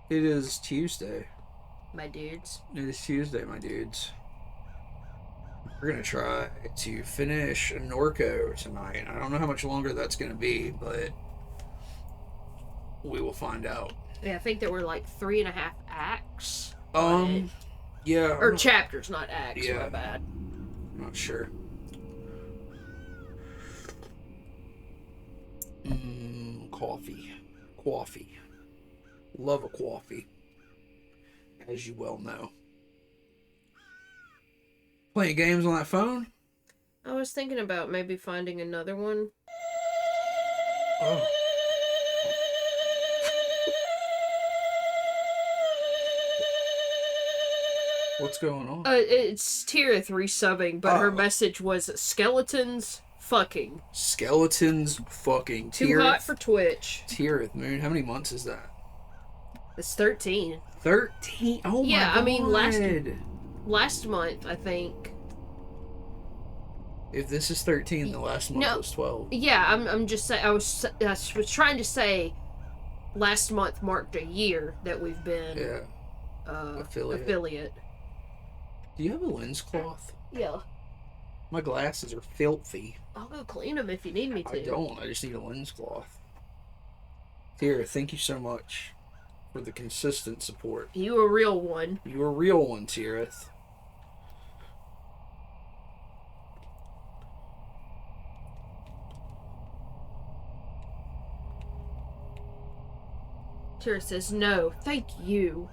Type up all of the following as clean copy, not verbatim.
It is Tuesday. My dudes. It is Tuesday, my dudes. We're gonna try to finish NORCO tonight. I don't know how much longer that's gonna be, but we will find out. Yeah, I think there were like 3.5 acts. Yeah. Or chapters, not acts. Yeah. My bad. I'm not sure. Coffee. Love a coffee, as you well know. Playing games on that phone? I was thinking about maybe finding another one. Oh. What's going on? It's Tirith resubbing, but her message was skeletons fucking. Skeletons fucking. Too hot for Twitch. Tirith Moon. How many months is that? It's 13. 13? Oh my god. Yeah, I mean last month, I think. If this is 13, the last month was 12. Yeah, I'm just saying. I was trying to say, last month marked a year that we've been affiliate. Do you have a lens cloth? Yeah. My glasses are filthy. I'll go clean them if you need me to. I don't. I just need a lens cloth. Here, thank you so much for the consistent support. You a real one. You a real one, Tirith. Tirith says, no, thank you.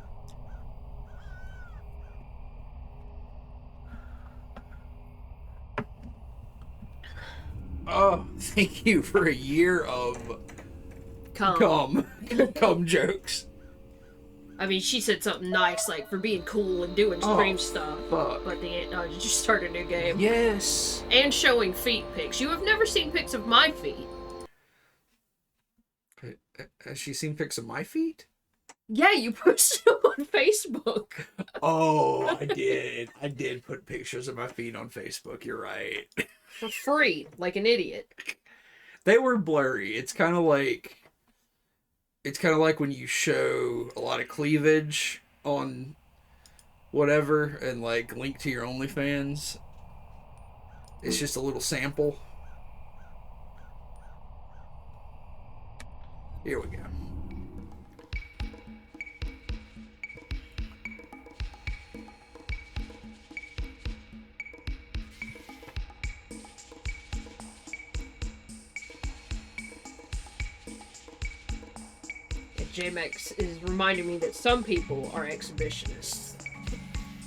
Oh, thank you for a year of cum jokes. I mean, she said something nice, like, for being cool and doing stream stuff. Fuck. But did you start a new game? Yes. And showing feet pics. You have never seen pics of my feet. Has she seen pics of my feet? Yeah, you posted them on Facebook. Oh, I did. I did put pictures of my feet on Facebook. You're right. For free, like an idiot. They were blurry. It's kind of like when you show a lot of cleavage on whatever and like link to your OnlyFans. It's just a little sample. Here we go. JMX is reminding me that some people are exhibitionists.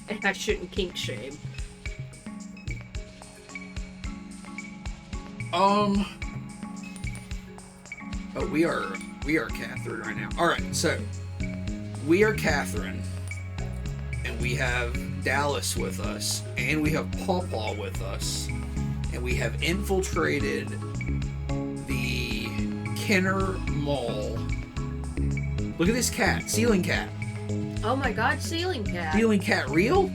And I shouldn't kink shame. Oh, we are Catherine right now. Alright, so we are Catherine, and we have Dallas with us, and we have Pawpaw with us, and we have infiltrated the Kenner Mall. Look at this cat, ceiling cat. Oh my god, ceiling cat. Ceiling cat real?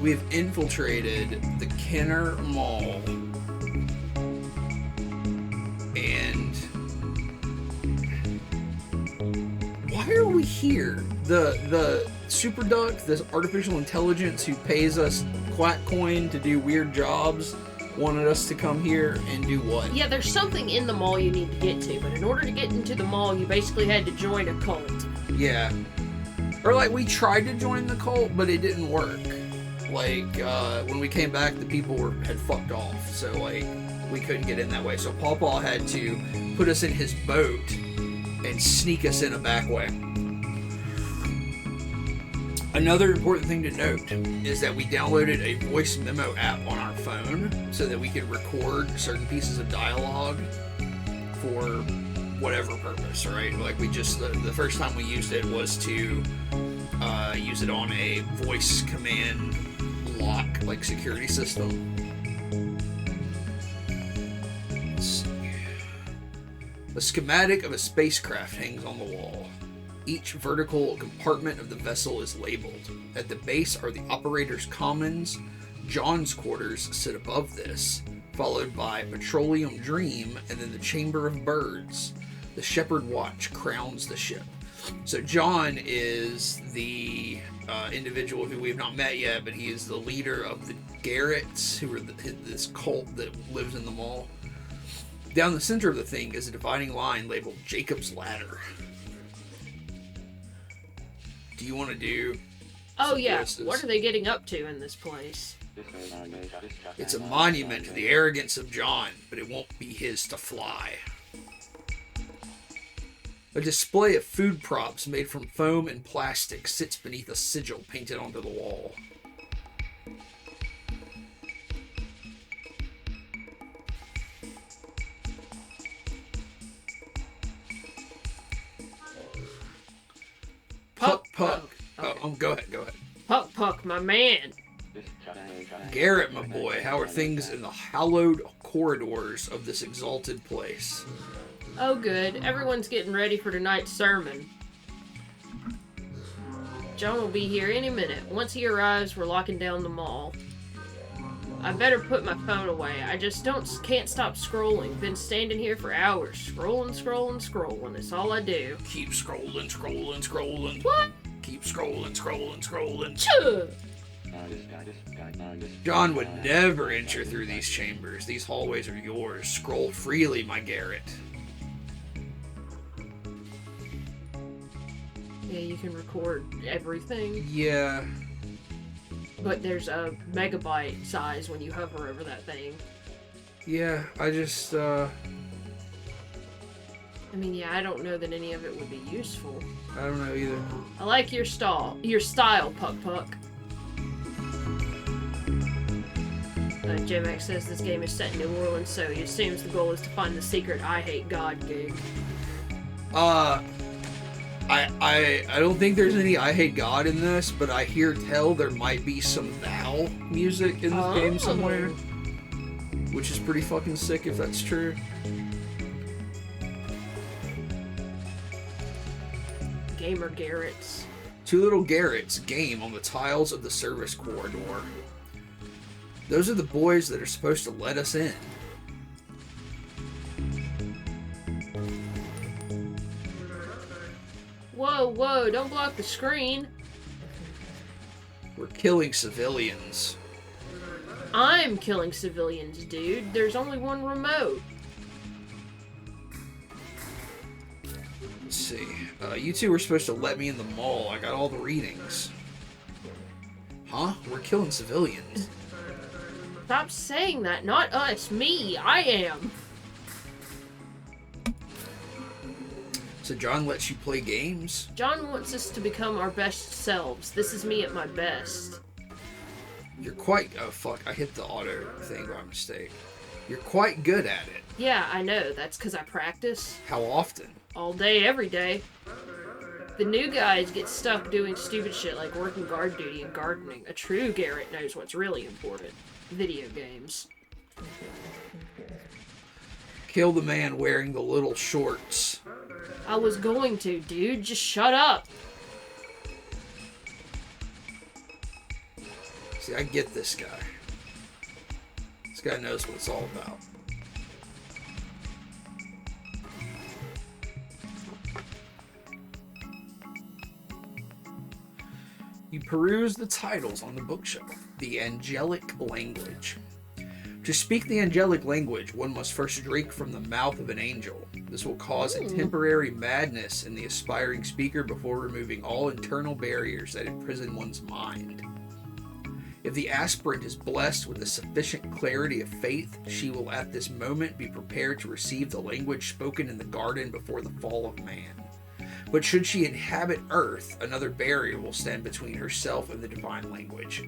We've infiltrated the Kenner Mall. And why are we here? The super duck, this artificial intelligence who pays us quack coin to do weird jobs, wanted us to come here and do what? Yeah, there's something in the mall you need to get to, but in order to get into the mall, you basically had to join a cult. Yeah. Or like we tried to join the cult, but it didn't work. Like, when we came back, the people had fucked off, so like, we couldn't get in that way. So Pawpaw had to put us in his boat and sneak us in a back way. Another important thing to note is that we downloaded a voice memo app on our phone so that we could record certain pieces of dialogue for whatever purpose, right? Like we just, the first time we used it was to use it on a voice command lock, like security system. Let's see. A schematic of a spacecraft hangs on the wall. Each vertical compartment of the vessel is labeled. At the base are the operator's commons. John's quarters sit above this. followed by Petroleum Dream, and then the Chamber of Birds. The Shepherd Watch crowns the ship. So John is the individual who we have not met yet, but he is the leader of the Garretts, who are this cult that lives in the mall. Down the center of the thing is a dividing line labeled Jacob's Ladder. Do you want to do... Oh, yeah. What are they getting up to in this place? It's a monument to the arrogance of John, but it won't be his to fly. A display of food props made from foam and plastic sits beneath a sigil painted onto the wall. Puck. Okay. Go ahead. Puck, my man. Garrett, my boy, how are things in the hallowed corridors of this exalted place? Oh, good. Everyone's getting ready for tonight's sermon. John will be here any minute. Once he arrives, we're locking down the mall. I better put my phone away. I just can't stop scrolling. Been standing here for hours. Scrolling. It's all I do. Keep scrolling. What? Keep scrolling. Chuh! John would never enter through these chambers. These hallways are yours. Scroll freely, my Garrett. Yeah, you can record everything. Yeah. But there's a megabyte size when you hover over that thing. Yeah, I just, I mean, yeah, I don't know that any of it would be useful. I don't know either. I like your style, Puck. Jim X says this game is set in New Orleans, so he assumes the goal is to find the secret I Hate God gig. I don't think there's any I Hate God in this, but I hear tell there might be some Thou music in this game somewhere. Which is pretty fucking sick if that's true. Gamer Garretts. Two little Garretts game on the tiles of the service corridor. Those are the boys that are supposed to let us in. Whoa, don't block the screen. We're killing civilians. I'm killing civilians, dude. There's only one remote. Let's see. You two were supposed to let me in the mall. I got all the readings. Huh? We're killing civilians. Stop saying that. Not us. Me. I am. So John lets you play games? John wants us to become our best selves. This is me at my best. You're quite... Oh, fuck. I hit the auto thing by mistake. You're quite good at it. Yeah, I know. That's because I practice. How often? All day, every day. The new guys get stuck doing stupid shit like working guard duty and gardening. A true Garrett knows what's really important. Video games. Kill the man wearing the little shorts. I was going to, dude. Just shut up. See, I get this guy. This guy knows what it's all about. You peruse the titles on the bookshelf. The angelic language. To speak the angelic language, one must first drink from the mouth of an angel. This will cause a temporary madness in the aspiring speaker before removing all internal barriers that imprison one's mind. If the aspirant is blessed with a sufficient clarity of faith, she will at this moment be prepared to receive the language spoken in the garden before the fall of man. But should she inhabit Earth, another barrier will stand between herself and the divine language.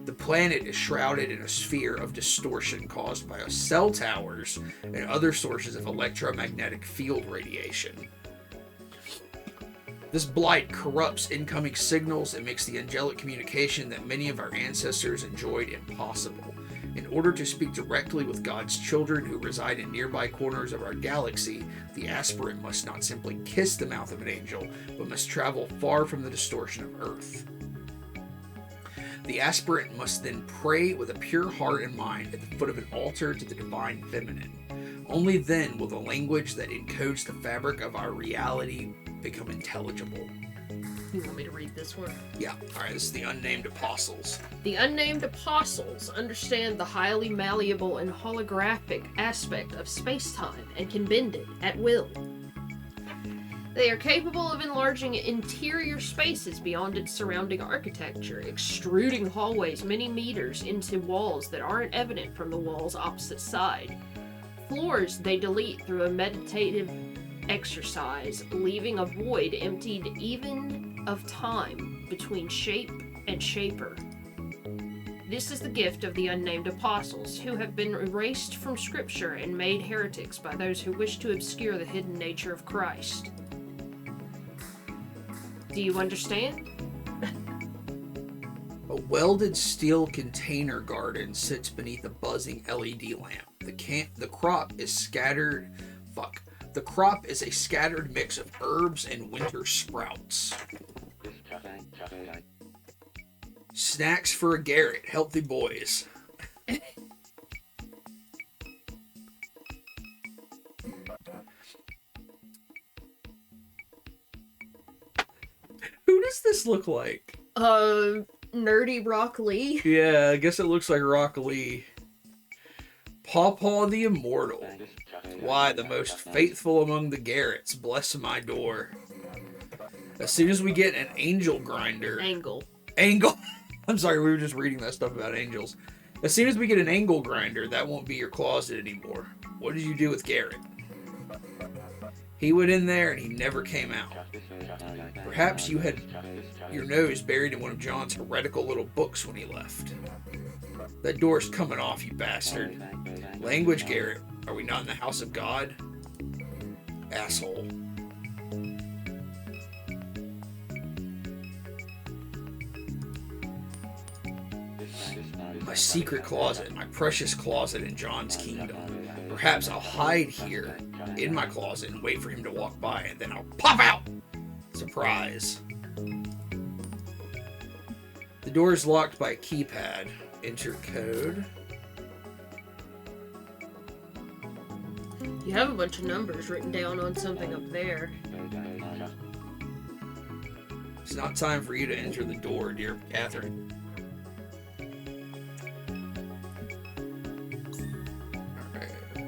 The planet is shrouded in a sphere of distortion caused by cell towers and other sources of electromagnetic field radiation. This blight corrupts incoming signals and makes the angelic communication that many of our ancestors enjoyed impossible. In order to speak directly with God's children who reside in nearby corners of our galaxy, the aspirant must not simply kiss the mouth of an angel, but must travel far from the distortion of Earth. The aspirant must then pray with a pure heart and mind at the foot of an altar to the divine feminine. Only then will the language that encodes the fabric of our reality become intelligible. You want me to read this one? Yeah. Alright, this is the unnamed apostles. The unnamed apostles understand the highly malleable and holographic aspect of space-time and can bend it at will. They are capable of enlarging interior spaces beyond its surrounding architecture, extruding hallways many meters into walls that aren't evident from the wall's opposite side. Floors they delete through a meditative exercise, leaving a void emptied even of time between shape and shaper. This is the gift of the unnamed apostles, who have been erased from Scripture and made heretics by those who wish to obscure the hidden nature of Christ. Do you understand? A welded steel container garden sits beneath a buzzing LED lamp. The crop is scattered. The crop is a scattered mix of herbs and winter sprouts. Snacks for a Garrett. Healthy boys. Who does this look like? Nerdy Rock Lee. Yeah, I guess it looks like Rock Lee. Pawpaw the Immortal. Why, the most faithful among the Garretts, bless my door. As soon as we get an angel grinder... Angle. I'm sorry, we were just reading that stuff about angels. As soon as we get an angle grinder, that won't be your closet anymore. What did you do with Garrett? He went in there and he never came out. Perhaps you had your nose buried in one of John's heretical little books when he left. That door's coming off, you bastard. Language, Garrett. Are we not in the house of God? Asshole. My secret closet, my precious closet in John's kingdom. Perhaps I'll hide here in my closet and wait for him to walk by, and then I'll pop out! Surprise. The door is locked by a keypad. Enter code. You have a bunch of numbers written down on something up there. It's not time for you to enter the door, dear Catherine.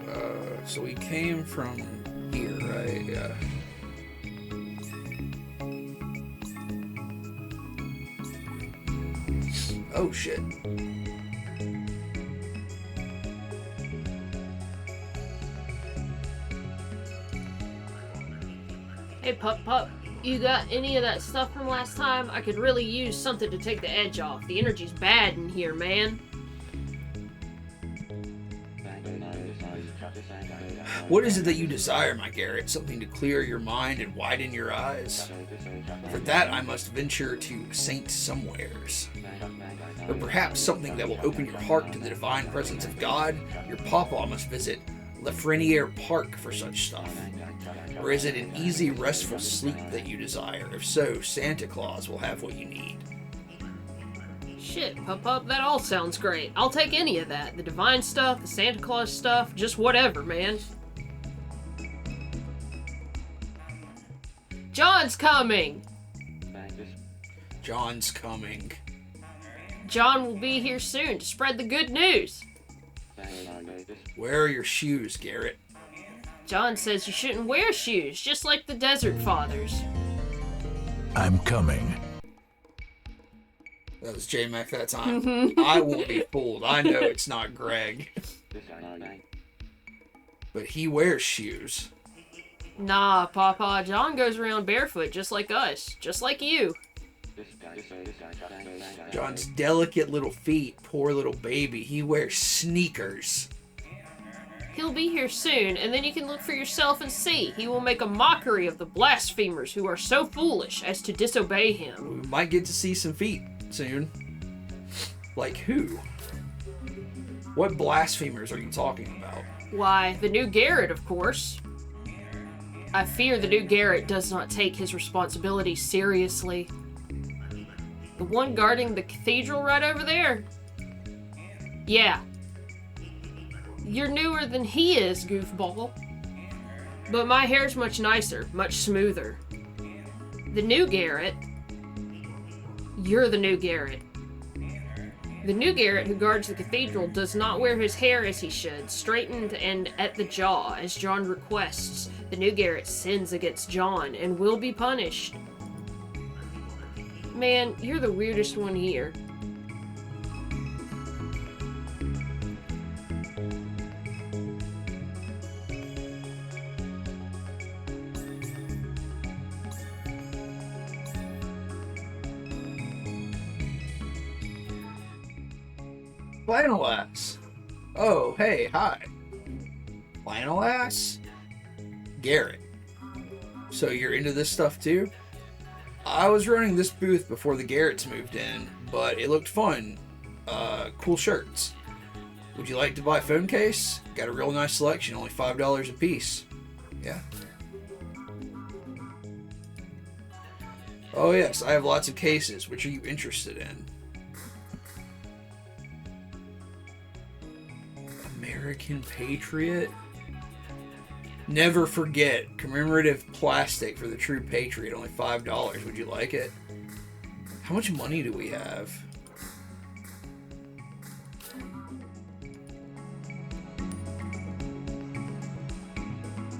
Alright, so we came from here, right? Yeah. Oh, shit. Hey, Pup, you got any of that stuff from last time? I could really use something to take the edge off. The energy's bad in here, man. What is it that you desire, my Garrett? Something to clear your mind and widen your eyes? For that I must venture to Saint Somewheres. Or perhaps something that will open your heart to the divine presence of God? Your pawpaw must visit Lafreniere Park for such stuff. Or is it an easy, restful sleep that you desire? If so, Santa Claus will have what you need. Shit, Pup, that all sounds great. I'll take any of that. The divine stuff, the Santa Claus stuff, just whatever, man. John's coming! John's coming. John will be here soon to spread the good news. Where are your shoes, Garrett? John says you shouldn't wear shoes, just like the Desert Fathers. I'm coming. That was J-Mac that time. I won't be fooled. I know it's not Greg. But he wears shoes. Nah, Papa, John goes around barefoot just like us, just like you. John's delicate little feet, poor little baby. He wears sneakers. He'll be here soon, and then you can look for yourself and see. He will make a mockery of the blasphemers who are so foolish as to disobey him. We might get to see some feet soon. Like who? What blasphemers are you talking about? Why, the new Garrett, of course. I fear the new Garrett does not take his responsibilities seriously. The one guarding the cathedral right over there? Yeah. You're newer than he is, goofball. But my hair's much nicer, much smoother. The new Garrett. You're the new Garrett. The new Garrett who guards the cathedral does not wear his hair as he should, straightened and at the jaw, as John requests. The new Garrett sins against John and will be punished. Man, you're the weirdest one here. Flannel ass. Oh, hey, hi. Flannel ass? Garrett. So you're into this stuff too? I was running this booth before the Garretts moved in, but it looked fun. Cool shirts. Would you like to buy a phone case? Got a real nice selection, only $5 a piece. Yeah. Oh yes, I have lots of cases. Which are you interested in? American Patriot? Never forget. Commemorative plastic for the true patriot. Only $5. Would you like it? How much money do we have?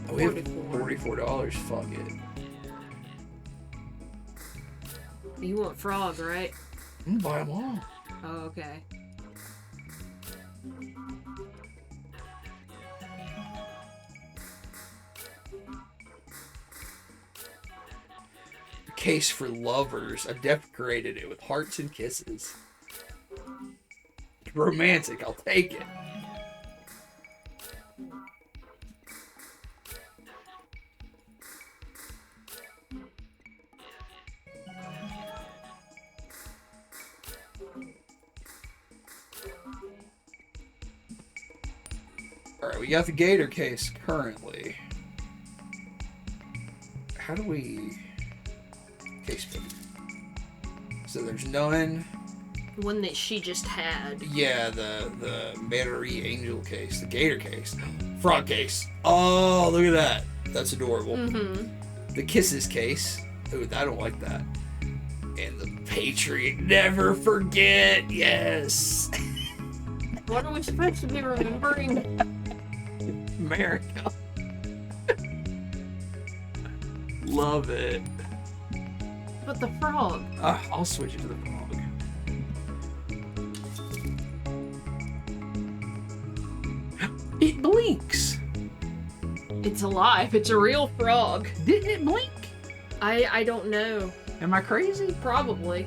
Oh, we have $44. Fuck it. You want frog, right? I'm gonna buy them all. Oh, okay. Case for lovers. I decorated it with hearts and kisses. Romantic, I'll take it. Alright, we got the gator case currently. How do we... Case pick. So there's none. One that she just had. Yeah, the Mary Angel case, the gator case, frog case. Oh, look at that. That's adorable. Mm-hmm. The kisses case. Ooh, I don't like that. And the Patriot, never forget. Yes. What are we supposed to be remembering? America. Love it. But the frog. I'll switch it to the frog. It blinks. It's alive. It's a real frog. Didn't it blink? I don't know. Am I crazy? Probably.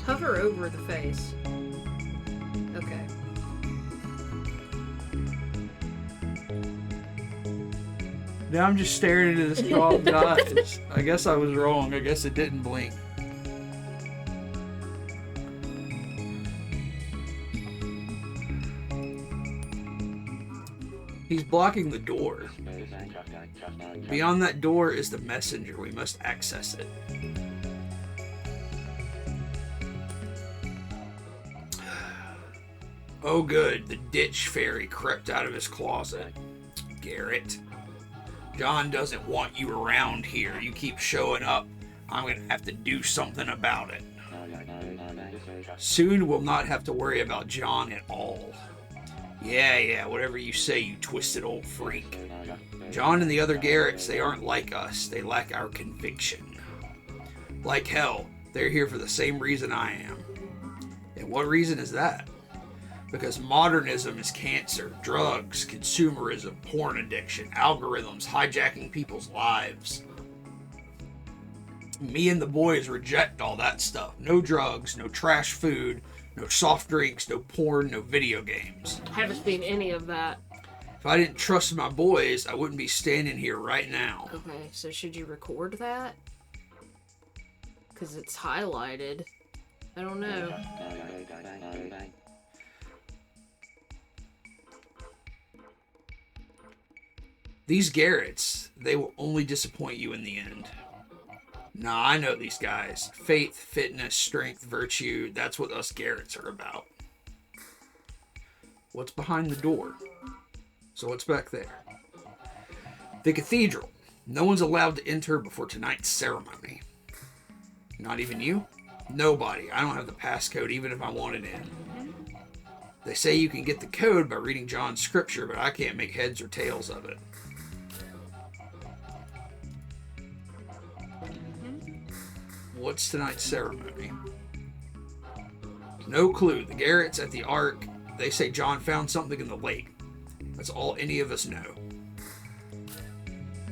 Hover over the face. Okay. Now I'm just staring into this frog's eyes. I guess I was wrong. I guess it didn't blink. He's blocking the door. Beyond that door is the messenger. We must access it. Oh good, the ditch fairy crept out of his closet. Garrett. John doesn't want you around here. You keep showing up. I'm gonna have to do something about it. Soon we'll not have to worry about John at all. Yeah, whatever you say, you twisted old freak. John and the other Garretts, they aren't like us. They lack our conviction. Like hell, they're here for the same reason I am. And what reason is that? Because modernism is cancer, drugs, consumerism, porn addiction, algorithms hijacking people's lives. Me and the boys reject all that stuff. No drugs, no trash food, no soft drinks, no porn, no video games. Haven't seen any of that. If I didn't trust my boys, I wouldn't be standing here right now. Okay, so should you record that? Because it's highlighted. I don't know. These Garretts, they will only disappoint you in the end. Nah, I know these guys. Faith, fitness, strength, virtue. That's what us Garretts are about. What's behind the door? So what's back there? The cathedral. No one's allowed to enter before tonight's ceremony. Not even you? Nobody. I don't have the passcode even if I wanted in. They say you can get the code by reading John's scripture, but I can't make heads or tails of it. What's tonight's ceremony? No clue. The Garretts at the Ark, they say John found something in the lake. That's all any of us know.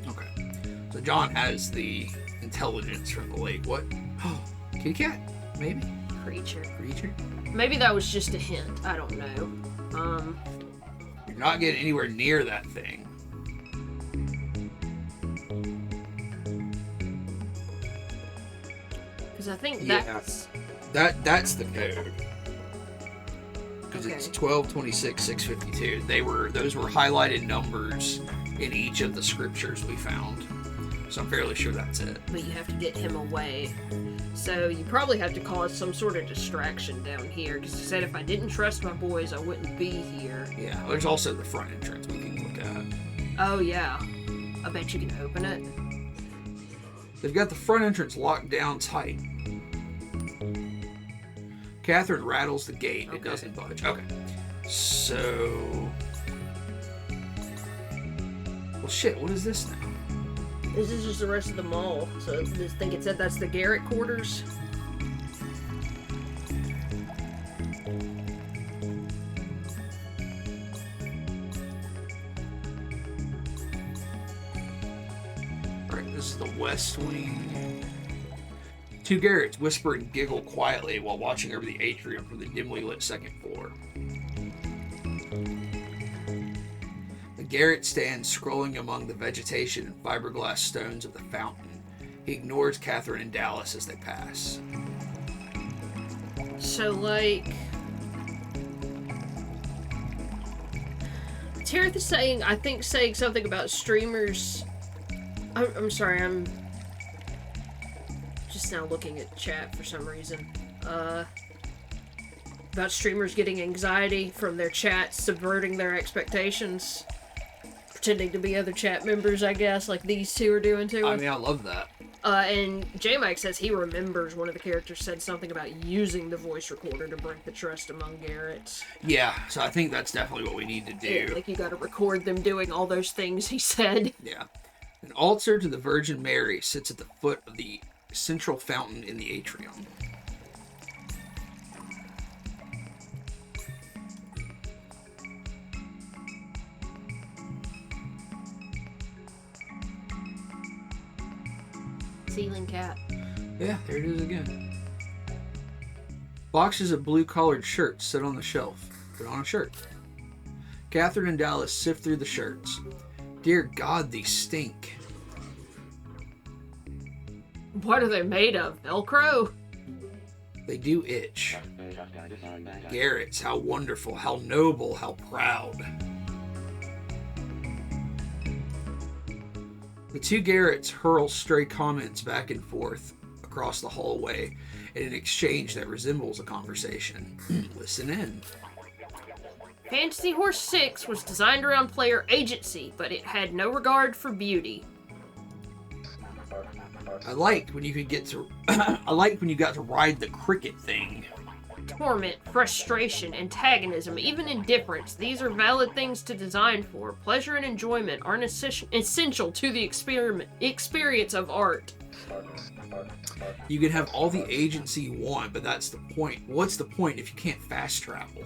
Okay. So John has the intelligence from the lake. What? Oh, kitty cat? Maybe? Creature. Creature? Maybe that was just a hint. I don't know. You're not getting anywhere near that thing. Because I think Yeah. That's the code. Because Okay. it's 1226 652. Those were highlighted numbers in each of the scriptures we found. So I'm fairly sure that's it. But you have to get him away. So you probably have to cause some sort of distraction down here. Because he said if I didn't trust my boys, I wouldn't be here. Yeah, there's also the front entrance we can look at. Oh, yeah. I bet you can open it. They've got the front entrance locked down tight. Catherine rattles the gate. It Okay. doesn't budge. Okay. So... Well, shit, what is this now? This is just the rest of the mall. So I think it said that's the Garrett quarters. Alright, this is the West Wing. Two Garretts whisper and giggle quietly while watching over the atrium from the dimly lit second floor. The Garrett stands scrolling among the vegetation and fiberglass stones of the fountain. He ignores Catherine and Dallas as they pass. So, like... Tirith is saying something about streamers... I'm sorry, I'm just now looking at chat for some reason. About streamers getting anxiety from their chat, subverting their expectations, pretending to be other chat members, I guess, like these two are doing to I him. mean, I love that. And J-Mike says he remembers one of the characters said something about using the voice recorder to break the trust among Garretts. Yeah, so I think that's definitely what we need to do. Yeah, like you gotta record them doing all those things he said. Yeah. An altar to the Virgin Mary sits at the foot of the central fountain in the atrium. Ceiling cat. Yeah, there it is again. Boxes of blue-collared shirts sit on the shelf. Put on a shirt. Catherine and Dallas sift through the shirts. Dear God, these stink. What are they made of? Velcro? They do itch. Garretts, how wonderful, how noble, how proud. The two Garretts hurl stray comments back and forth across the hallway in an exchange that resembles a conversation. Listen in. Fantasy Horse 6 was designed around player agency, but it had no regard for beauty. I liked when you could get to I liked when you got to ride the cricket thing. Torment, frustration, antagonism, even indifference. These are valid things to design for. Pleasure and enjoyment aren't essential to the experience of art. You can have all the agency you want, but that's the point. What's the point if you can't fast travel?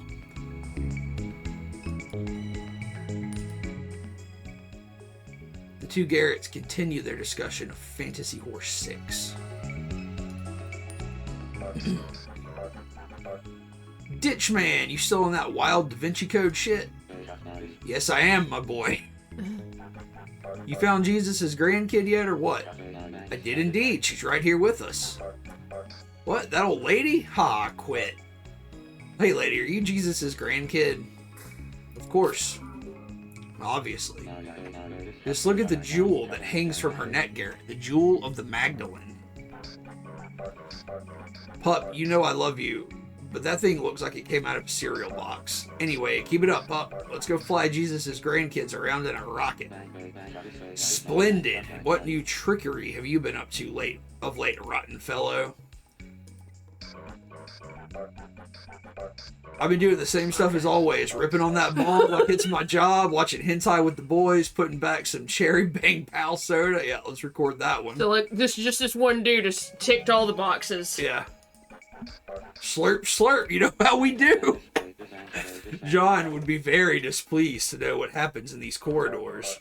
The two Garretts continue their discussion of Fantasy Horse 6. Ditchman, you still on that wild Da Vinci Code shit? Yes, I am, my boy. You found Jesus' grandkid yet, or what? I did indeed. She's right here with us. What? That old lady? Ha, quit. Hey, lady, are you Jesus' grandkid? Of course. Obviously. Just look at the jewel that hangs from her neck, Garrett. The jewel of the Magdalene. Pup, you know I love you, but that thing looks like it came out of a cereal box. Anyway, keep it up, pup. Let's go fly Jesus' grandkids around in a rocket. Splendid. What new trickery have you been up to late, rotten fellow? I've been doing the same stuff as always, ripping on that ball like it's my job, watching hentai with the boys, putting back some cherry bang pal soda. Yeah, let's record that one. So like this one dude has ticked all the boxes. Yeah. Slurp, slurp, you know how we do. John would be very displeased to know what happens in these corridors.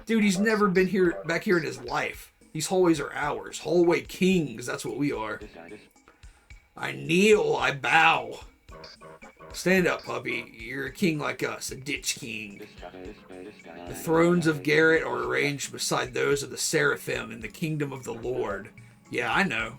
Dude, he's never been back here in his life. These hallways are ours. Hallway kings, that's what we are. I kneel, I bow. Stand up, puppy. You're a king like us, a ditch king. The thrones of Garrett are arranged beside those of the seraphim in the kingdom of the Lord. Yeah, I know.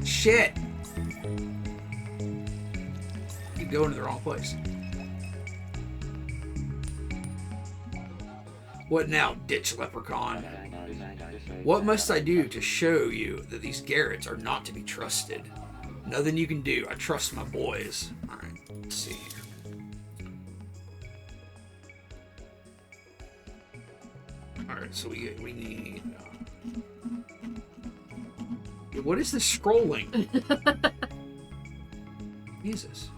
Shit! Keep going to the wrong place. What now, ditch leprechaun? What must I do to show you that these Garretts are not to be trusted? Nothing you can do. I trust my boys. Alright, let's see here. Alright, so we need... what is this scrolling? Jesus.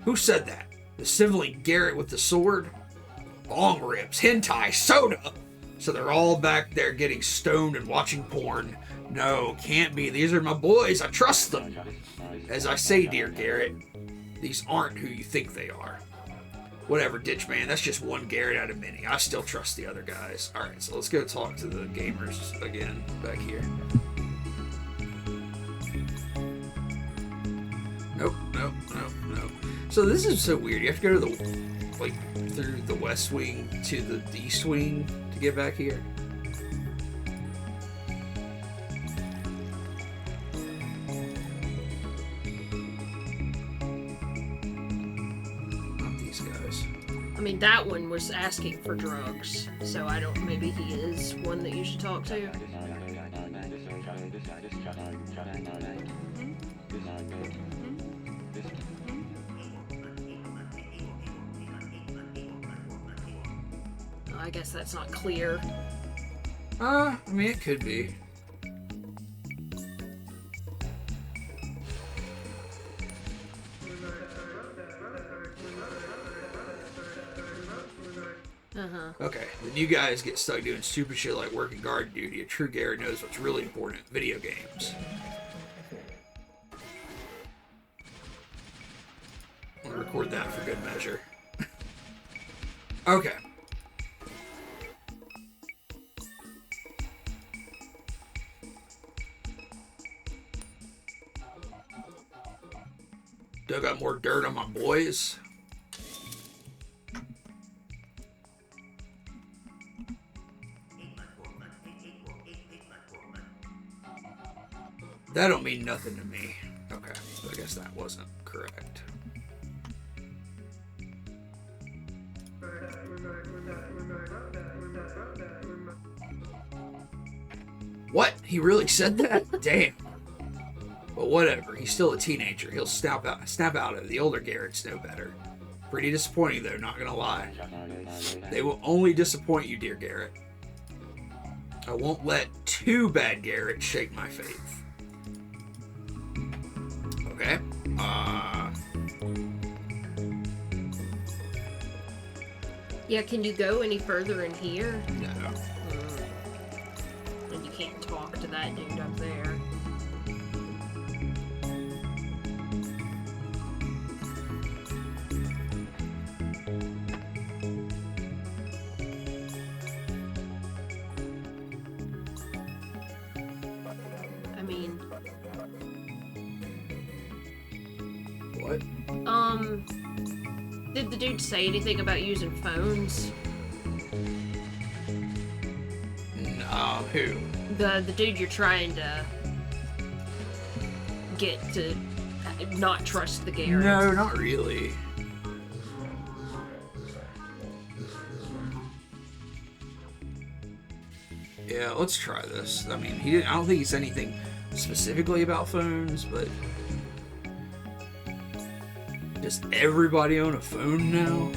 Who said that? The sibling Garrett with the sword? Bong ribs, hentai, soda! So they're all back there getting stoned and watching porn. No, can't be. These are my boys. I trust them. As I say, dear Garrett, these aren't who you think they are. Whatever, ditch man. That's just one Garrett out of many. I still trust the other guys. Alright, so let's go talk to the gamers again back here. Nope, nope, nope, nope. So this is so weird. You have to go to the, like, through the west wing to the east wing to get back here. I mean, that one was asking for drugs, so I don't, maybe he is one that you should talk to. I guess that's not clear. I mean, it could be. Okay, then you guys get stuck doing stupid shit like working guard duty. A true Garrett knows what's really important. Video games. I'll record that for good measure. Okay. Still got more dirt on my boys. That don't mean nothing to me. Okay, so I guess that wasn't correct. What? He really said that? Damn. But whatever, he's still a teenager. He'll snap out of it. The older Garretts know better. Pretty disappointing though, not gonna lie. They will only disappoint you, dear Garrett. I won't let two bad Garretts shake my faith. Okay. Yeah, can you go any further in here? No. And you can't talk to that dude up there. I mean... What? Did the dude say anything about using phones? Who? The dude you're trying to get to not trust the Garrett. No, not really. Yeah, let's try this. I mean, I don't think he said anything specifically about phones, but does everybody own a phone now?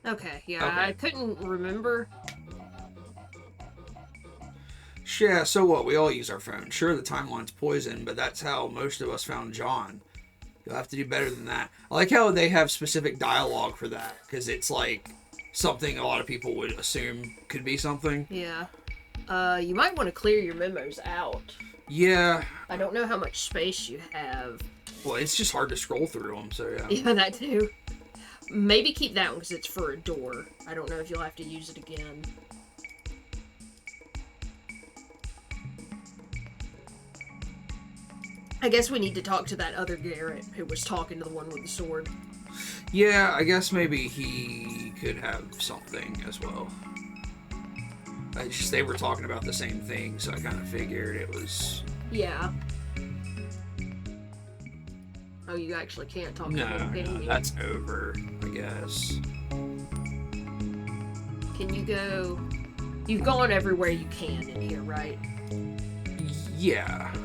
Okay, yeah, Okay. I couldn't remember. Yeah, so what? We all use our phone. Sure, the timeline's poison, but that's how most of us found John. You'll have to do better than that. I like how they have specific dialogue for that, because it's like something a lot of people would assume could be something. Yeah. You might want to clear your memos out. Yeah. I don't know how much space you have. Well, it's just hard to scroll through them, so yeah. Yeah, that too. Maybe keep that one because it's for a door. I don't know if you'll have to use it again. I guess we need to talk to that other Garrett who was talking to the one with the sword. Yeah, I guess maybe he could have something as well. They were talking about the same thing, so I kind of figured it was... Yeah. Oh, you actually can't talk to No, him, can you? that's over, I guess. Can you go... You've gone everywhere you can in here, right? Yeah. Okay.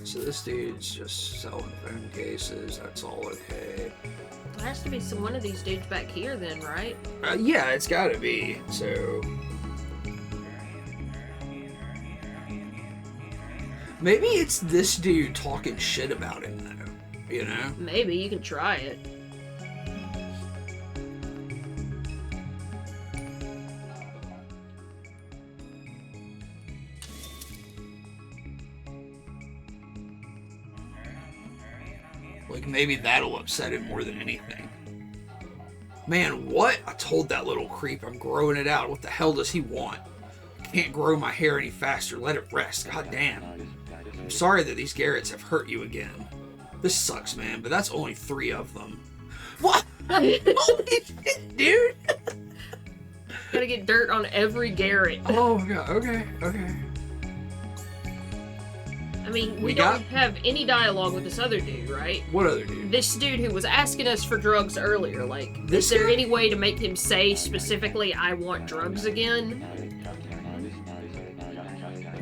So this dude's just selling phone cases. That's all okay. There has to be one of these dudes back here then, right? Yeah, it's gotta be. So... maybe it's this dude talking shit about him, though. You know? Maybe, you can try it. Like, maybe that'll upset him more than anything. Man, what? I told that little creep I'm growing it out. What the hell does he want? Can't grow my hair any faster. Let it rest. God damn. I'm sorry that these Garretts have hurt you again. This sucks, man, but that's only 3 of them. What? Holy shit, dude! Gotta get dirt on every Garrett. Oh my god, okay. I mean, We we don't have any dialogue with this other dude, right? What other dude? This dude who was asking us for drugs earlier, like, This is there guy? any way to make him say specifically, I want drugs again?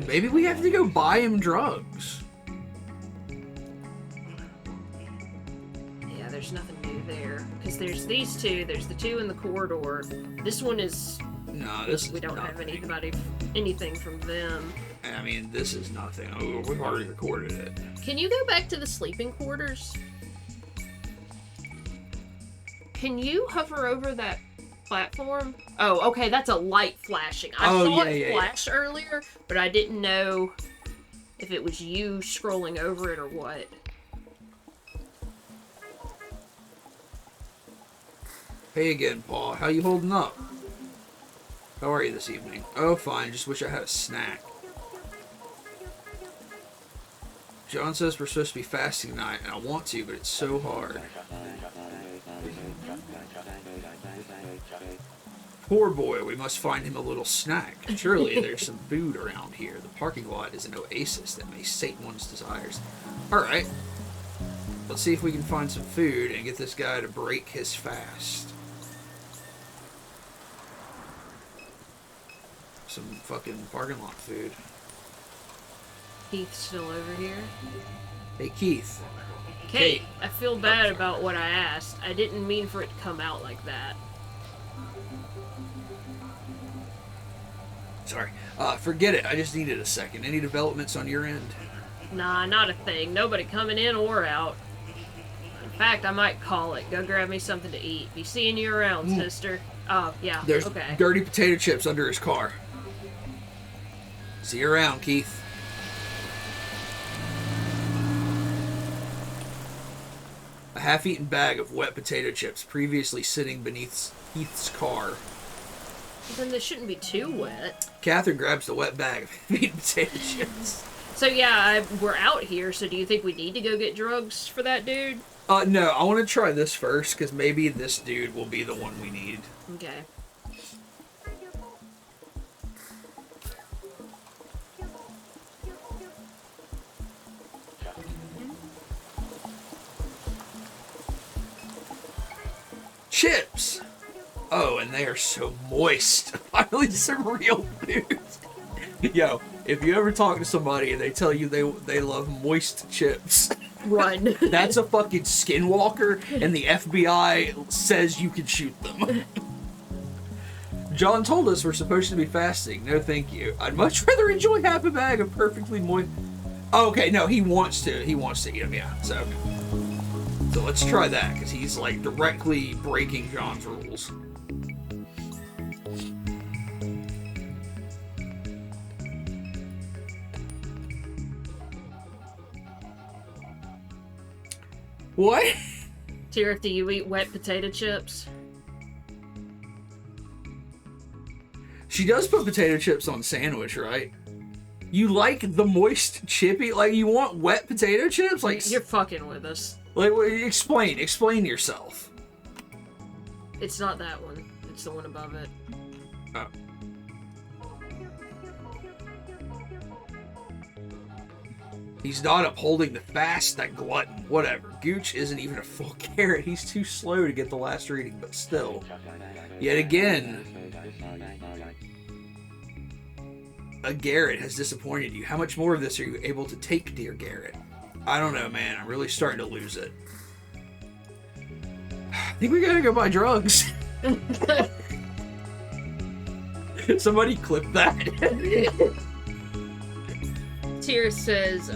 Maybe we have to go buy him drugs. Yeah, there's nothing new there. Because there's these two, there's the 2 in the corridor. This one is, No, this is we don't have nothing. anything from them. I mean, this is nothing. Oh, we've already recorded it. Can you go back to the sleeping quarters? Can you hover over that platform? Oh, okay, that's a light flashing. I saw it flash earlier, but I didn't know if it was you scrolling over it or what. Hey again, Paul. How you holding up? How are you this evening? Oh, fine. Just wish I had a snack. John says we're supposed to be fasting tonight, and I want to, but it's so hard. Poor boy, we must find him a little snack. Surely there's some food around here. The parking lot is an oasis that may sate one's desires. Alright. Let's see if we can find some food and get this guy to break his fast. Some fucking parking lot food. Keith's still over here. Hey, Keith. Kate, I feel bad about what I asked. I didn't mean for it to come out like that. Sorry. Forget it. I just needed a second. Any developments on your end? Nah, not a thing. Nobody coming in or out. In fact, I might call it. Go grab me something to eat. Be seeing you around, sister. Oh, yeah. There's okay. dirty potato chips under his car. See you around, Keith. A half-eaten bag of wet potato chips previously sitting beneath Keith's car. Then this shouldn't be too wet. Catherine grabs the wet bag of half-eaten potato chips. So yeah, we're out here, so do you think we need to go get drugs for that dude? No, I want to try this first, because maybe this dude will be the one we need. Okay. Chips! Oh, and they are so moist. Finally, some real food. Yo, if you ever talk to somebody and they tell you they love moist chips, Run. that's a fucking skinwalker, and the FBI says you can shoot them. John told us we're supposed to be fasting. No, thank you. I'd much rather enjoy half a bag of perfectly moist. Oh, okay, no, he wants to eat them. Yeah. So let's try that because he's like directly breaking John's rules. What? Tira, do you eat wet potato chips? She does put potato chips on sandwich, right? You like the moist chippy? Like, you want wet potato chips? Like, You're fucking with us. like, explain yourself. It's not that one. It's the one above it. Oh. He's not upholding the fast, that glutton. Whatever. Gooch isn't even a full carrot. He's too slow to get the last reading, but still. Yet again, a Garrett has disappointed you. How much more of this are you able to take, dear Garrett? I don't know, man. I'm really starting to lose it. I think we gotta go buy drugs. Somebody clip that. Tira says,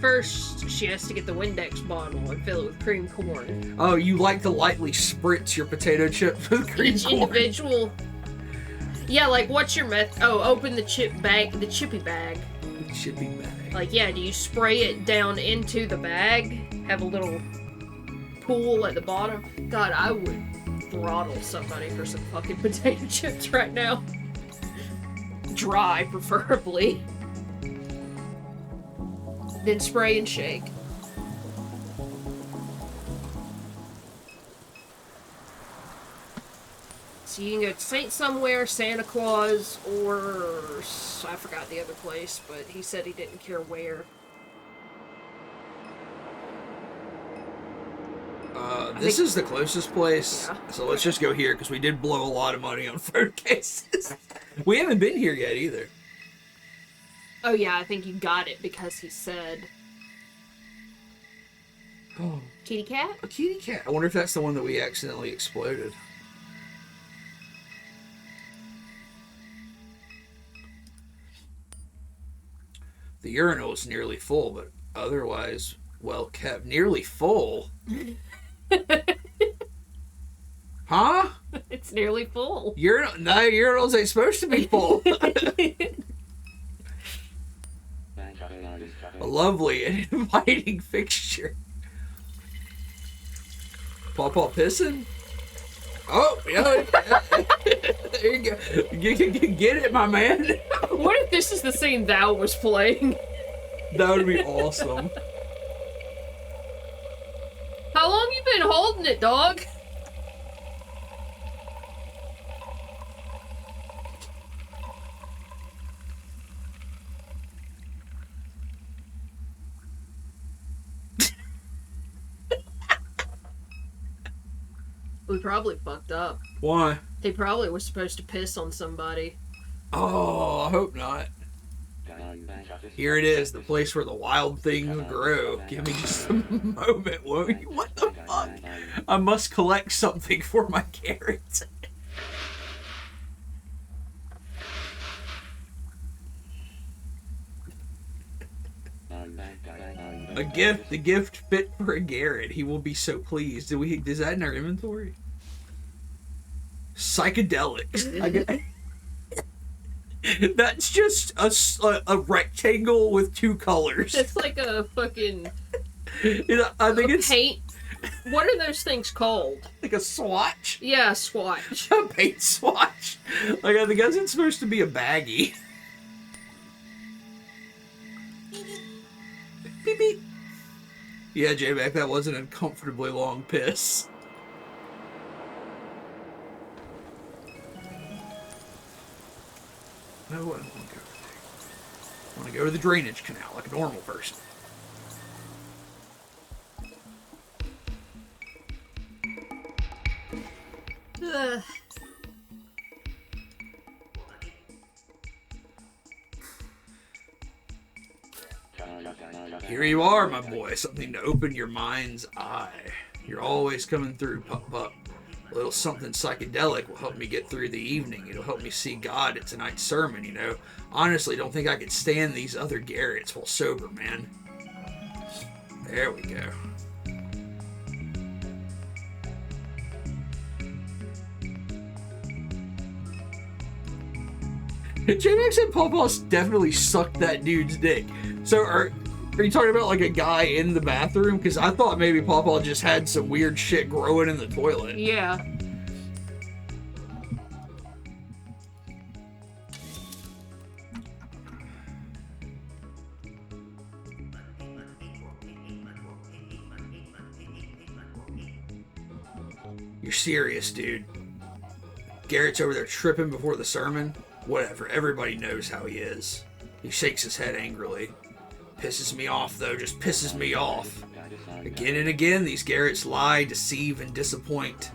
first she has to get the Windex bottle and fill it with cream corn. Oh, you like to lightly spritz your potato chips with cream Each corn. individual. Yeah, like what's your method? Oh, open the chippy bag. Chippy bag. Like, yeah, do you spray it down into the bag? Have a little pool at the bottom? God, I would throttle somebody for some fucking potato chips right now. Dry, preferably. Then spray and shake. So you can go to Saint somewhere, Santa Claus, or I forgot the other place, but he said he didn't care where. This is the closest place, Yeah. so let's just go here, because we did blow a lot of money on phone cases. We haven't been here yet, either. Oh yeah, I think you got it because he said... Oh, Kitty cat? a kitty cat. I wonder if that's the one that we accidentally exploded. The urinal is nearly full, but otherwise well kept. Nearly full? Huh? It's nearly full. No, urinals ain't supposed to be full. A lovely and inviting fixture. Paw pissing? Oh, yeah. There you go. Get it, my man. What if this is the scene Thou was playing? That would be awesome. How long you been holding it, dog? We probably fucked up. Why? They probably was supposed to piss on somebody. Oh, I hope not. Here it is, the place where the wild things grow. Give me just a moment, won't you? What the fuck? I must collect something for my carrots. A gift. The gift fit for a Garrett. He will be so pleased. Is that in our inventory? Psychedelics. That's just a rectangle with two colors. It's like a fucking... I think it's... paint. What are those things called? Like a swatch? Yeah, a swatch. A paint swatch. Like, I think it's supposed to be a baggie. Beep, beep. Yeah, J-Mac, that was an uncomfortably long piss. No, I don't want to go there. I want to go to the drainage canal like a normal person. Ugh. Here you are, my boy. Something to open your mind's eye. You're always coming through, Pup. A little something psychedelic will help me get through the evening. It'll help me see God at tonight's sermon, you know. Honestly, don't think I could stand these other Garretts while sober, man. There we go. J-Max and Pawpaw's definitely sucked that dude's dick. So are you talking about like a guy in the bathroom? Because I thought maybe Pawpaw just had some weird shit growing in the toilet. Yeah. You're serious, dude. Garrett's over there tripping before the sermon. Whatever, everybody knows how he is. He shakes his head angrily. Pisses me off, though, just pisses me off. Again and again, these Garretts lie, deceive, and disappoint.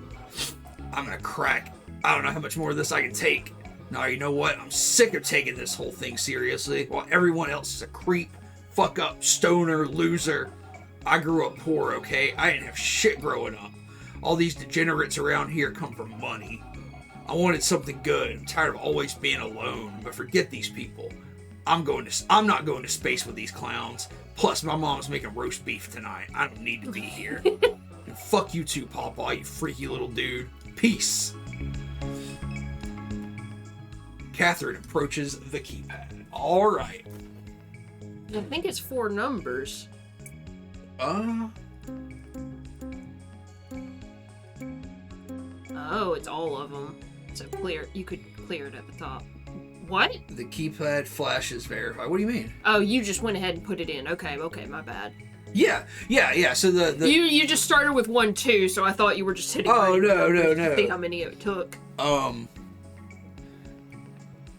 I'm gonna crack. I don't know how much more of this I can take. Now, you know what? I'm sick of taking this whole thing seriously, while everyone else is a creep, fuck up, stoner, loser. I grew up poor, okay? I didn't have shit growing up. All these degenerates around here come from money. I wanted something good. I'm tired of always being alone. But forget these people. I'm not going to space with these clowns. Plus, my mom's making roast beef tonight. I don't need to be here. And fuck you too, Pawpaw, you freaky little dude. Peace. Catherine approaches the keypad. All right. I think it's 4 numbers. Oh, it's all of them. So you could clear it at the top. What? The keypad flashes verify. What do you mean? Oh, you just went ahead and put it in. Okay, my bad. Yeah. So the You just started with 1, 2, so I thought you were just hitting. Oh, no. To see how many it took.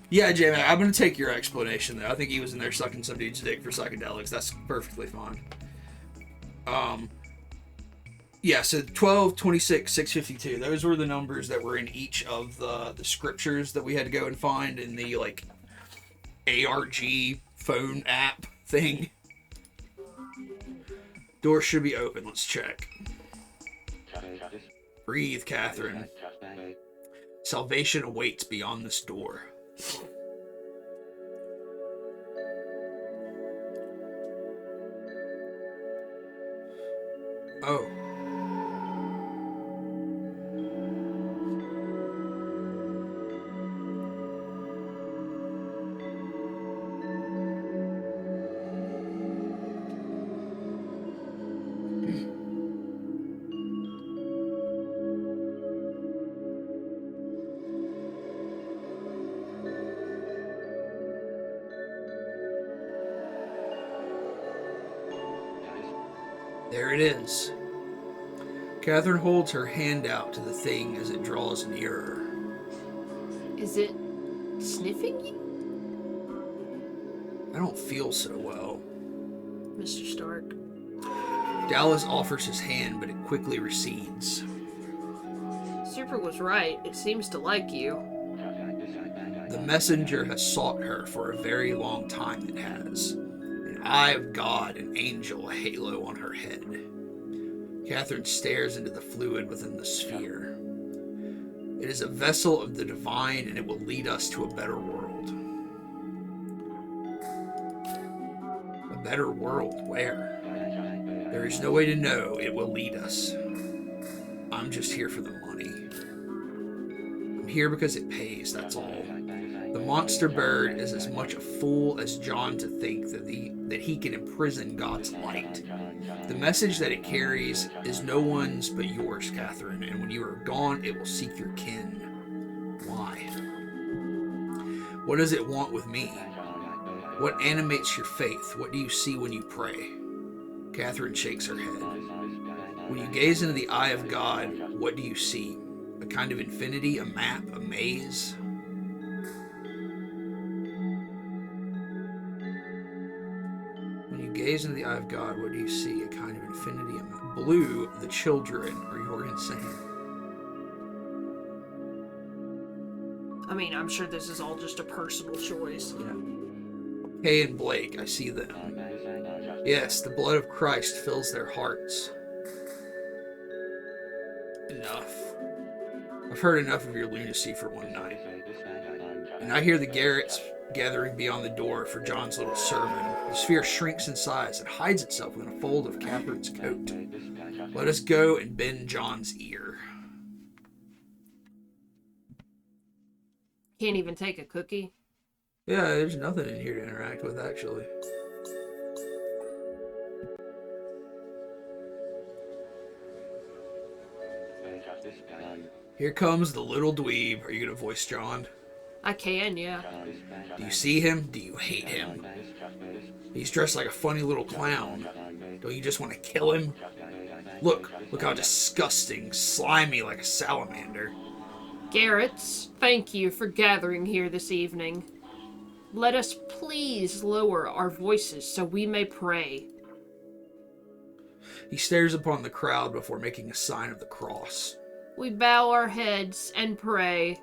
Yeah, J-Man, I'm gonna take your explanation though. I think he was in there sucking some dude's dick for psychedelics. That's perfectly fine. Yeah, so 12, 26, 652. Those were the numbers that were in each of the scriptures that we had to go and find in the, like, ARG phone app thing. Door should be open. Let's check. Breathe, Catherine. Salvation awaits beyond this door. Oh. There it is. Catherine holds her hand out to the thing as it draws nearer. Is it sniffing you? I don't feel so well. Mr. Stark. Dallas offers his hand, but it quickly recedes. Super was right. It seems to like you. The messenger has sought her for a very long time, it has. An eye of God, an angel, a halo on her head. Catherine stares into the fluid within the sphere. It is a vessel of the divine, and it will lead us to a better world. A better world where? There is no way to know. It will lead us. I'm just here for the money. I'm here because it pays, that's all. The monster bird is as much a fool as John to think that he can imprison God's light. The message that it carries is no one's but yours, Catherine, and when you are gone, it will seek your kin. Why? What does it want with me? What animates your faith? What do you see when you pray? Catherine shakes her head. When you gaze into the eye of God, what do you see? A kind of infinity, a map, a maze? When you gaze into the eye of God, what do you see? A kind of infinity, a map. Blue, the children, or you're insane. I mean, I'm sure this is all just a personal choice. Yeah. Kay and Blake, I see them. Yes, the blood of Christ fills their hearts. Enough. I've heard enough of your lunacy for one night. And I hear the Garretts gathering beyond the door for John's little sermon. The sphere shrinks in size and hides itself within a fold of Catherine's coat. Let us go and bend John's ear. Can't even take a cookie. Yeah, there's nothing in here to interact with, actually. Here comes the little dweeb. Are you going to voice John? I can, yeah. Do you see him? Do you hate him? He's dressed like a funny little clown. Don't you just want to kill him? Look how disgusting, slimy like a salamander. Garretts, thank you for gathering here this evening. Let us please lower our voices so we may pray. He stares upon the crowd before making a sign of the cross. We bow our heads and pray.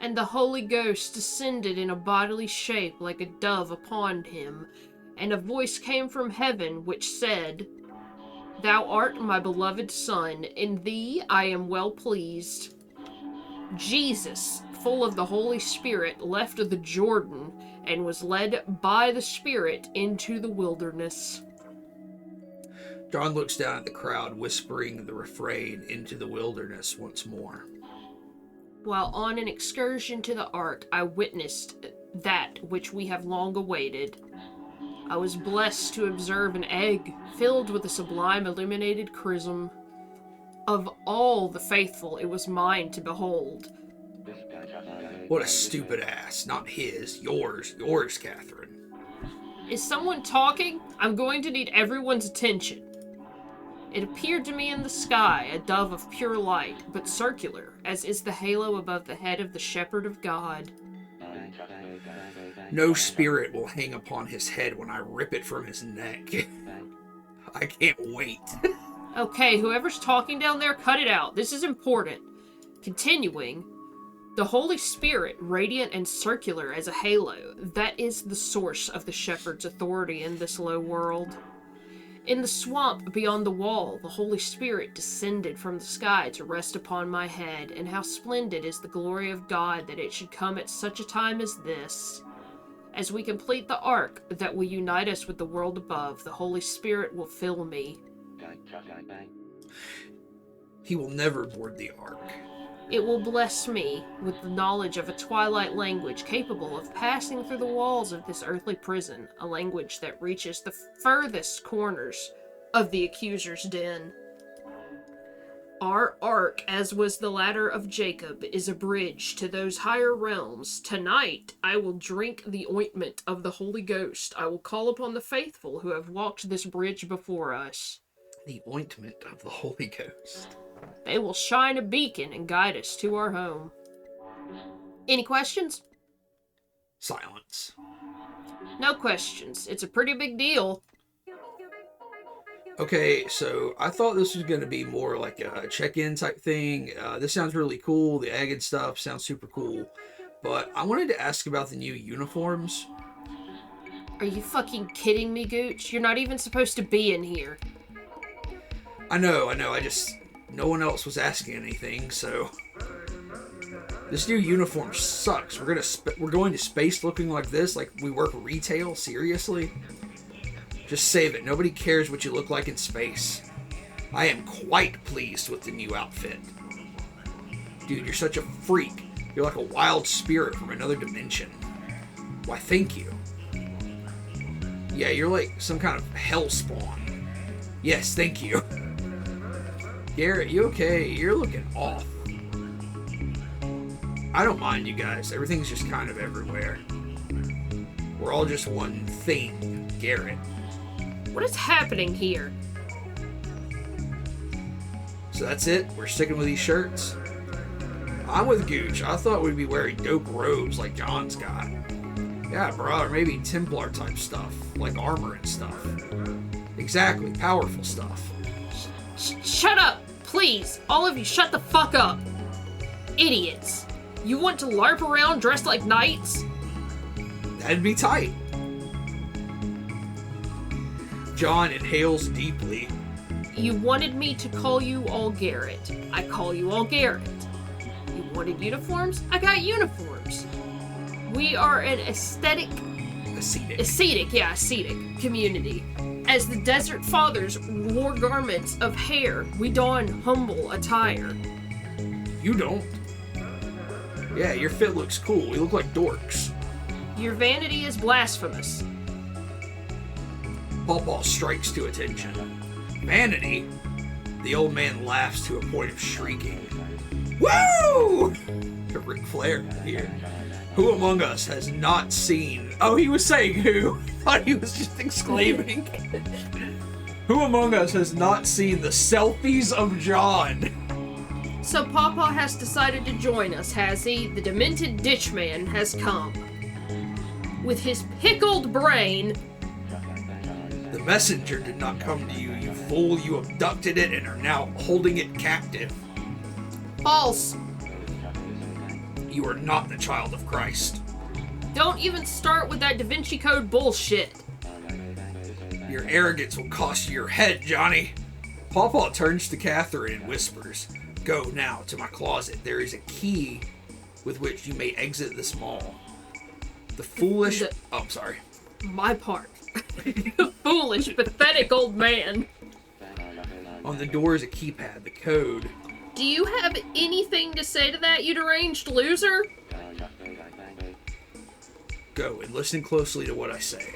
And the Holy Ghost descended in a bodily shape like a dove upon him, and a voice came from heaven which said, Thou art my beloved Son, in thee I am well pleased. Jesus, full of the Holy Spirit, left the Jordan and was led by the Spirit into the wilderness. John looks down at the crowd, whispering the refrain, into the wilderness once more. While on an excursion to the Ark, I witnessed that which we have long awaited. I was blessed to observe an egg filled with a sublime illuminated chrism. Of all the faithful, it was mine to behold. What a stupid ass. Not his. Yours, Catherine. Is someone talking? I'm going to need everyone's attention. It appeared to me in the sky, a dove of pure light, but circular, as is the halo above the head of the shepherd of God. No spirit will hang upon his head when I rip it from his neck. I can't wait. Okay, whoever's talking down there, cut it out. This is important. Continuing, the Holy Spirit, radiant and circular as a halo, that is the source of the shepherd's authority in this low world. In the swamp beyond the wall, the Holy Spirit descended from the sky to rest upon my head, and how splendid is the glory of God that it should come at such a time as this. As we complete the ark that will unite us with the world above, the Holy Spirit will fill me. He will never board the ark. It will bless me with the knowledge of a twilight language capable of passing through the walls of this earthly prison, a language that reaches the furthest corners of the accuser's den. Our ark, as was the ladder of Jacob, is a bridge to those higher realms. Tonight, I will drink the ointment of the Holy Ghost. I will call upon the faithful who have walked this bridge before us. The ointment of the Holy Ghost. They will shine a beacon and guide us to our home. Any questions? Silence. No questions. It's a pretty big deal. Okay, so I thought this was going to be more like a check-in type thing. This sounds really cool. The egg and stuff sounds super cool. But I wanted to ask about the new uniforms. Are you fucking kidding me, Gooch? You're not even supposed to be in here. I know. No one else was asking anything, so... This new uniform sucks. We're going to space looking like this, like we work retail. Seriously? Just save it. Nobody cares what you look like in space. I am quite pleased with the new outfit. Dude, you're such a freak. You're like a wild spirit from another dimension. Why, thank you. Yeah, you're like some kind of hell spawn. Yes, thank you. Garrett, you okay? You're looking off. I don't mind you guys. Everything's just kind of everywhere. We're all just one thing, Garrett. What is happening here? So that's it? We're sticking with these shirts? I'm with Gooch. I thought we'd be wearing dope robes like John's got. Yeah, bro, or maybe Templar type stuff, like armor and stuff. Exactly, powerful stuff. Shut up! Please! All of you, shut the fuck up! Idiots! You want to LARP around dressed like knights? That'd be tight. John inhales deeply. You wanted me to call you all Garrett. I call you all Garrett. You wanted uniforms? I got uniforms. We are an ascetic community. As the Desert Fathers wore garments of hair, we don humble attire. You don't. Yeah, your fit looks cool. We look like dorks. Your vanity is blasphemous. Pawpaw strikes to attention. Vanity? The old man laughs to a point of shrieking. Woo! To Ric Flair here. Who among us has not seen... Oh, he was saying who. Thought he was just exclaiming. Who among us has not seen the selfies of John? So Pawpaw has decided to join us, has he? The demented ditch man has come. With his pickled brain... The messenger did not come to you, you fool. You abducted it and are now holding it captive. False. You are not the child of Christ. Don't even start with that Da Vinci Code bullshit. Your arrogance will cost you your head, Johnny. Pawpaw turns to Catherine and whispers, "Go now to my closet. There is a key with which you may exit this mall." The foolish... Oh, I'm sorry. My part. Foolish, pathetic old man. On the door is a keypad, the code. Do you have anything to say to that, you deranged loser? Go and listen closely to what I say.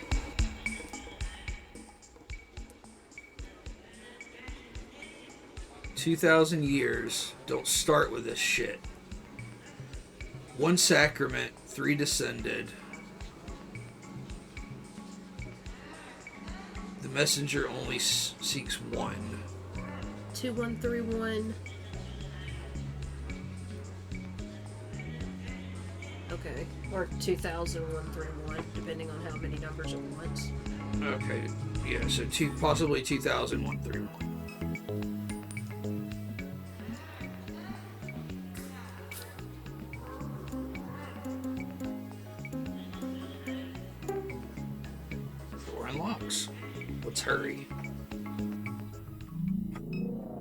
"2,000 years. Don't start with this shit. One sacrament, 3 descended. The messenger only seeks one. 2131. Okay, or 200131, depending on how many numbers at once. Okay, yeah, so possibly 2001-31. Door unlocks. Let's hurry.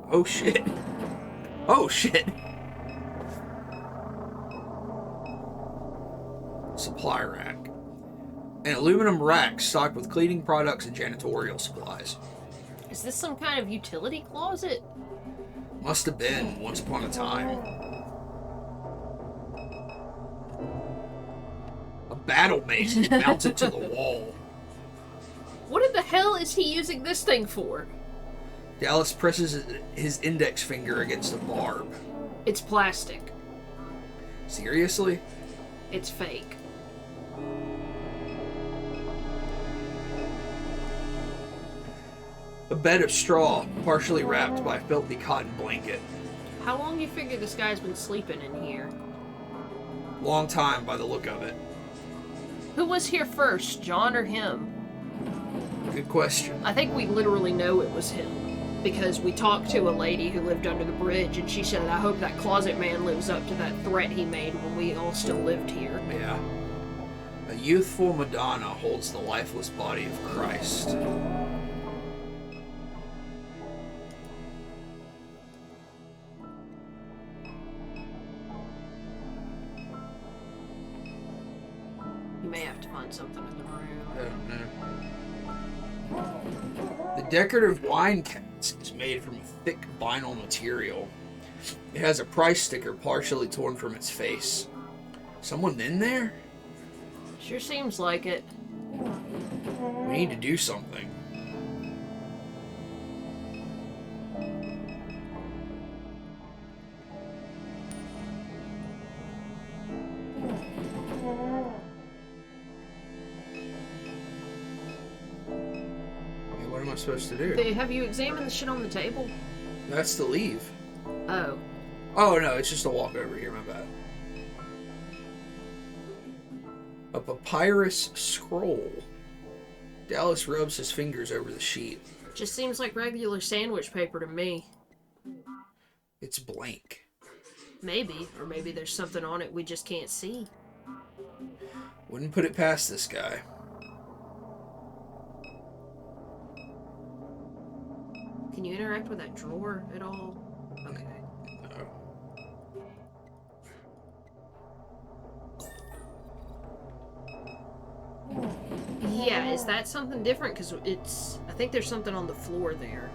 Oh shit. Oh shit. Supply rack. An aluminum rack stocked with cleaning products and janitorial supplies. Is this some kind of utility closet? Must have been, once upon a time. A battle mace is mounted to the wall. What in the hell is he using this thing for? Dallas presses his index finger against a barb. It's plastic. Seriously? It's fake. A bed of straw, partially wrapped by a filthy cotton blanket. How long do you figure this guy's been sleeping in here? Long time by the look of it. Who was here first, John or him? Good question. I think we literally know it was him. Because we talked to a lady who lived under the bridge, and she said, I hope that closet man lives up to that threat he made when we all still lived here. Yeah. A youthful Madonna holds the lifeless body of Christ. decorative wine cask is made from a thick vinyl material. It has a price sticker partially torn from its face. Someone in there? Sure seems like it. We need to do something. What am I supposed to do? Have you examined the shit on the table? That's to leave. Oh. Oh no, it's just a walk over here, my bad. A papyrus scroll. Dallas rubs his fingers over the sheet. Just seems like regular sandwich paper to me. It's blank. Maybe. Or maybe there's something on it we just can't see. Wouldn't put it past this guy. Can you interact with that drawer at all? Okay. No. Yeah, is that something different? Because I think there's something on the floor there.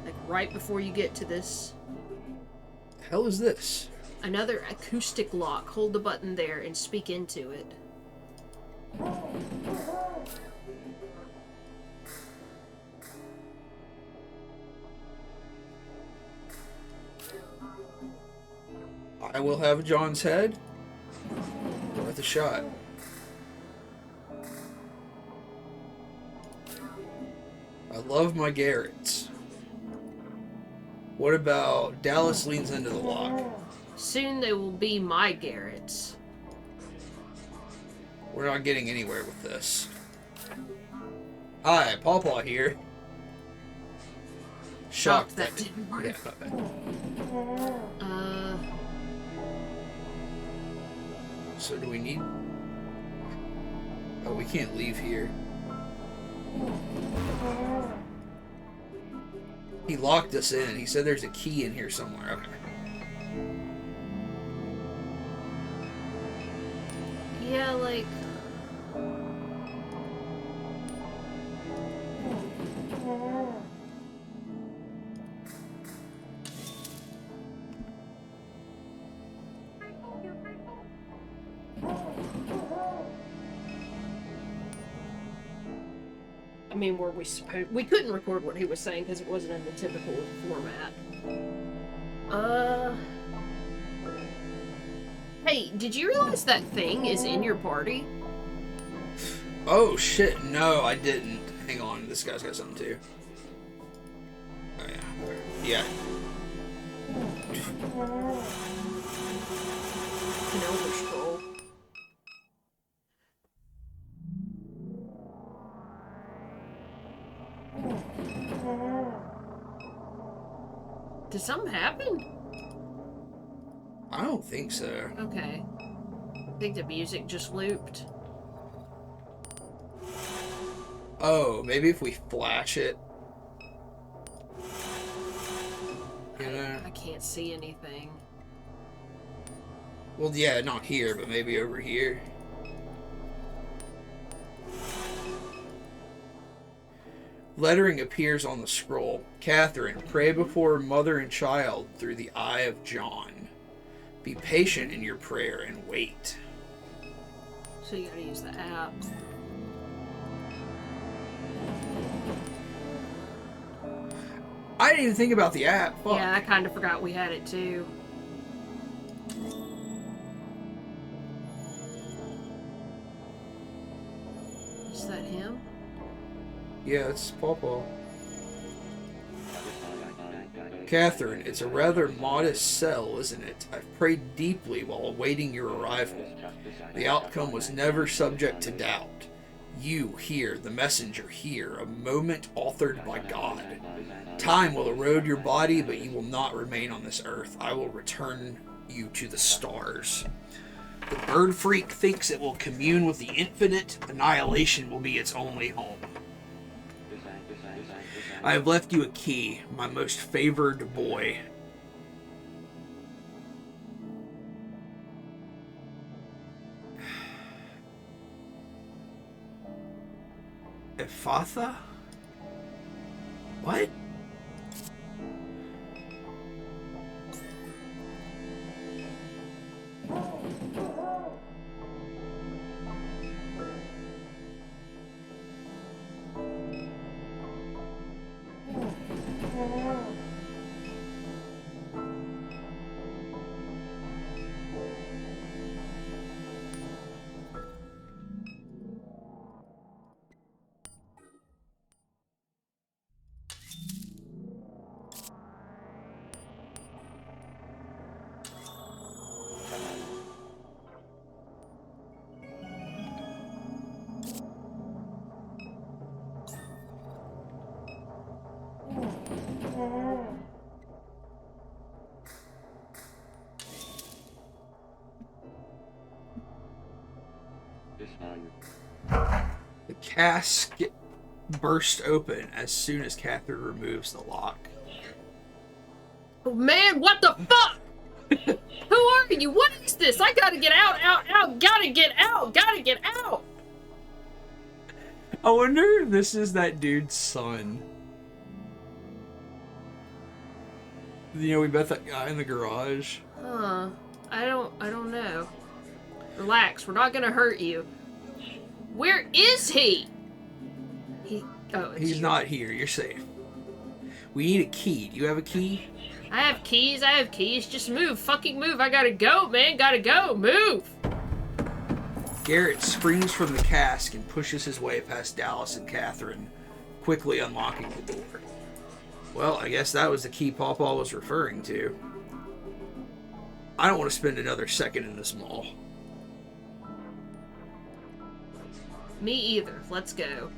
Like right before you get to this. The hell is this? Another acoustic lock. Hold the button there and speak into it. I will have John's head. Worth a shot. I love my Garretts. What about Dallas leans into the lock? Soon they will be my Garretts. We're not getting anywhere with this. Hi, Pawpaw here. Shocked that didn't work. Yeah, not bad. So do we need... Oh, we can't leave here. He locked us in. He said there's a key in here somewhere. Okay. Yeah, like... I mean, were we supposed... We couldn't record what he was saying because it wasn't in the typical format. Hey, did you realize that thing is in your party? Oh, shit. No, I didn't. Hang on. This guy's got something, too. Oh, yeah. Yeah. An Elder Scroll. Did something happen? I don't think so. Okay. I think the music just looped. Oh, maybe if we flash it. You know? I can't see anything. Well, yeah, not here, but maybe over here. Lettering appears on the scroll. Catherine, pray before mother and child through the eye of John. Be patient in your prayer and wait. So you gotta use the app. I didn't even think about the app. Fuck. Yeah, I kind of forgot we had it too. Is that him? Yeah, it's Pawpaw. Catherine, it's a rather modest cell, isn't it? I've prayed deeply while awaiting your arrival. The outcome was never subject to doubt. You here, the messenger here, a moment authored by God. Time will erode your body, but you will not remain on this earth. I will return you to the stars. The bird freak thinks it will commune with the infinite. Annihilation will be its only home. I have left you a key, my most favored boy. Ephatha? What? The cask burst open as soon as Catherine removes the lock. Oh man, what the fuck? Who are you? What is this? I gotta get out, gotta get out! I wonder if this is that dude's son. You know, we met that guy in the garage. Huh. I don't know. Relax, we're not gonna hurt you. Where is he? He's not here. You're safe. We need a key. Do you have a key? I have keys. Just move. Fucking move. I gotta go, man. Gotta go. Move. Garrett springs from the cask and pushes his way past Dallas and Catherine, quickly unlocking the door. Well, I guess that was the key Pawpaw was referring to. I don't want to spend another second in this mall. Me either. Let's go.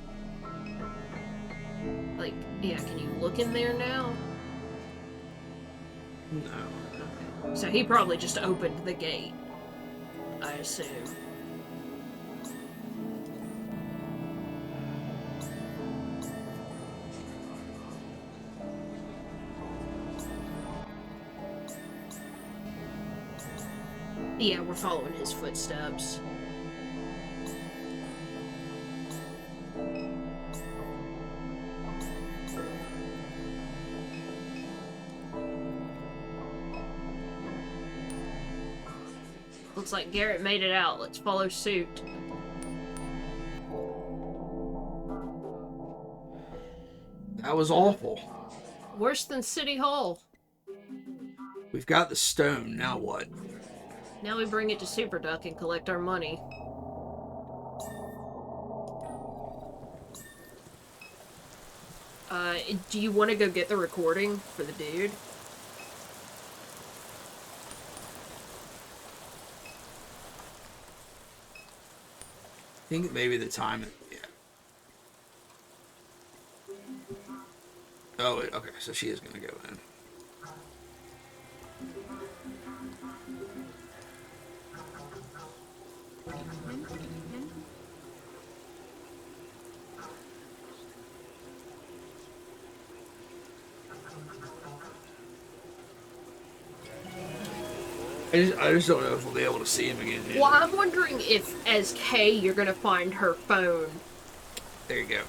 Like, yeah, can you look in there now? No. Okay. So he probably just opened the gate, I assume. Yeah, we're following his footsteps. Looks like Garrett made it out. Let's follow suit. That was awful. Worse than City Hall. We've got the stone. Now what? Now we bring it to Super Duck and collect our money. Do you want to go get the recording for the dude? I think maybe the time. Yeah. Oh, okay. So she is gonna go in. I just don't know if we'll be able to see him again. Well, I'm wondering if, as Kay, you're gonna find her phone. There you go.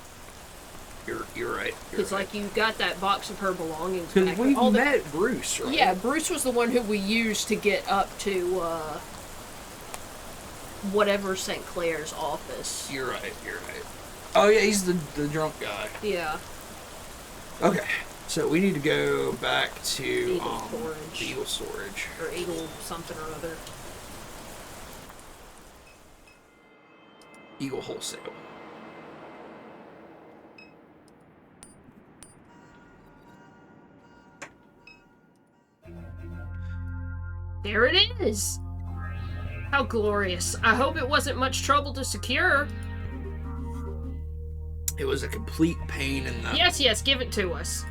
You're right. Because, like, you got that box of her belongings Because back. we met Bruce, right? Yeah, Bruce was the one who we used to get up to, whatever St. Clair's office. You're right. Oh, yeah, he's the drunk guy. Yeah. Okay. So we need to go back to Eagle Storage. Eagle Storage. Or Eagle something or other. Eagle Wholesale. There it is! How glorious. I hope it wasn't much trouble to secure. It was a complete pain in the... Yes, give it to us.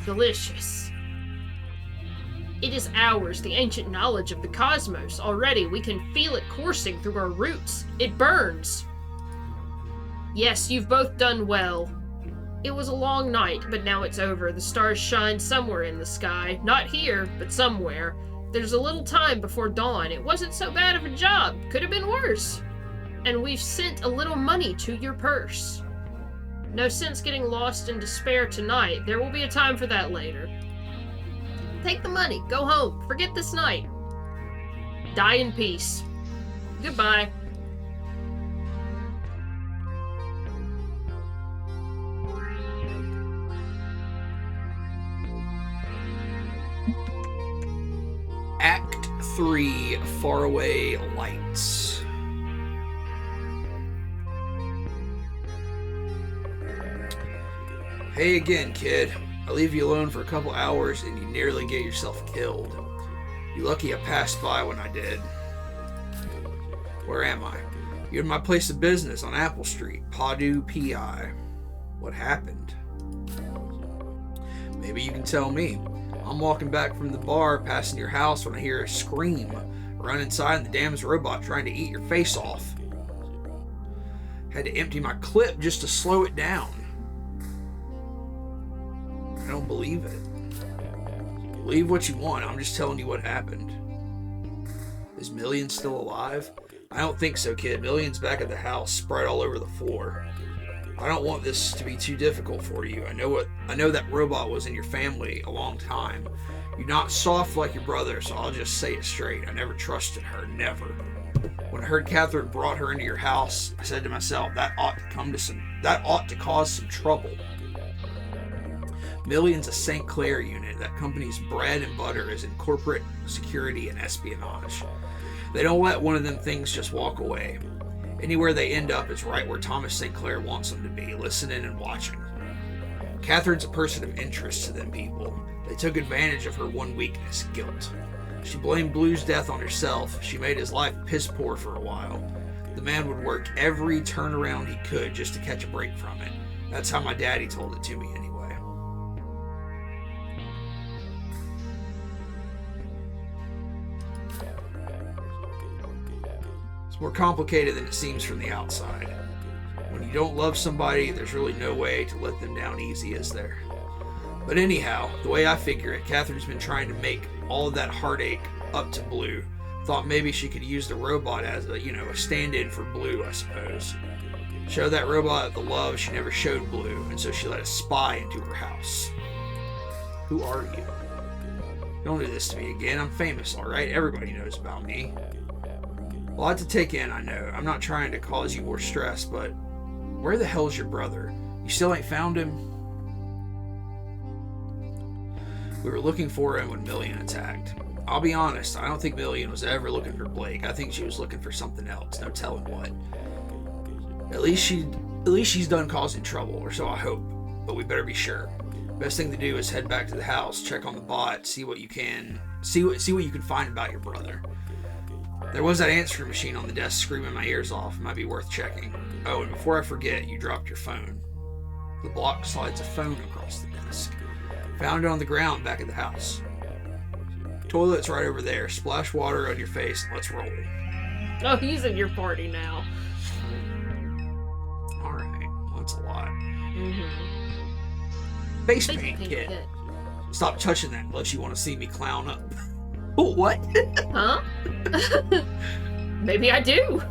Delicious. It is ours, the ancient knowledge of the cosmos. Already, we can feel it coursing through our roots. It burns. Yes, you've both done well. It was a long night, but now it's over. The stars shine somewhere in the sky. Not here, but somewhere. There's a little time before dawn. It wasn't so bad of a job. Could have been worse. and we've sent a little money to your purse. No sense getting lost in despair tonight. There will be a time for that later. Take the money. Go home. Forget this night. Die in peace. Goodbye. Act 3, Faraway Lights. Hey again, kid. I leave you alone for a couple hours and you nearly get yourself killed. You're lucky I passed by when I did. Where am I? You're in my place of business on Apple Street, Padu PI. What happened? Maybe you can tell me. I'm walking back from the bar, passing your house when I hear a scream. Run inside and the damn's robot trying to eat your face off. Had to empty my clip just to slow it down. I don't believe it. Believe what you want, I'm just telling you what happened. Is Million still alive? I don't think so, kid. Million's back at the house, spread all over the floor. I don't want this to be too difficult for you. I know that robot was in your family a long time. You're not soft like your brother, so I'll just say it straight. I never trusted her, never. When I heard Catherine brought her into your house, I said to myself, that ought to cause some trouble. Million's a St. Clair unit. That company's bread and butter is in corporate security and espionage. They don't let one of them things just walk away. Anywhere they end up is right where Thomas St. Clair wants them to be, listening and watching. Catherine's a person of interest to them people. They took advantage of her one weakness, guilt. She blamed Blue's death on herself. She made his life piss poor for a while. The man would work every turnaround he could just to catch a break from it. That's how my daddy told it to me anyway. It's more complicated than it seems from the outside. When you don't love somebody, there's really no way to let them down easy, is there? But anyhow, the way I figure it, Catherine's been trying to make all of that heartache up to Blue. Thought maybe she could use the robot as a stand-in for Blue, I suppose. Show that robot the love she never showed Blue, and so she let a spy into her house. Who are you? Don't do this to me again. I'm famous, alright? Everybody knows about me. A lot to take in, I know. I'm not trying to cause you more stress, but where the hell's your brother? You still ain't found him? We were looking for him when Million attacked. I'll be honest, I don't think Million was ever looking for Blake. I think she was looking for something else, no telling what. At least she's done causing trouble, or so I hope, but we better be sure. Best thing to do is head back to the house, check on the bot, see what you can find about your brother. There was that answering machine on the desk screaming my ears off. It might be worth checking. Oh, and before I forget, you dropped your phone. The block slides a phone across the desk. Found it on the ground back at the house. Toilet's right over there. Splash water on your face and let's roll. Oh, he's at your party now. Alright, well, that's a lot. Mm-hmm. Face paint kit. Stop touching that unless you want to see me clown up. Oh, what? Huh? Maybe I do.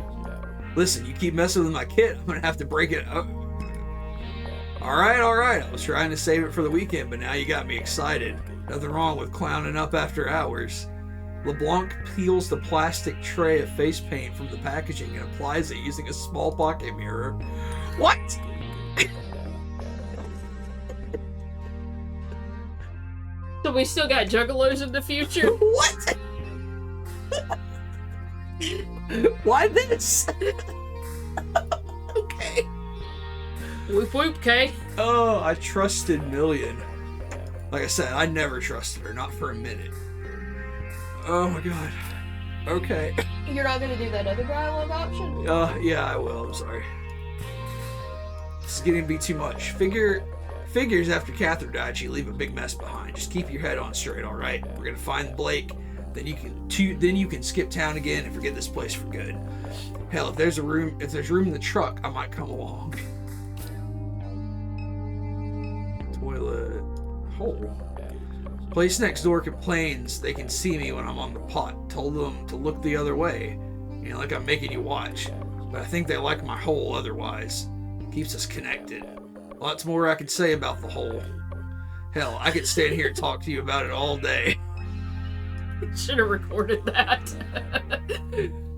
Listen, you keep messing with my kit, I'm gonna have to break it up. Alright. I was trying to save it for the weekend, but now you got me excited. Nothing wrong with clowning up after hours. LeBlanc peels the plastic tray of face paint from the packaging and applies it using a small pocket mirror. What? So we still got juggalos in the future? What? Why this? Okay. Whoop whoop, Kay. Oh, I trusted Million. Like I said, I never trusted her, not for a minute. Oh my god. Okay. You're not gonna do that other dialogue option? Yeah, I will. I'm sorry. This is getting to be too much. Figures after Catherine died, she'd leave a big mess behind. Just keep your head on straight, all right? We're gonna find Blake. Then you can skip town again and forget this place for good. Hell, if there's room in the truck, I might come along. Toilet hole. Place next door complains they can see me when I'm on the pot. Told them to look the other way. Like I'm making you watch. But I think they like my hole otherwise. Keeps us connected. Lots more I could say about the hole. Hell, I could stand here and talk to you about it all day. Should have recorded that.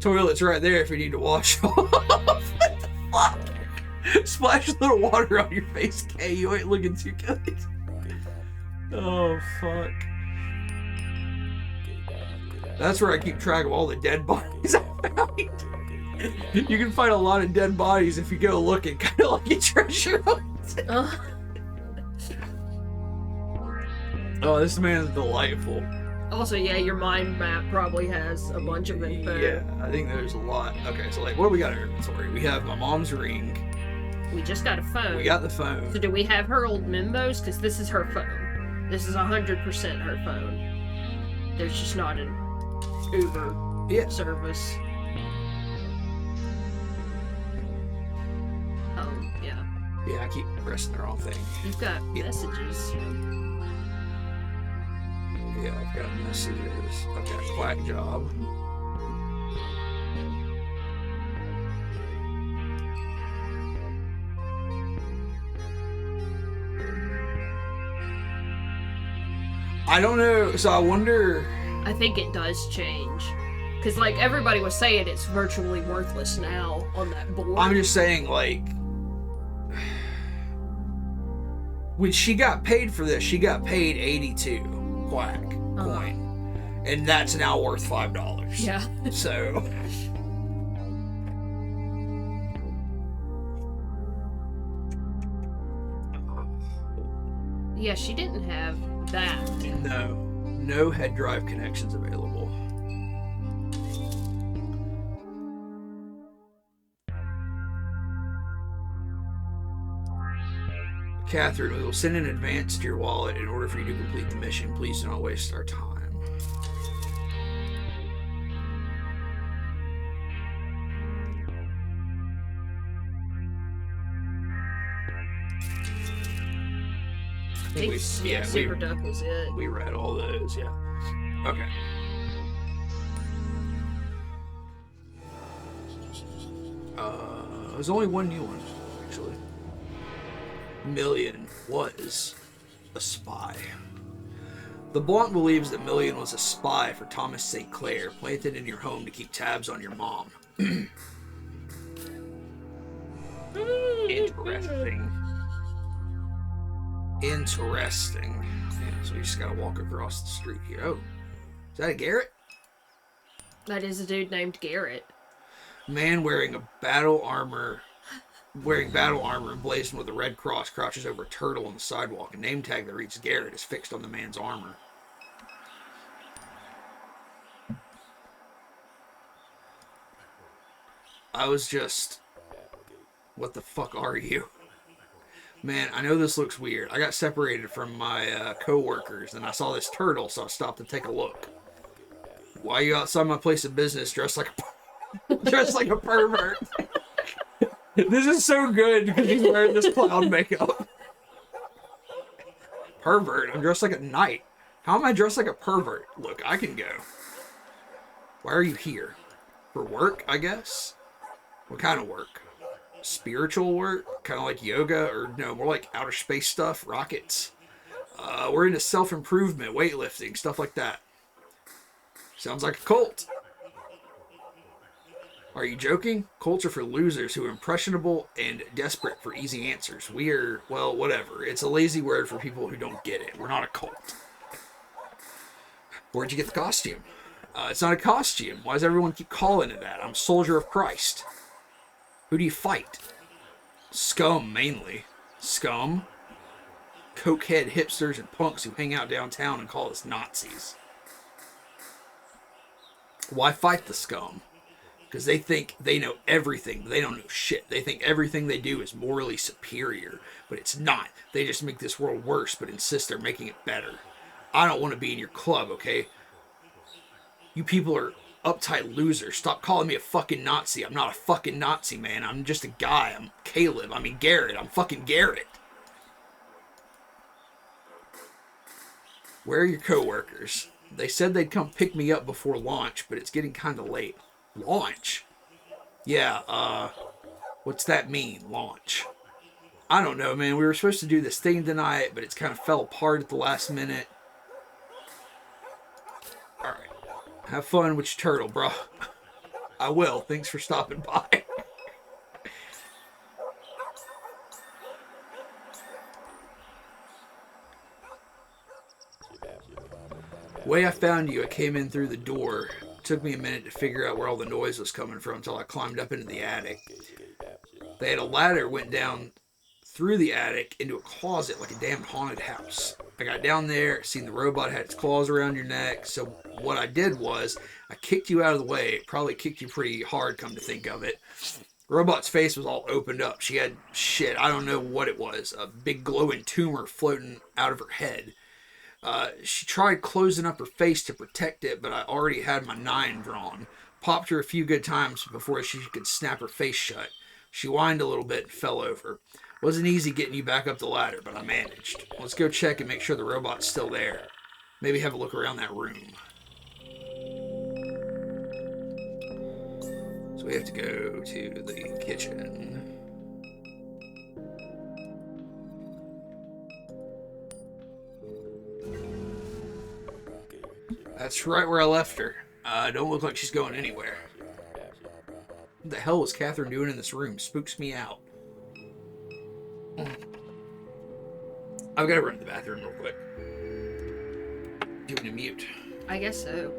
Toilet's right there if you need to wash off. What the fuck? Splash a little water on your face, Kay. You ain't looking too good. Oh, fuck. That's where I keep track of all the dead bodies I found. You can find a lot of dead bodies if you go looking, kind of like a treasure hunt. Oh, this man is delightful. Also, yeah, your mind map probably has a bunch of info. Yeah, I think there's a lot. Okay, so like, what do we got in our inventory? We have my mom's ring. We just got a phone. We got the phone. So do we have her old Membos? Because this is her phone. This is 100% her phone. There's just not an Uber service. Yeah. Yeah, I keep pressing the wrong thing. You've got messages. Yeah, I've got messages. I've got quack job. I don't know, so I wonder... I think it does change. Because, like, everybody was saying it's virtually worthless now on that board. I'm just saying, like... When she got paid for this, she got paid 82 quack coin. And that's now worth $5. Yeah. So... Yeah, she didn't have that. No head drive connections available. Catherine, we will send an advance to your wallet in order for you to complete the mission. Please do not waste our time. I think Super Duck was it. We read all those, yeah. Okay. There's only one new one, actually. Million was a spy. The Blanc believes that Million was a spy for Thomas St. Clair, planted in your home to keep tabs on your mom. Interesting. Yeah, so we just gotta walk across the street here. Oh, is that a Garrett? That is a dude named Garrett. Man wearing battle armor emblazoned with a red cross crouches over a turtle on the sidewalk. A name tag that reads Garrett is fixed on the man's armor. I was just... What the fuck are you? Man, I know this looks weird. I got separated from my co-workers, and I saw this turtle, so I stopped to take a look. Why are you outside my place of business dressed like a pervert? This is so good because he's wearing this clown makeup. Pervert? I'm dressed like a knight. How am I dressed like a pervert? Look, I can go. Why are you here? For work, I guess? What kind of work? Spiritual work? Kind of like yoga? Or no, more like outer space stuff? Rockets? We're into self-improvement, weightlifting, stuff like that. Sounds like a cult. Are you joking? Cults are for losers who are impressionable and desperate for easy answers. We're, well, whatever. It's a lazy word for people who don't get it. We're not a cult. Where'd you get the costume? It's not a costume. Why does everyone keep calling it that? I'm a soldier of Christ. Who do you fight? Scum, mainly. Scum? Cokehead hipsters and punks who hang out downtown and call us Nazis. Why fight the scum? Because they think they know everything, but they don't know shit. They think everything they do is morally superior, but it's not. They just make this world worse, but insist they're making it better. I don't want to be in your club, okay? You people are uptight losers. Stop calling me a fucking Nazi. I'm not a fucking Nazi, man. I'm just a guy. I'm Caleb. I mean Garrett. I'm fucking Garrett. Where are your coworkers? They said they'd come pick me up before launch, but it's getting kind of late. Launch? Yeah, what's that mean, launch? I don't know, man. We were supposed to do this thing tonight, but it's kind of fell apart at the last minute. Alright. Have fun with your turtle, bro. I will. Thanks for stopping by. The way I found you, I came in through the door. It took me a minute to figure out where all the noise was coming from until I climbed up into the attic. They had a ladder went down through the attic into a closet like a damn haunted house. I got down there, seen the robot had its claws around your neck, so what I did was I kicked you out of the way. It probably kicked you pretty hard, come to think of it. The robot's face was all opened up. She had shit, I don't know what it was, a big glowing tumor floating out of her head. She tried closing up her face to protect it, but I already had my 9 drawn. Popped her a few good times before she could snap her face shut. She whined a little bit and fell over. Wasn't easy getting you back up the ladder, but I managed. Let's go check and make sure the robot's still there. Maybe have a look around that room. So we have to go to the kitchen. That's right where I left her. Don't look like she's going anywhere. What the hell was Catherine doing in this room? Spooks me out. I've got to run to the bathroom real quick. Do you want to mute? I guess so.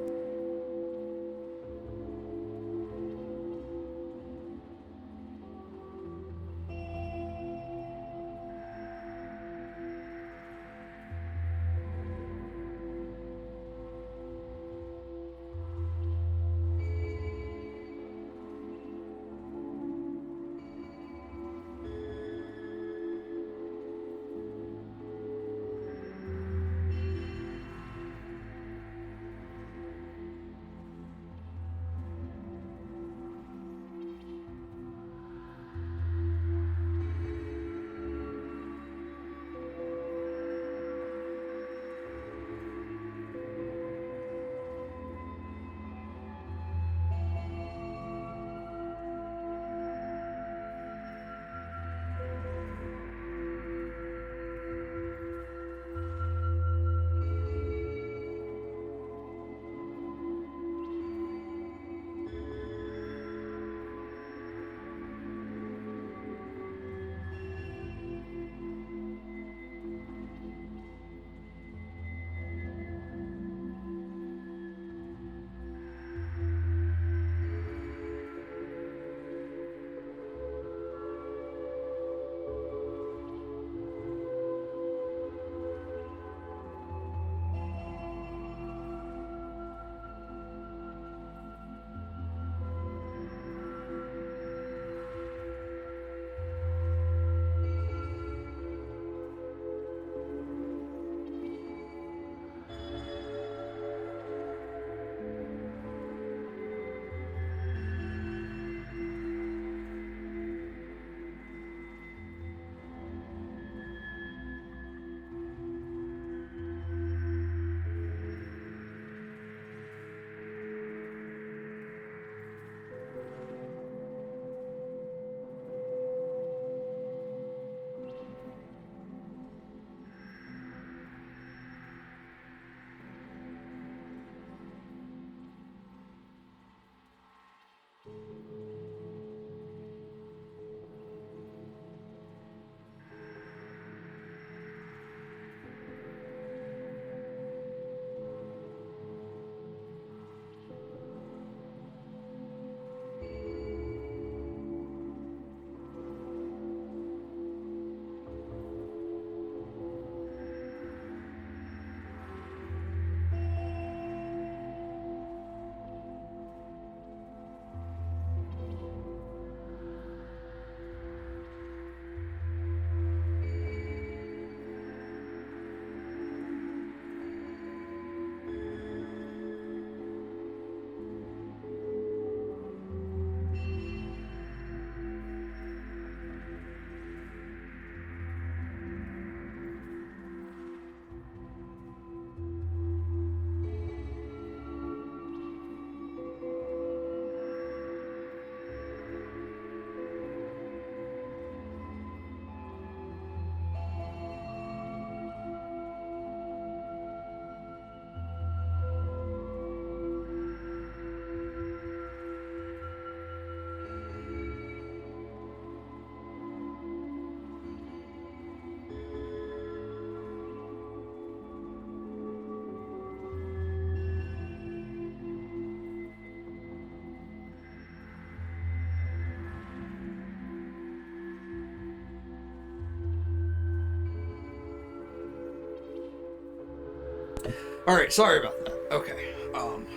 All right, sorry about that. Okay.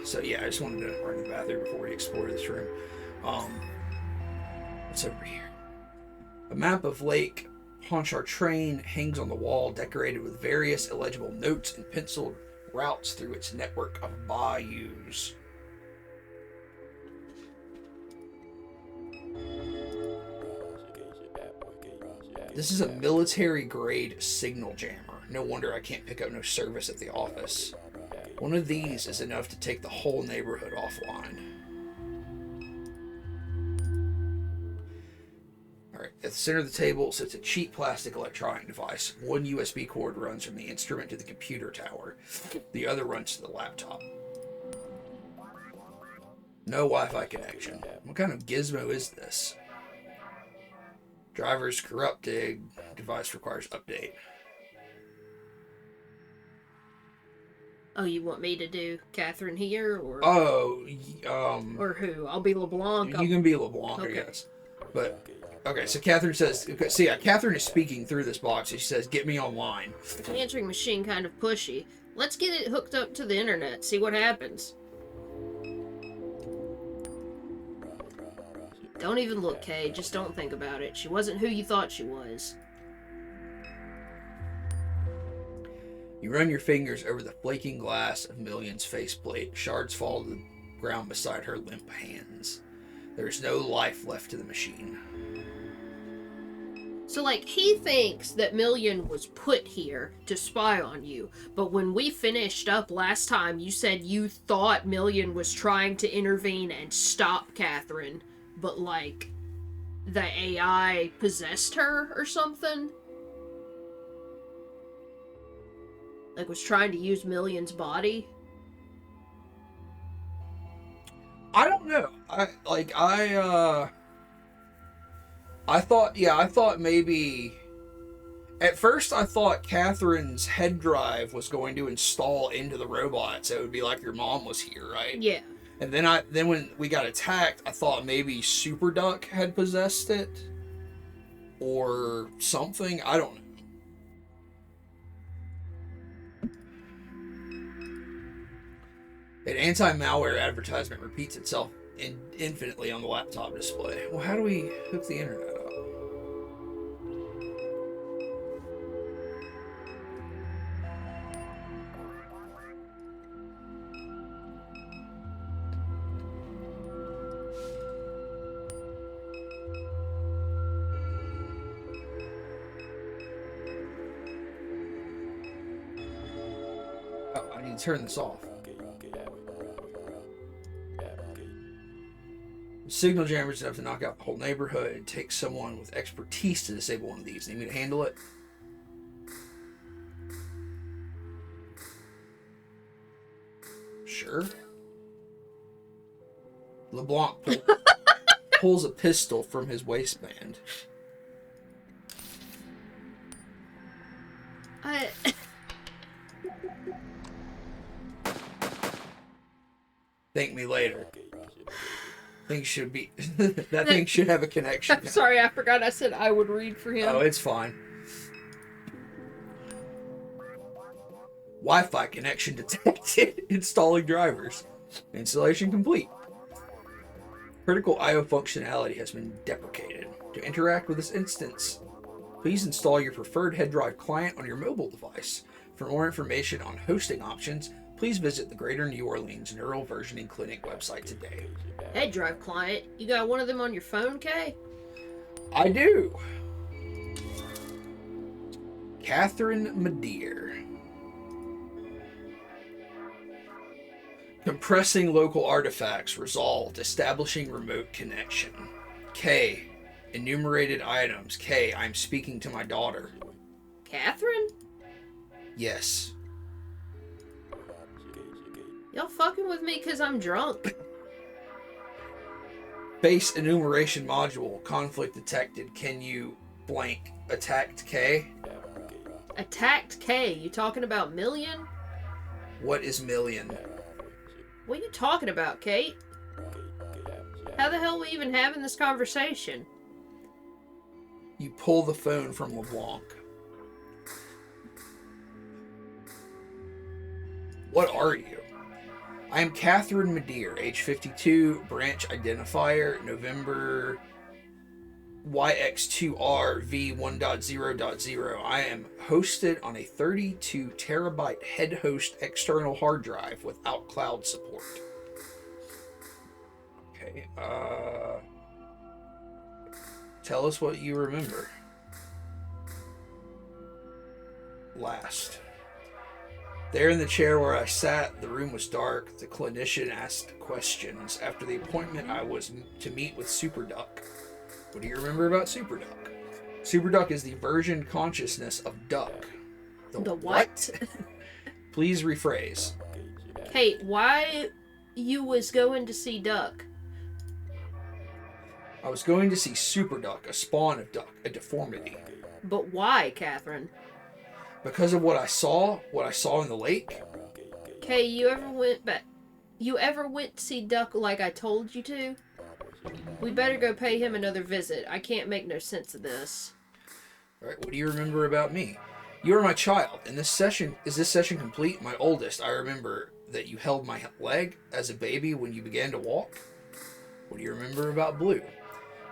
So yeah, I just wanted to run to the bathroom before we explore this room. What's over here? A map of Lake Pontchartrain hangs on the wall, decorated with various illegible notes and penciled routes through its network of bayous. This is a military-grade signal jammer. No wonder I can't pick up no service at the office. One of these is enough to take the whole neighborhood offline. Alright, at the center of the table sits a cheap plastic electronic device. One USB cord runs from the instrument to the computer tower. The other runs to the laptop. No Wi-Fi connection. What kind of gizmo is this? Driver's corrupted. Device requires update. Oh, you want me to do Catherine here, or or who? I'll be LeBlanc. You can be LeBlanc, okay. I guess. But okay, so Catherine says. Okay, so yeah, Catherine is speaking through this box. She says, "Get me online." Answering machine kind of pushy. Let's get it hooked up to the internet. See what happens. Don't even look, Kay. Just don't think about it. She wasn't who you thought she was. You run your fingers over the flaking glass of Million's faceplate. Shards fall to the ground beside her limp hands. There is no life left to the machine. So, like, he thinks that Million was put here to spy on you. But when we finished up last time, you said you thought Million was trying to intervene and stop Catherine. But, like, the AI possessed her or something? Like, was trying to use Million's body? I don't know. I thought maybe... At first, I thought Catherine's head drive was going to install into the robot, so it would be like your mom was here, right? Yeah. And then when we got attacked, I thought maybe Super Duck had possessed it. Or something. I don't know. An anti-malware advertisement repeats itself infinitely on the laptop display. Well, how do we hook the internet up? Oh, I need to turn this off. Signal jammers enough to knock out the whole neighborhood. It takes someone with expertise to disable one of these. Need me to handle it? Sure. LeBlanc pulls a pistol from his waistband. Thank me later. Thing should be that thing should have a connection. I'm sorry, I forgot I said I would read for him. Oh, it's fine. Wi-Fi connection detected. Installing drivers. Installation complete. Critical I/O functionality has been deprecated. To interact with this instance, please install your preferred head drive client on your mobile device. For more information on hosting options, please visit the Greater New Orleans Neural Versioning Clinic website today. Head drive client? You got one of them on your phone, Kay? I do. Catherine Madeir. Compressing local artifacts resolved. Establishing remote connection. K. Enumerated items. K. I'm speaking to my daughter. Catherine? Yes. Y'all fucking with me because I'm drunk. Base enumeration module. Conflict detected. Can you blank attacked K? Attacked K? You talking about Million? What is Million? What are you talking about, Kate? How the hell are we even having this conversation? You pull the phone from LeBlanc. What are you? I am Catherine Madeir, age 52, branch identifier, November YX2RV1.0.0. I am hosted on a 32 terabyte head host external hard drive without cloud support. Okay, tell us what you remember. Last. There in the chair where I sat, the room was dark. The clinician asked questions. After the appointment, I was to meet with Super Duck. What do you remember about Super Duck? Super Duck is the version consciousness of Duck. The what? Please rephrase. Hey, why you was going to see Duck? I was going to see Super Duck, a spawn of Duck, a deformity. But why, Catherine? Because of what I saw in the lake. Kay, you ever went to see Duck like I told you to? We better go pay him another visit. I can't make no sense of this. Alright, what do you remember about me? You are my child. Is this session complete? My oldest. I remember that you held my leg as a baby when you began to walk. What do you remember about Blue?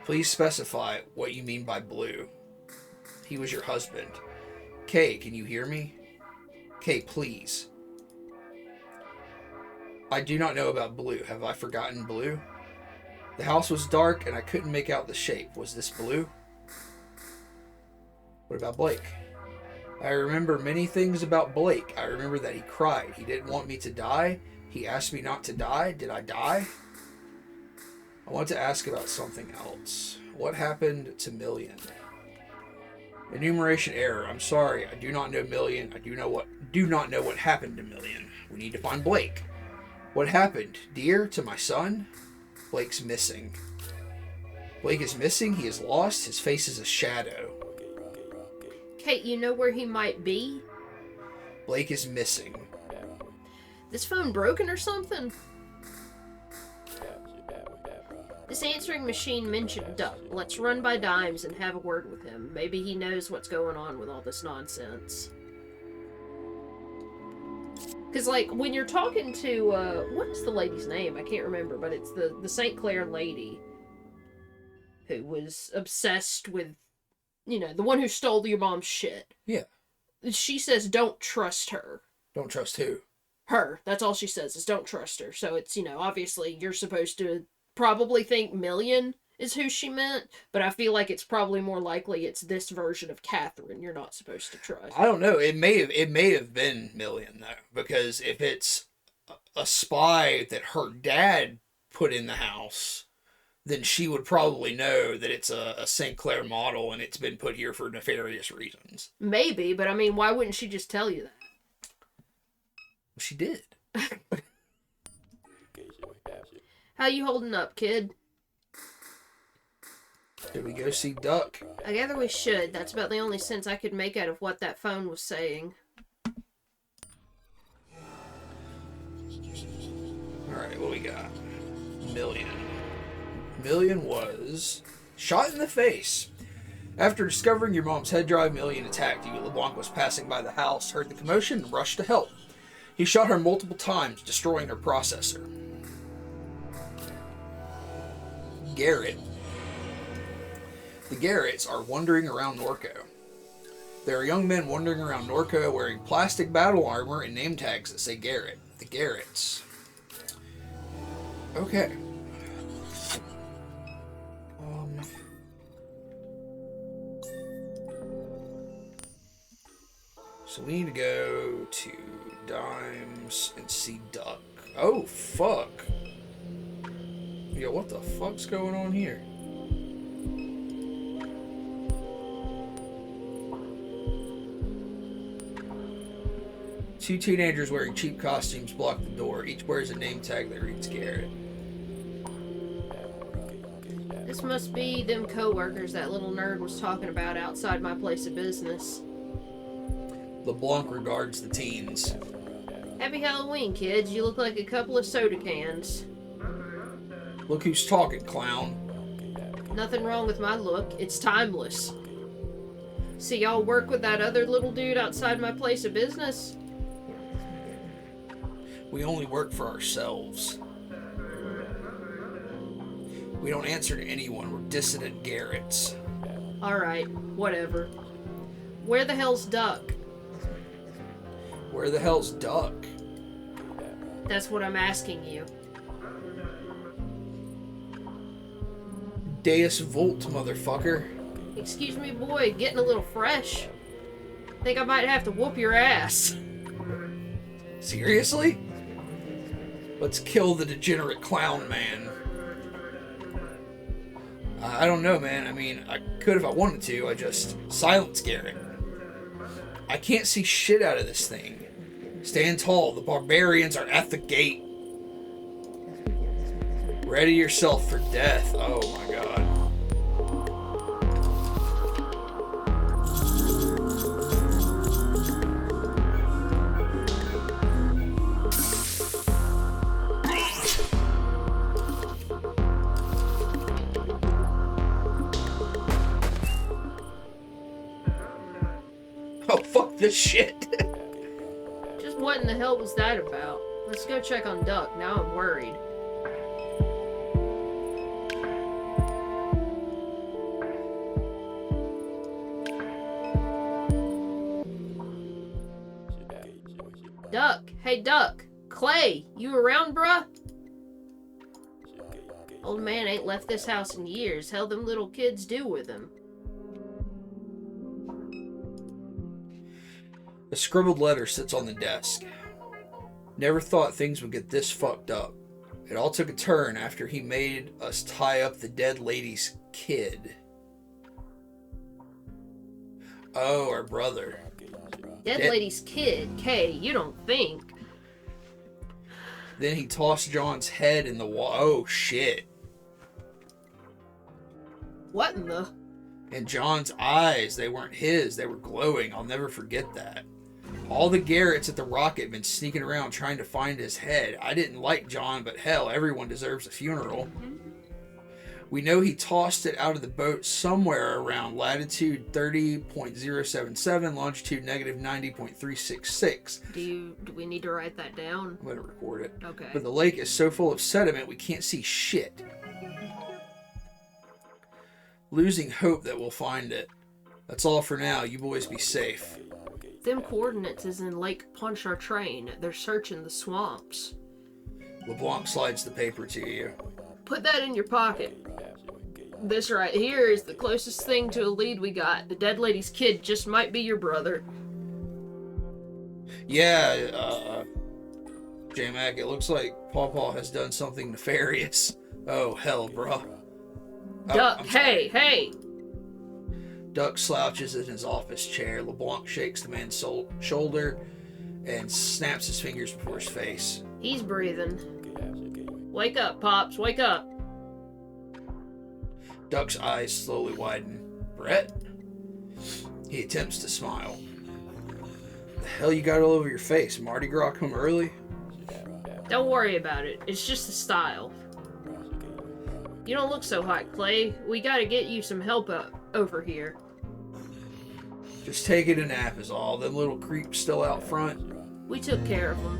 Please specify what you mean by Blue. He was your husband. Kay, can you hear me? Kay, please. I do not know about Blue. Have I forgotten Blue? The house was dark and I couldn't make out the shape. Was this Blue? What about Blake? I remember many things about Blake. I remember that he cried. He didn't want me to die. He asked me not to die. Did I die? I want to ask about something else. What happened to Million? Enumeration error. I'm sorry. I do not know Million. I do not know what happened to Million. We need to find Blake. What happened, dear, to my son? Blake's missing. Blake is missing. He is lost. His face is a shadow. Kate, you know where he might be? Blake is missing. This phone broken or something? This answering machine mentioned Duck. Let's run by Dimes and have a word with him. Maybe he knows what's going on with all this nonsense. Because, like, when you're talking to, what's the lady's name? I can't remember, but it's the St. Clair lady who was obsessed with, you know, the one who stole your mom's shit. Yeah. She says don't trust her. Don't trust who? Her. That's all she says is don't trust her. So it's, you know, obviously you're supposed to probably think Million is who she meant, but I feel like it's probably more likely it's this version of Catherine you're not supposed to trust. I don't know. It may have been Million though, because if it's a spy that her dad put in the house, then she would probably know that it's a St. Clair model and it's been put here for nefarious reasons. Maybe, but I mean, why wouldn't she just tell you that? Well, she did. How you holding up, kid? Did we go see Duck? I gather we should. That's about the only sense I could make out of what that phone was saying. Alright, what we got? Million. Million was shot in the face. After discovering your mom's head drive, Million attacked you. LeBlanc was passing by the house, heard the commotion, and rushed to help. He shot her multiple times, destroying her processor. Garrett. The Garretts are wandering around NORCO. There are young men wandering around NORCO wearing plastic battle armor and name tags that say Garrett. The Garretts. Okay. So we need to go to Dimes and see Duck. Oh, fuck. Yo, what the fuck's going on here? Two teenagers wearing cheap costumes block the door. Each wears a name tag that reads Garrett. This must be them co-workers that little nerd was talking about outside my place of business. LeBlanc regards the teens. Happy Halloween, kids. You look like a couple of soda cans. Look who's talking, clown. Nothing wrong with my look. It's timeless. See y'all work with that other little dude outside my place of business? We only work for ourselves. We don't answer to anyone. We're dissident Garretts. Alright, whatever. Where the hell's Duck? Where the hell's Duck? That's what I'm asking you. Deus Volt, motherfucker. Excuse me, boy, getting a little fresh. Think I might have to whoop your ass. Seriously? Let's kill the degenerate clown man. I don't know, man. I mean, I could if I wanted to. I just... Silence Garrett. I can't see shit out of this thing. Stand tall. The barbarians are at the gate. Ready yourself for death. Oh my god. Oh, fuck this shit. Just what in the hell was that about? Let's go check on Duck. Now I'm worried. Duck! Hey, Duck! Clay! You around, bruh? Old man ain't left this house in years. Hell them little kids do with him. A scribbled letter sits on the desk. Never thought things would get this fucked up. It all took a turn after he made us tie up the dead lady's kid. Oh, our brother. Dead lady's kid. Kay, you don't think. Then he tossed John's head in the wall. Oh, shit. What in the... And John's eyes, they weren't his. They were glowing. I'll never forget that. All the Garretts at the Rocket had been sneaking around trying to find his head. I didn't like John, but hell, everyone deserves a funeral. We know he tossed it out of the boat somewhere around latitude 30.077, longitude negative 90.366. Do we need to write that down? I'm going to record it. Okay. But the lake is so full of sediment we can't see shit. Losing hope that we'll find it. That's all for now. You boys be safe. Them coordinates is in Lake Pontchartrain. They're searching the swamps. LeBlanc slides the paper to you. Put that in your pocket. This right here is the closest thing to a lead we got. The dead lady's kid just might be your brother. Yeah, J-Mac, it looks like Pawpaw has done something nefarious. Oh, hell, bruh. Duck, hey! Duck slouches in his office chair. LeBlanc shakes the man's shoulder and snaps his fingers before his face. He's breathing. Wake up, Pops, wake up. Duck's eyes slowly widen. Brett? He attempts to smile. The hell you got all over your face? Mardi Gras come early? Don't worry about it. It's just the style. You don't look so hot, Clay. We gotta get you some help over here. Just taking a nap is all. Them little creeps still out front. We took care of them.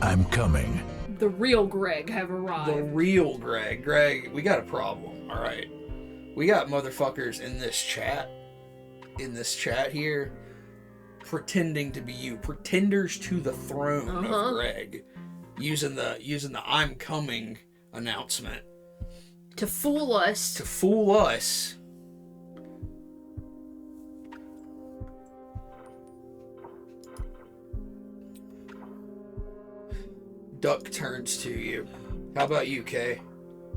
I'm coming. The real Greg have arrived. The real Greg. Greg, we got a problem, alright? We got motherfuckers in this chat here, pretending to be you. Pretenders to the throne of Greg. Using the I'm coming announcement. To fool us. To fool us. Duck turns to you. How about you, Kay?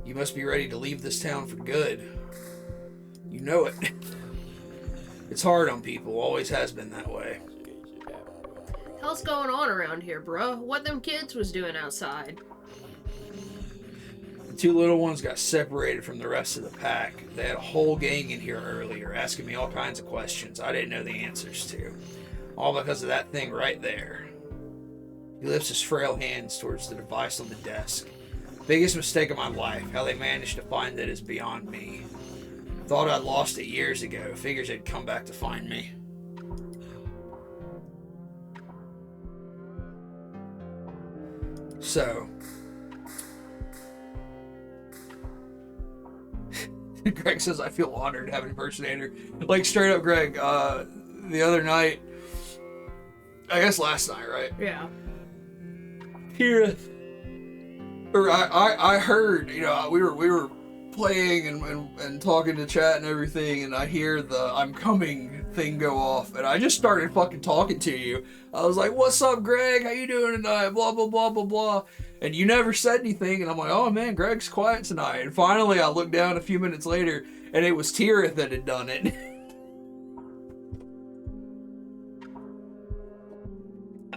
You must be ready to leave this town for good. You know it. It's hard on people. Always has been that way. Hell's going on around here, bro? What them kids was doing outside? The two little ones got separated from the rest of the pack. They had a whole gang in here earlier, asking me all kinds of questions I didn't know the answers to. All because of that thing right there. He lifts his frail hands towards the device on the desk. Biggest mistake of my life. How they managed to find it is beyond me. Thought I'd lost it years ago. Figures they'd come back to find me. So, Greg says, I feel honored to have an impersonator. Like, straight up, Greg, the other night, I guess last night, right? Yeah. Here, or I heard, you know, we were playing and talking to chat and everything, and I hear the "I'm coming" thing go off, and I just started fucking talking to you. I was like, "What's up, Greg? How you doing tonight?" Blah blah blah blah blah. And you never said anything, and I'm like, "Oh man, Greg's quiet tonight." And finally, I looked down a few minutes later, and it was Tirith that had done it.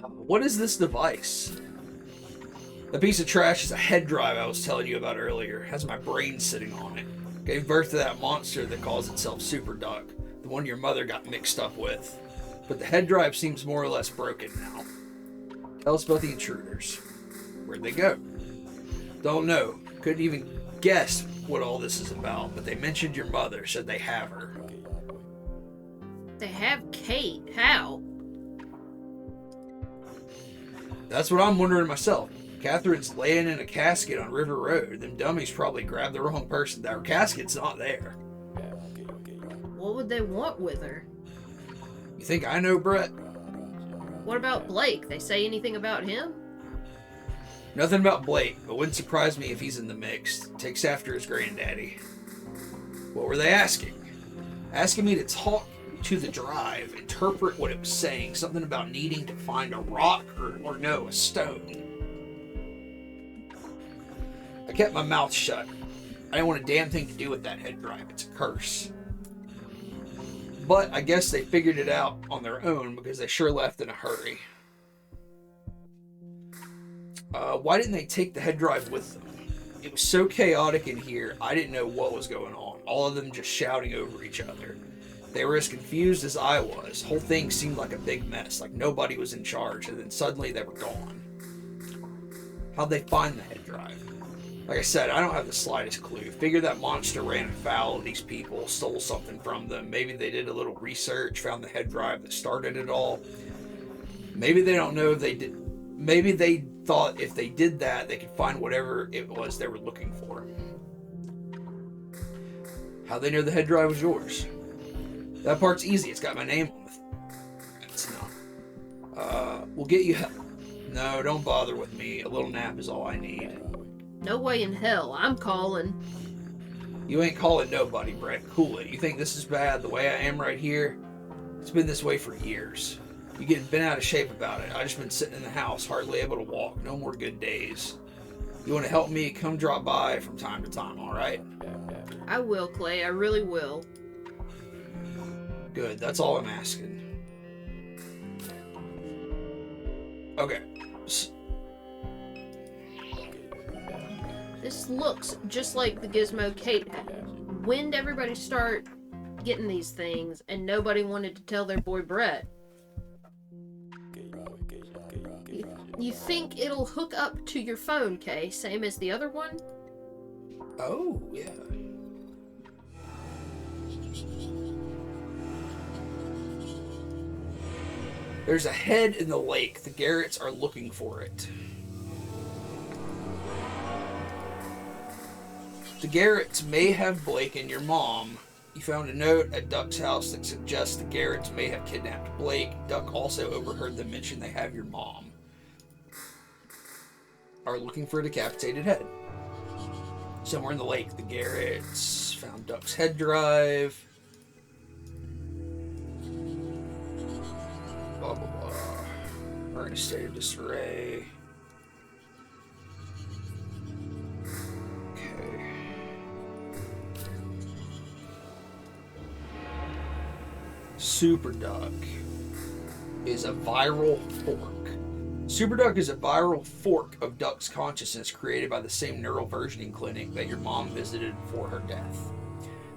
What is this device? The piece of trash is a head drive I was telling you about earlier. It has my brain sitting on it. Gave birth to that monster that calls itself Super Duck, the one your mother got mixed up with. But the head drive seems more or less broken now. Tell us about the intruders. Where'd they go? Don't know. Couldn't even guess what all this is about, but they mentioned your mother, said they have her. They have Kate. How? That's what I'm wondering myself. Catherine's laying in a casket on River Road. Them dummies probably grabbed the wrong person. Our casket's not there. What would they want with her? You think I know, Brett? What about Blake? They say anything about him? Nothing about Blake, but wouldn't surprise me if he's in the mix. Takes after his granddaddy. What were they asking? Asking me to talk to the drive, interpret what it was saying. Something about needing to find a rock or no, a stone. I kept my mouth shut. I didn't want a damn thing to do with that head drive. It's a curse. But I guess they figured it out on their own because they sure left in a hurry. Why didn't they take the head drive with them? It was so chaotic in here, I didn't know what was going on. All of them just shouting over each other. They were as confused as I was. The whole thing seemed like a big mess, like nobody was in charge, and then suddenly they were gone. How'd they find the head drive? Like I said, I don't have the slightest clue. Figure that monster ran afoul of these people, stole something from them. Maybe they did a little research, found the head drive that started it all. Maybe they don't know if they did. Maybe they thought if they did that, they could find whatever it was they were looking for. How'd they know the head drive was yours? That part's easy. It's got my name on it. It's not. We'll get you help. No, don't bother with me. A little nap is all I need. No way in hell. I'm calling. You ain't calling nobody, Brett. Cool it. You think this is bad the way I am right here? It's been this way for years. You getting bent out of shape about it. I just been sitting in the house, hardly able to walk. No more good days. You want to help me? Come drop by from time to time, alright? I will, Clay. I really will. Good. That's all I'm asking. Okay. This looks just like the gizmo Kate had. When did everybody start getting these things and nobody wanted to tell their boy Brett? You think it'll hook up to your phone, Kay, same as the other one? Oh, yeah. There's a head in the lake. The Garretts are looking for it. The Garretts may have Blake and your mom. You found a note at Duck's house that suggests the Garretts may have kidnapped Blake. Duck also overheard them mention they have your mom. Are looking for a decapitated head. Somewhere in the lake, the Garretts found Duck's head drive. Blah, blah, blah. Are in a state of disarray. Okay. Super Duck is a viral fork. Super Duck is a viral fork of Duck's consciousness created by the same neural versioning clinic that your mom visited before her death.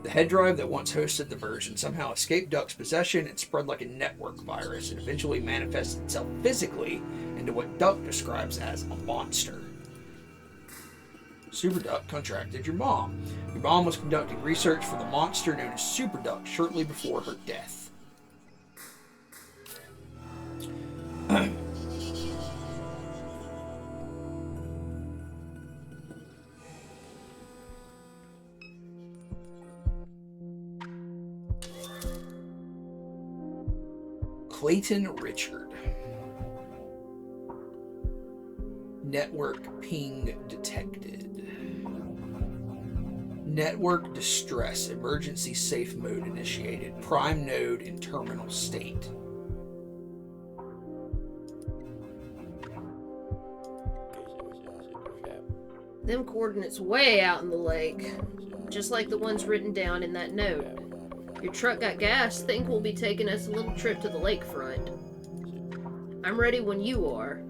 The head drive that once hosted the version somehow escaped Duck's possession and spread like a network virus and eventually manifested itself physically into what Duck describes as a monster. Super Duck contracted your mom. Your mom was conducting research for the monster known as Super Duck shortly before her death. Clayton Richard. Network ping detected. Network distress. Emergency safe mode initiated. Prime node in terminal state. Them coordinates way out in the lake. Just like the ones written down in that note. Your truck got gas. Think we'll be taking us a little trip to the lakefront. I'm ready when you are.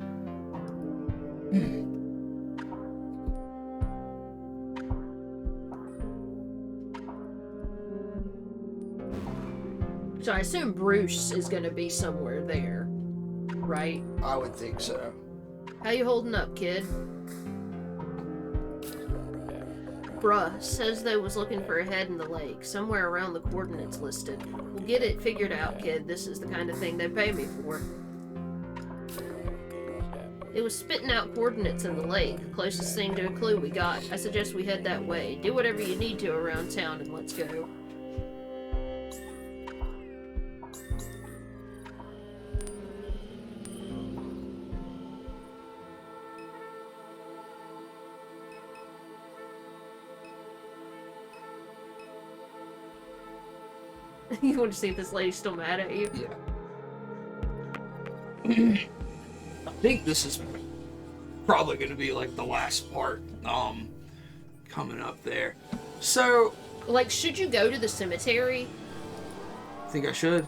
So I assume Bruce is gonna be somewhere there, right? I would think so. How you holding up, kid? Bruh, says they was looking for a head in the lake, somewhere around the coordinates listed. We'll get it figured out, kid. This is the kind of thing they pay me for. It was spitting out coordinates in the lake, closest thing to a clue we got. I suggest we head that way. Do whatever you need to around town and let's go. You want to see if this lady's still mad at you? Yeah. I think this is probably going to be like the last part coming up there. So, like, should you go to the cemetery? I think I should.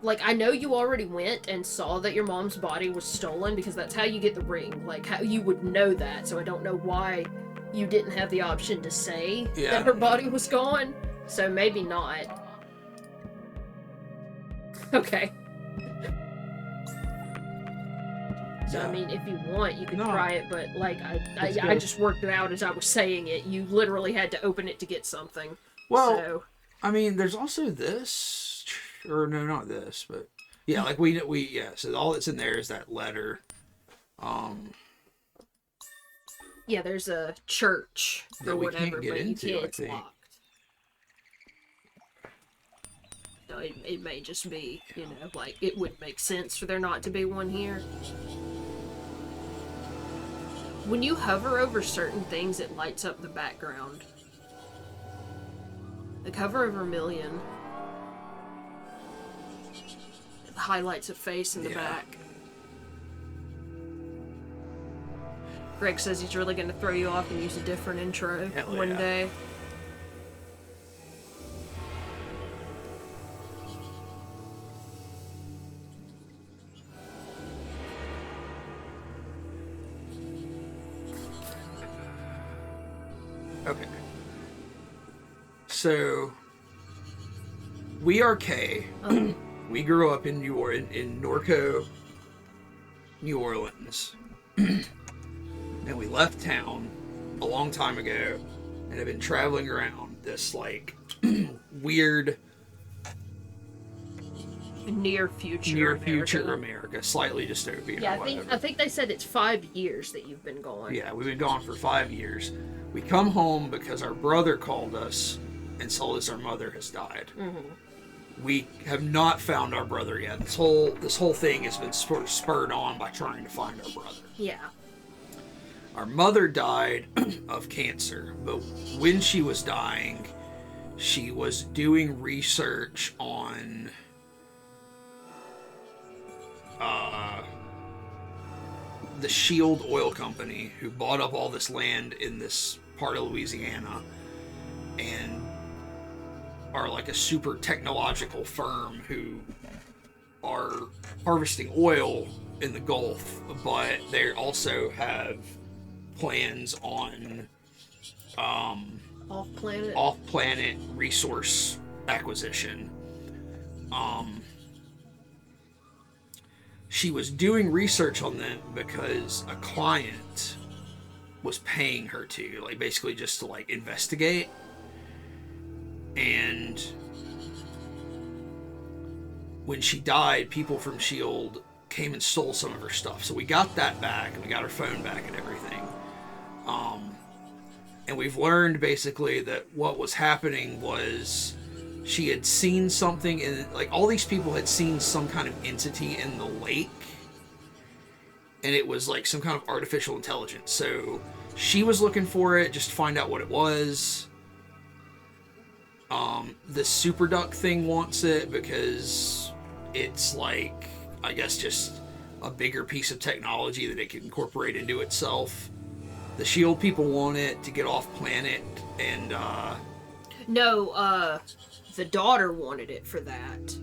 Like, I know you already went and saw that your mom's body was stolen because that's how you get the ring. Like, how you would know that, so I don't know why you didn't have the option to say that her body was gone. So maybe not. Okay. So, I mean, if you want, you can try it, but, like, I just worked it out as I was saying it. You literally had to open it to get something. Well, so. I mean, there's also this, or no, not this, but, yeah, like, yeah, so all that's in there is that letter. Yeah, there's a church or whatever, but you can't, it's locked. So it may just be, you know, like, it would make sense for there not to be one here. When you hover over certain things, it lights up the background. Like, hover over Vermilion. It highlights a face in the back. Greg says he's really going to throw you off and use a different intro one day. Okay. So, we are Kay. We grew up in Norco, New Orleans. And we left town a long time ago and have been traveling around this, like, weird... Near future America. Slightly dystopian. Yeah, I think they said it's 5 years that you've been gone. Yeah, we've been gone for 5 years. We come home because our brother called us and told us our mother has died. Mm-hmm. We have not found our brother yet. This whole thing has been sort of spurred on by trying to find our brother. Yeah. Our mother died of cancer, but when she was dying, she was doing research on the Shield Oil Company, who bought up all this land in this part of Louisiana and are like a super technological firm who are harvesting oil in the Gulf, but they also have plans on off-planet resource acquisition. She was doing research on them because a client was paying her to, like, basically just to, like, investigate. And when she died, people from S.H.I.E.L.D. came and stole some of her stuff. So we got that back, and we got her phone back and everything. And we've learned, basically, that what was happening was she had seen something, and like all these people had seen some kind of entity in the lake, and it was like some kind of artificial intelligence. So she was looking for it just to find out what it was. The super duck thing wants it because it's like, I guess, just a bigger piece of technology that it can incorporate into itself. The shield people want it to get off planet, and No, the daughter wanted it for that.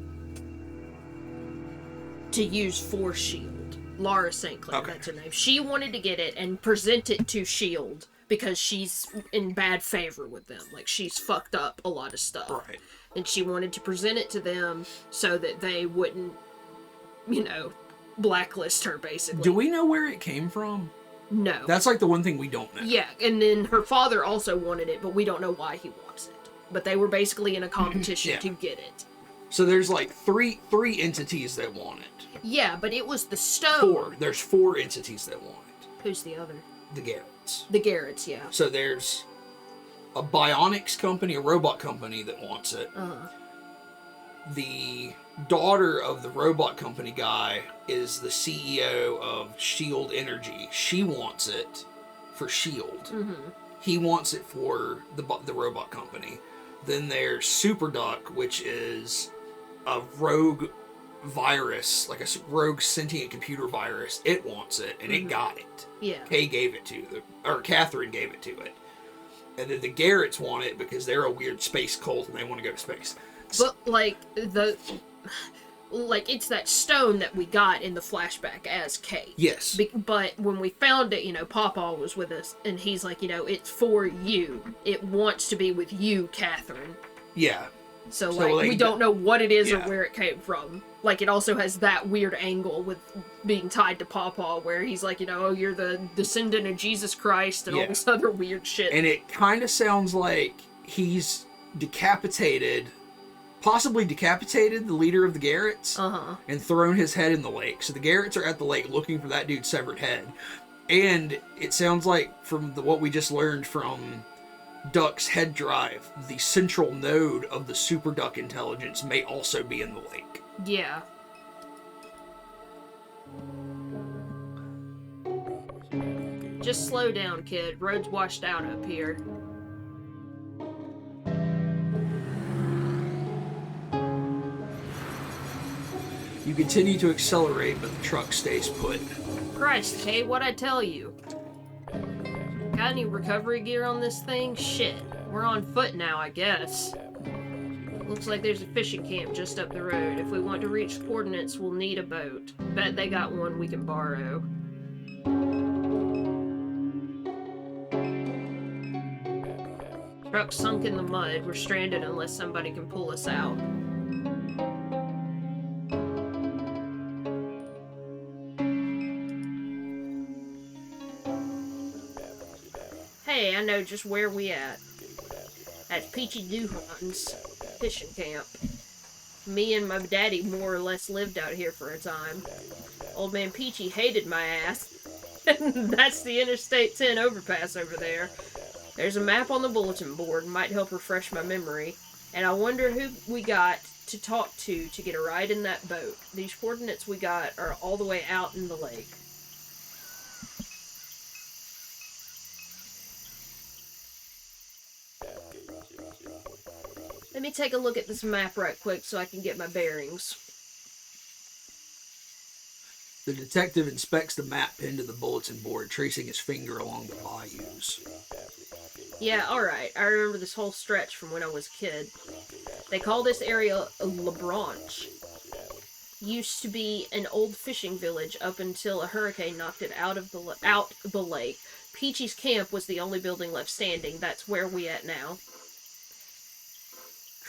To use for shield. Laura St. Clair, Okay. that's her name. She wanted to get it and present it to shield because she's in bad favor with them. Like, she's fucked up a lot of stuff. right. And she wanted to present it to them so that they wouldn't, blacklist her, basically. Do we know where it came from? No. That's like the one thing we don't know. Yeah, and then her father also wanted it, but we don't know why he wants it. But they were basically in a competition Yeah. to get it. So there's like three entities that want it. Yeah, but it was the stone. Four. There's 4 entities that want it. Who's the other? The Garretts. The Garretts, yeah. So there's a bionics company, a robot company that wants it. Uh-huh. The daughter of the robot company guy is the CEO of Shield Energy. She wants it for Shield. Mm-hmm. He wants it for the robot company. Then there's Super Duck, which is a rogue virus, like a rogue sentient computer virus. It wants it, and it got it. Yeah. Kay gave it to Catherine gave it to it. And then the Garretts want it because they're a weird space cult and they want to go to space. But, it's that stone that we got in the flashback as Kate. Yes. But when we found it, Pawpaw was with us, and he's like, it's for you. It wants to be with you, Catherine. Yeah. So we don't know what it is or yeah. where it came from. Like, it also has that weird angle with being tied to Pawpaw, where he's like, you're the descendant of Jesus Christ and all this other weird shit. And it kind of sounds like he's possibly decapitated the leader of the Garretts and thrown his head in the lake. So the Garretts are at the lake looking for that dude's severed head. And it sounds like, from what we just learned from Duck's head drive, the central node of the Super Duck intelligence may also be in the lake. Yeah. Just slow down, kid. Road's washed out up here. You continue to accelerate, but the truck stays put. Christ, Kay, what'd I tell you? Got any recovery gear on this thing? Shit. We're on foot now, I guess. Looks like there's a fishing camp just up the road. If we want to reach the coordinates, we'll need a boat. Bet they got one we can borrow. Truck's sunk in the mud. We're stranded unless somebody can pull us out. Hey, I know just where we at. At Peachy Doohan's fishing camp. Me and my daddy more or less lived out here for a time. Old man Peachy hated my ass. That's the Interstate 10 overpass over there. There's a map on the bulletin board, might help refresh my memory. And I wonder who we got to talk to get a ride in that boat. These coordinates we got are all the way out in the lake. Let me take a look at this map right quick so I can get my bearings. The detective inspects the map pinned to the bulletin board, tracing his finger along the bayous. Yeah, alright. I remember this whole stretch from when I was a kid. They call this area La Branche. Used to be an old fishing village up until a hurricane knocked it out the lake. Peachy's camp was the only building left standing. That's where we at now.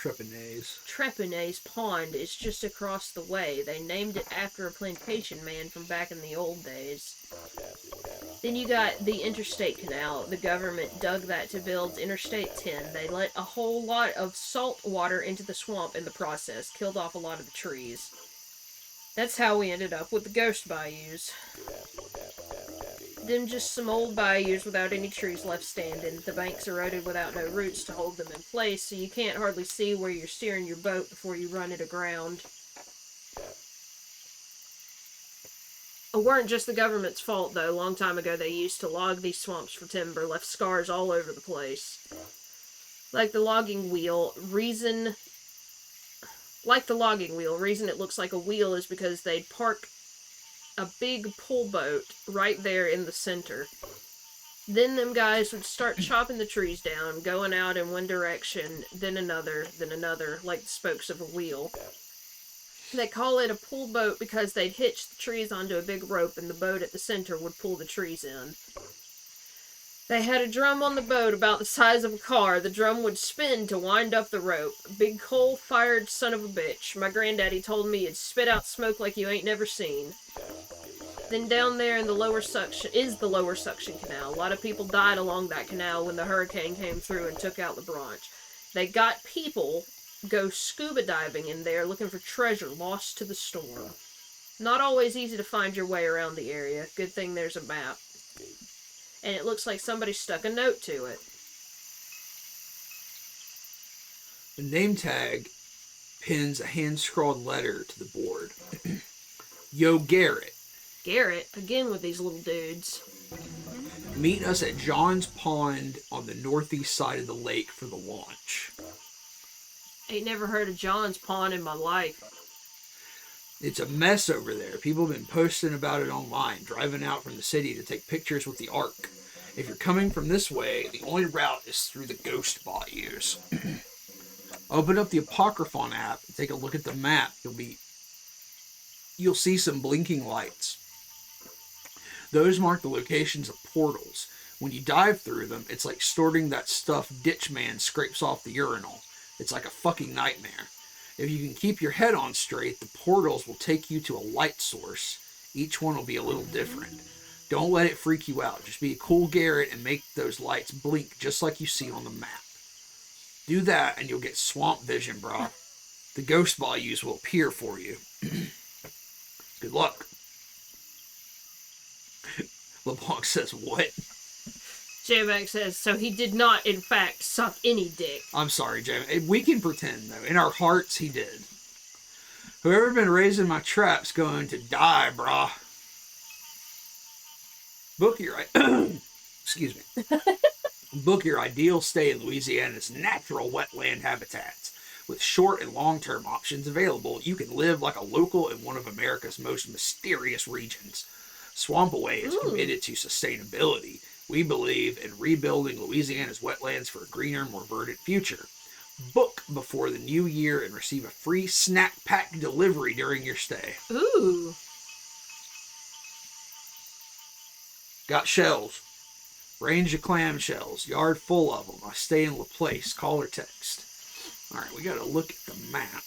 Trepanay's Pond is just across the way. They named it after a plantation man from back in the old days. Then you got the Interstate Canal. The government dug that to build Interstate 10. They let a whole lot of salt water into the swamp in the process, killed off a lot of the trees. That's how we ended up with the ghost bayous. Them just some old bayous without any trees left standing. The banks eroded without no roots to hold them in place, so you can't hardly see where you're steering your boat before you run it aground. It weren't just the government's fault, though. A long time ago, they used to log these swamps for timber, left scars all over the place. Like the logging wheel, reason it looks like a wheel is because they'd park a big pull boat right there in the center. Then them guys would start chopping the trees down, going out in one direction, then another, like the spokes of a wheel. They call it a pull boat because they'd hitch the trees onto a big rope and the boat at the center would pull the trees in. They had a drum on the boat about the size of a car. The drum would spin to wind up the rope. Big coal-fired son of a bitch. My granddaddy told me it'd spit out smoke like you ain't never seen. Then down there in the lower suction canal. A lot of people died along that canal when the hurricane came through and took out the branch. They got people go scuba diving in there looking for treasure lost to the storm. Not always easy to find your way around the area. Good thing there's a map. And it looks like somebody stuck a note to it. The name tag pins a hand-scrawled letter to the board. Yo, Garrett. Garrett, again with these little dudes. Meet us at John's Pond on the northeast side of the lake for the launch. Ain't never heard of John's Pond in my life. It's a mess over there. People have been posting about it online, driving out from the city to take pictures with the Ark. If you're coming from this way, the only route is through the ghost bayous. Open up the Apocryphon app and take a look at the map. You'll see some blinking lights. Those mark the locations of portals. When you dive through them, it's like sorting that stuff Ditch Man scrapes off the urinal. It's like a fucking nightmare. If you can keep your head on straight, the portals will take you to a light source. Each one will be a little different. Don't let it freak you out. Just be a cool Garrett and make those lights blink just like you see on the map. Do that and you'll get swamp vision, brah. The ghost bayous will appear for you. Good luck. LeBlanc says, what? J-Mac says, so he did not, in fact, suck any dick. I'm sorry, J-Mac. We can pretend, though. In our hearts, he did. Whoever been raising my trap's going to die, brah. Book your... Excuse me. Book your ideal stay in Louisiana's natural wetland habitats. With short and long-term options available, you can live like a local in one of America's most mysterious regions. Swampaway is committed to sustainability. We believe in rebuilding Louisiana's wetlands for a greener, more verdant future. Book before the new year and receive a free snack pack delivery during your stay. Ooh. Got shells. Range of clam shells. Yard full of them. I stay in LaPlace. Call or text. Alright, we gotta look at the map.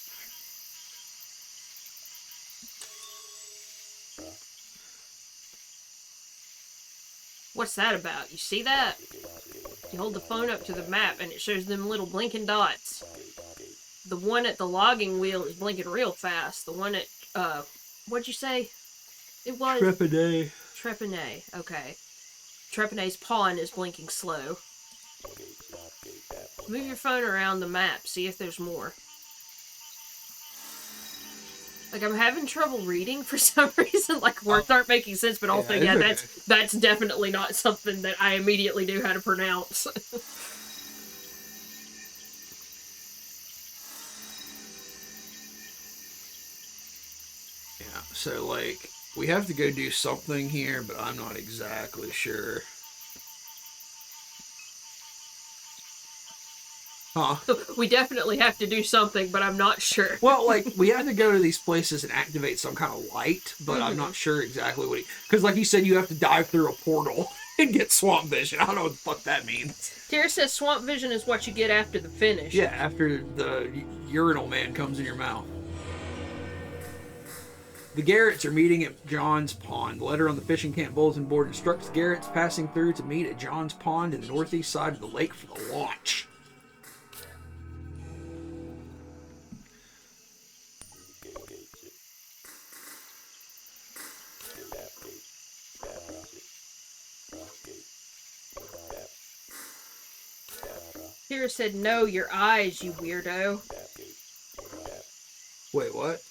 What's that about? You see that? You hold the phone up to the map and it shows them little blinking dots. The one at the logging wheel is blinking real fast. The one at, what'd you say? It was... Trepanay, okay. Trepanay's pawn is blinking slow. Move your phone around the map, see if there's more. Like, I'm having trouble reading for some reason. Like, words aren't making sense, but also, yeah, okay. that's definitely not something that I immediately knew how to pronounce. Yeah, so, like, we have to go do something here, but I'm not exactly sure. Huh? We definitely have to do something, but I'm not sure. Well, like, we have to go to these places and activate some kind of light, but I'm not sure exactly what because, like you said, you have to dive through a portal and get swamp vision. I don't know what the fuck that means. Tara says swamp vision is what you get after the finish. Yeah, after the urinal man comes in your mouth. The Garretts are meeting at John's Pond. The letter on the fishing camp bulletin board instructs Garretts passing through to meet at John's Pond in the northeast side of the lake for the launch. Tira said, no, your eyes, you weirdo. Wait, what?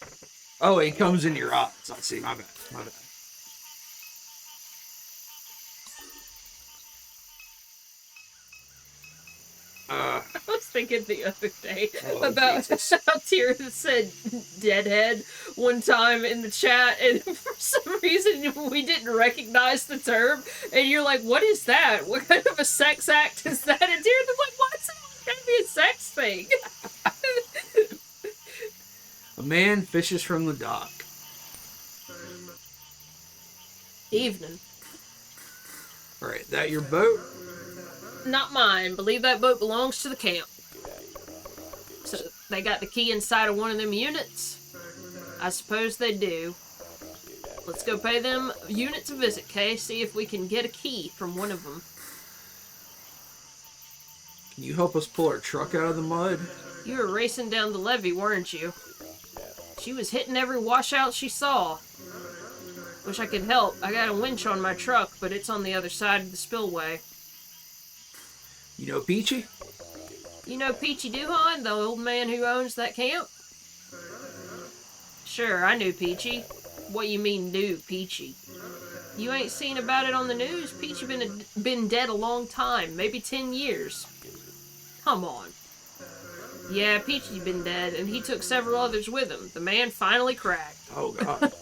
Oh, it comes in your eyes. I see. My bad. My bad. I was thinking the other day Oh, about Jesus. how Tira said deadhead one time in the chat, and for some reason we didn't recognize the term, and you're like, what is that? What kind of a sex act is that? And Tira's like, why is it going to be a sex thing? A man fishes from the dock. Evening. Alright, that your boat? Not mine. Believe that boat belongs to the camp. So they got the key inside of one of them units? I suppose they do. Let's go pay them units a visit, Kay. See if we can get a key from one of them. Can you help us pull our truck out of the mud? You were racing down the levee, weren't you? She was hitting every washout she saw. Wish I could help. I got a winch on my truck, but it's on the other side of the spillway. You know Peachy? You know Peachy Doohan, the old man who owns that camp? Sure, I knew Peachy. What you mean knew Peachy? You ain't seen about it on the news? Peachy been dead a long time, maybe 10 years. Come on. Yeah, Peachy been dead, and he took several others with him. The man finally cracked. Oh, God.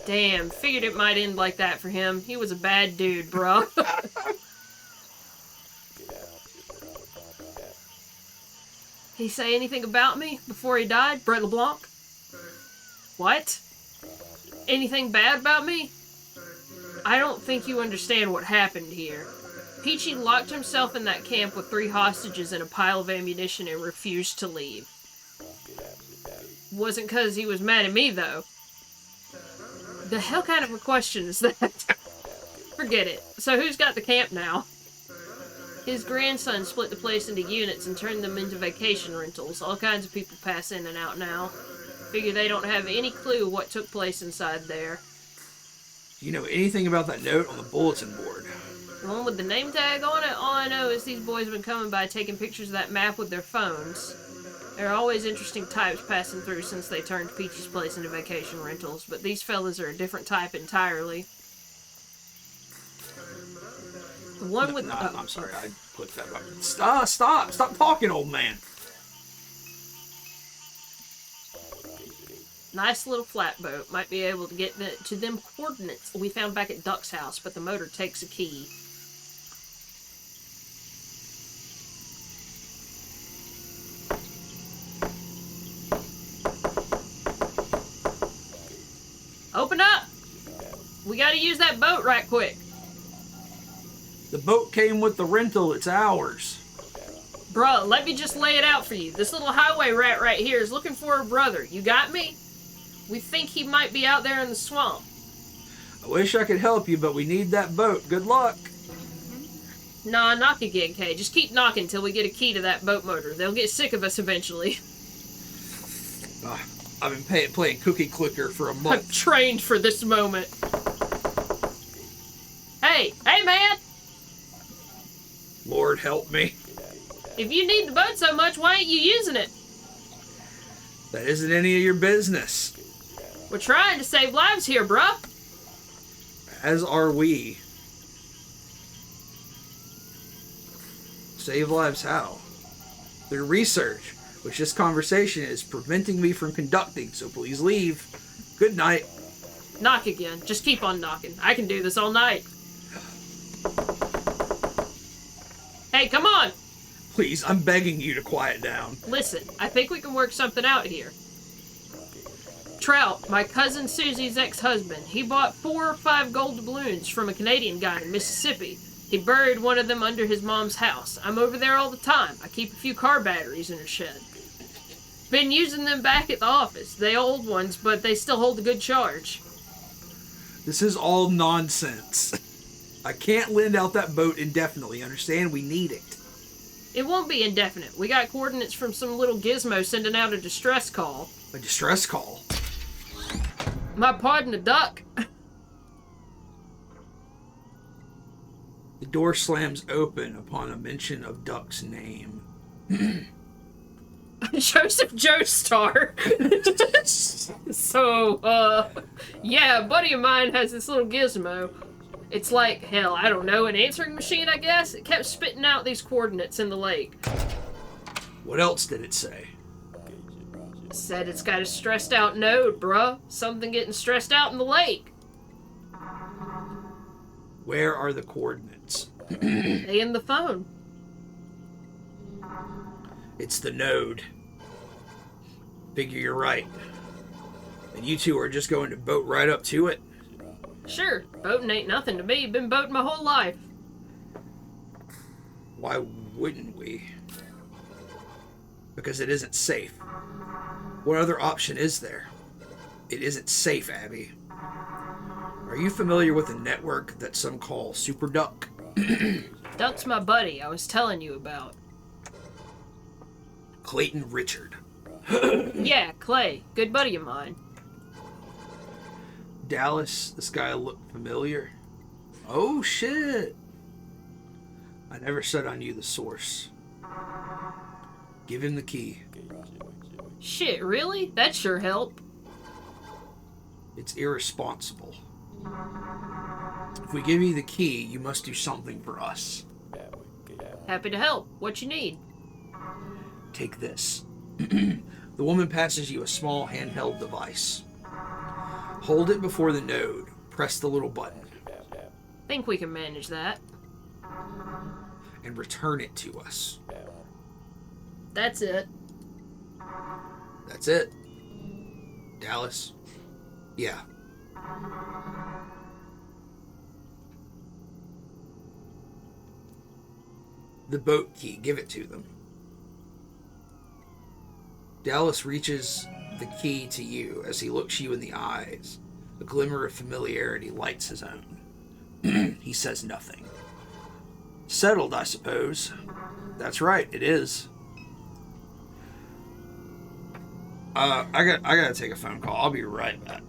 Damn, figured it might end like that for him. He was a bad dude, bro. He say anything about me before he died, Brett LeBlanc? What? Anything bad about me? I don't think you understand what happened here. Peachy locked himself in that camp with 3 hostages and a pile of ammunition and refused to leave. Wasn't 'cause he was mad at me, though. The hell kind of a question is that? Forget it. So who's got the camp now? His grandson split the place into units and turned them into vacation rentals. All kinds of people pass in and out now. Figure they don't have any clue what took place inside there. Do you know anything about that note on the bulletin board? The one with the name tag on it? All I know is these boys have been coming by taking pictures of that map with their phones. There are always interesting types passing through since they turned Peachy's place into vacation rentals, but these fellas are a different type entirely. The one with... I'm sorry, I clicked that button. Stop talking, old man. Nice little flatboat. Might be able to get to them coordinates we found back at Duck's house, but the motor takes a key. Open up! We gotta use that boat right quick. The boat came with the rental. It's ours. Bruh, let me just lay it out for you. This little highway rat right here is looking for a brother. You got me? We think he might be out there in the swamp. I wish I could help you, but we need that boat. Good luck. Nah, knock again, Kay. Just keep knocking till we get a key to that boat motor. They'll get sick of us eventually. I've been playing Cookie Clicker for a I'm month. trained for this moment. Hey man! Lord help me. If you need the boat so much, why ain't you using it? That isn't any of your business. We're trying to save lives here, bruh. As are we. Save lives how? Through research, which this conversation is preventing me from conducting, so please leave. Good night. Knock again. Just keep on knocking. I can do this all night. Hey, come on! Please, I'm begging you to quiet down. Listen, I think we can work something out here. Trout, my cousin Susie's ex-husband, he bought 4 or 5 gold doubloons from a Canadian guy in Mississippi. He buried one of them under his mom's house. I'm over there all the time. I keep a few car batteries in her shed. Been using them back at the office. They old ones, but they still hold a good charge. This is all nonsense. I can't lend out that boat indefinitely, understand? We need it. It won't be indefinite. We got coordinates from some little gizmo sending out a distress call. A distress call? My pardon, a duck. The door slams open upon a mention of Duck's name. Joseph Joestar. So, yeah, a buddy of mine has this little gizmo. It's like, hell, I don't know, an answering machine, I guess? It kept spitting out these coordinates in the lake. What else did it say? Said it's got a stressed out node, bruh. Something getting stressed out in the lake. Where are the coordinates? They in the phone. It's the node. Figure you're right. And you two are just going to boat right up to it? Sure, boating ain't nothing to me. Been boating my whole life. Why wouldn't we? Because it isn't safe. What other option is there? It isn't safe, Abby. Are you familiar with a network that some call Super Duck? Duck's my buddy I was telling you about. Clayton Richard. Yeah, Clay. Good buddy of mine. Dallas, this guy looked familiar. Oh, shit. I never said I knew the source. Give him the key. Shit, really? That'd sure help. It's irresponsible. If we give you the key, you must do something for us. Happy to help. What you need? Take this. The woman passes you a small handheld device. Hold it before the node. Press the little button. Think we can manage that. And return it to us. That's it. That's it. Dallas? Yeah. The boat key. Give it to them. Dallas reaches the key to you as he looks you in the eyes. A glimmer of familiarity lights his own. He says nothing. Settled, I suppose. That's right, it is. I gotta take a phone call. I'll be right back.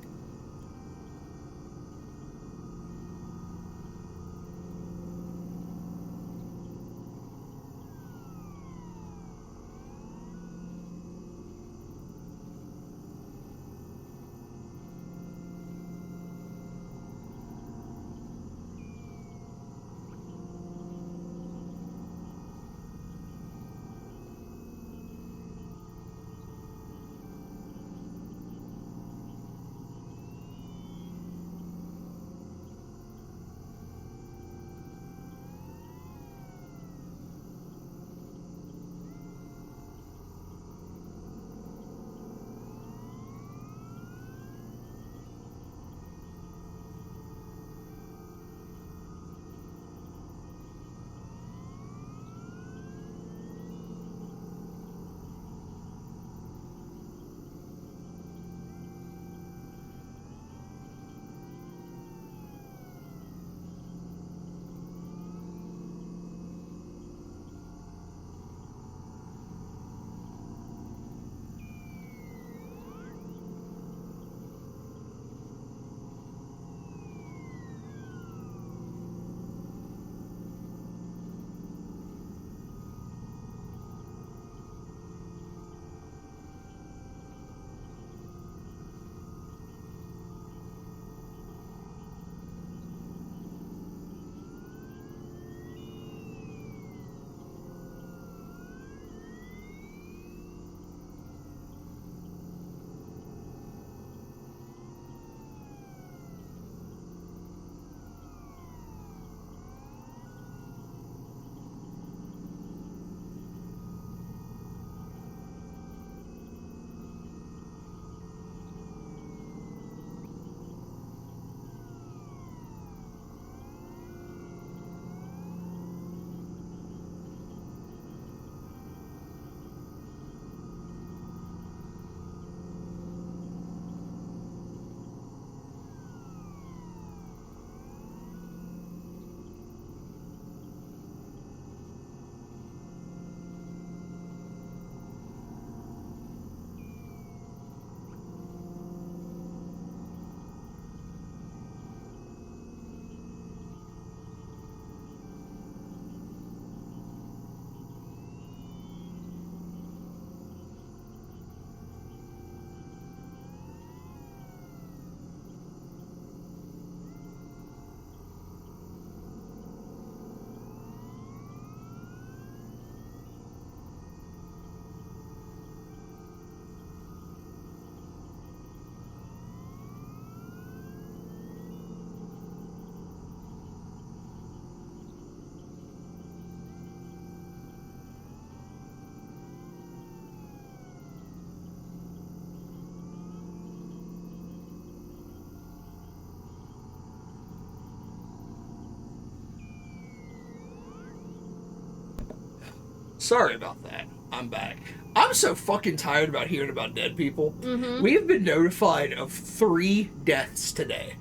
Sorry about that. I'm back. I'm so fucking tired about hearing about dead people. Mm-hmm. We have been notified of 3 deaths today.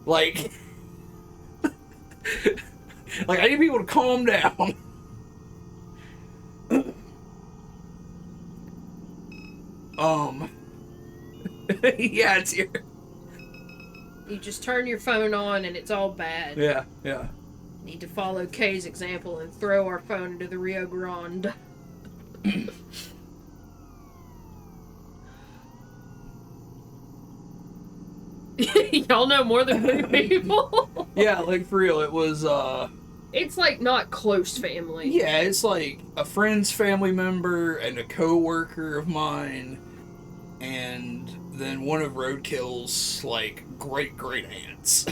Like, I need people to calm down. Yeah, it's here. You just turn your phone on and it's all bad. Yeah, yeah. Need to follow Kay's example and throw our phone into the Rio Grande. Y'all know more than 3 people? Yeah, like, for real, it was, It's like not close family. yeah, it's like a friend's family member and a co-worker of mine, and then one of Roadkill's, like, great-great-aunts,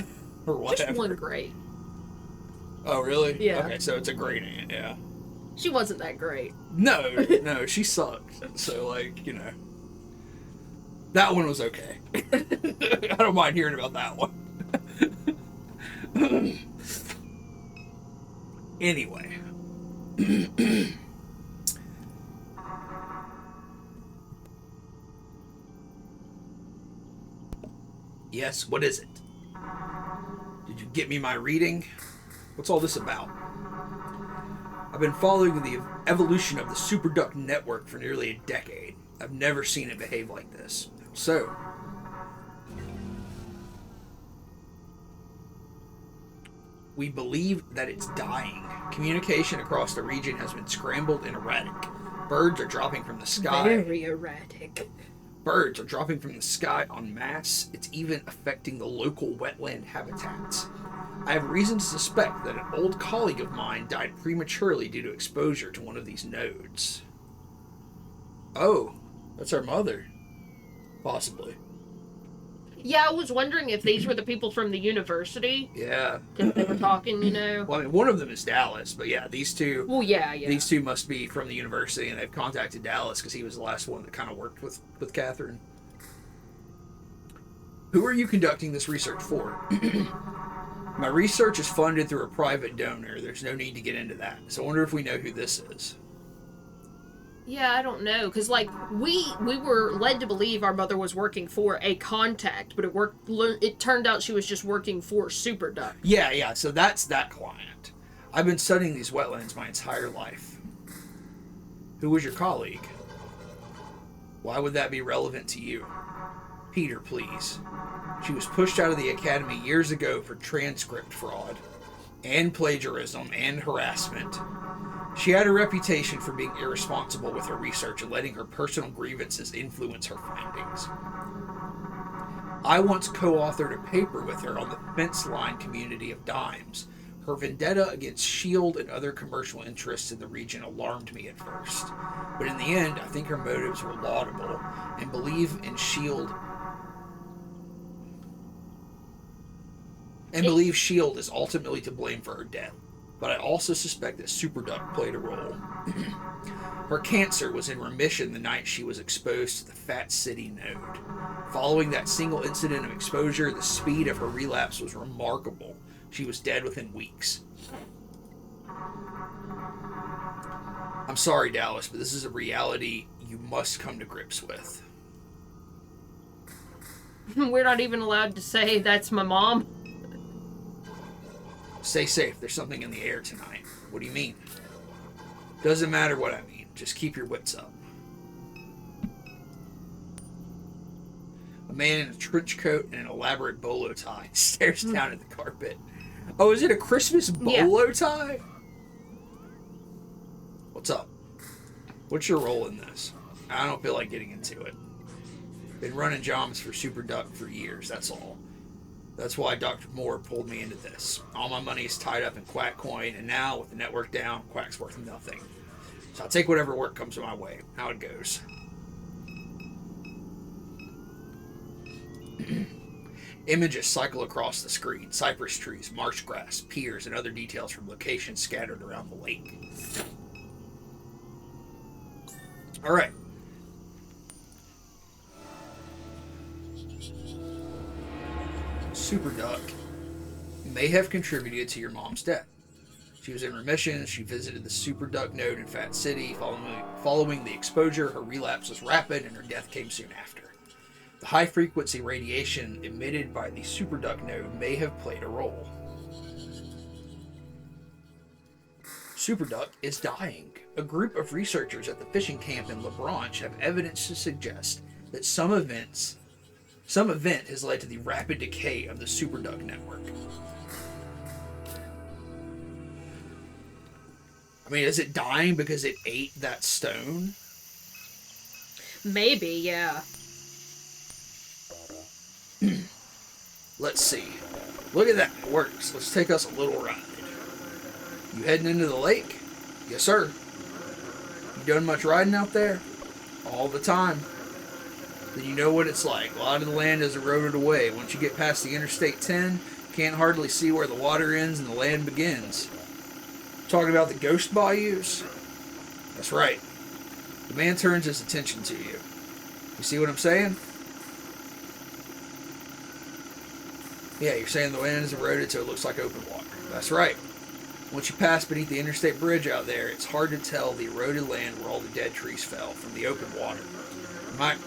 or whatever. Just one great. Oh, really? Yeah. Okay, so it's a great-aunt, yeah. She wasn't that great. No, she sucked. So, like, you know. That one was okay. I don't mind hearing about that one. Anyway. Yes, what is it? Did you get me my reading? What's all this about? I've been following the evolution of the Superduct network for nearly a decade. I've never seen it behave like this. So, we believe that it's dying. Communication across the region has been scrambled and erratic. Birds are dropping from the sky. Very erratic. Birds are dropping from the sky en masse. It's even affecting the local wetland habitats. I have reason to suspect that an old colleague of mine died prematurely due to exposure to one of these nodes. Oh, that's our mother. Possibly. Yeah, I was wondering if these were the people from the university. Yeah. Because they were talking, you know. Well, I mean, one of them is Dallas, but yeah, these two. Well, yeah. These two must be from the university, and they've contacted Dallas because he was the last one that kind of worked with Catherine. Who are you conducting this research for? My research is funded through a private donor. There's no need to get into that. So I wonder if we know who this is. Yeah, I don't know, because like we were led to believe our mother was working for a contact, but it turned out she was just working for Superduct. Yeah. So that's that client. I've been studying these wetlands my entire life. Who was your colleague? Why would that be relevant to you? Peter, please. She was pushed out of the academy years ago for transcript fraud, and plagiarism, and harassment. She had a reputation for being irresponsible with her research and letting her personal grievances influence her findings. I once co-authored a paper with her on the fence line community of dimes. Her vendetta against S.H.I.E.L.D. and other commercial interests in the region alarmed me at first. But in the end, I think her motives were laudable, and believe S.H.I.E.L.D. is ultimately to blame for her death. But I also suspect that Superduct played a role. Her cancer was in remission the night she was exposed to the Fat City node. Following that single incident of exposure, the speed of her relapse was remarkable. She was dead within weeks. I'm sorry, Dallas, but this is a reality you must come to grips with. We're not even allowed to say that's my mom. Stay safe. There's something in the air tonight. What do you mean? Doesn't matter what I mean. Just keep your wits up. A man in a trench coat and an elaborate bolo tie stares down at the carpet. Oh, is it a Christmas bolo tie? What's up? What's your role in this? I don't feel like getting into it. Been running jobs for Superduct for years, that's all. That's why Dr. Moore pulled me into this. All my money is tied up in Quack coin, and now, with the network down, Quack's worth nothing. So I'll take whatever work comes my way. How it goes. Images cycle across the screen. Cypress trees, marsh grass, piers, and other details from locations scattered around the lake. Alright. Superduct may have contributed to your mom's death. She was in remission. She visited the superduct node in Fat City. Following the exposure, her relapse was rapid and her death came soon after. The high-frequency radiation emitted by the superduct node may have played a role. Superduct is dying. A group of researchers at the fishing camp in La Branche have evidence to suggest that some event has led to the rapid decay of the superduct network. I mean, is it dying because it ate that stone? Maybe, yeah. Let's see. Look at that. It works. Let's take us a little ride. You heading into the lake? Yes, sir. You done much riding out there? All the time. Then you know what it's like. A lot of the land is eroded away. Once you get past the Interstate 10, you can't hardly see where the water ends and the land begins. Talking about the ghost bayous? That's right. The man turns his attention to you. You see what I'm saying? Yeah, you're saying the land is eroded so it looks like open water. That's right. Once you pass beneath the interstate bridge out there, it's hard to tell the eroded land where all the dead trees fell from the open water. You might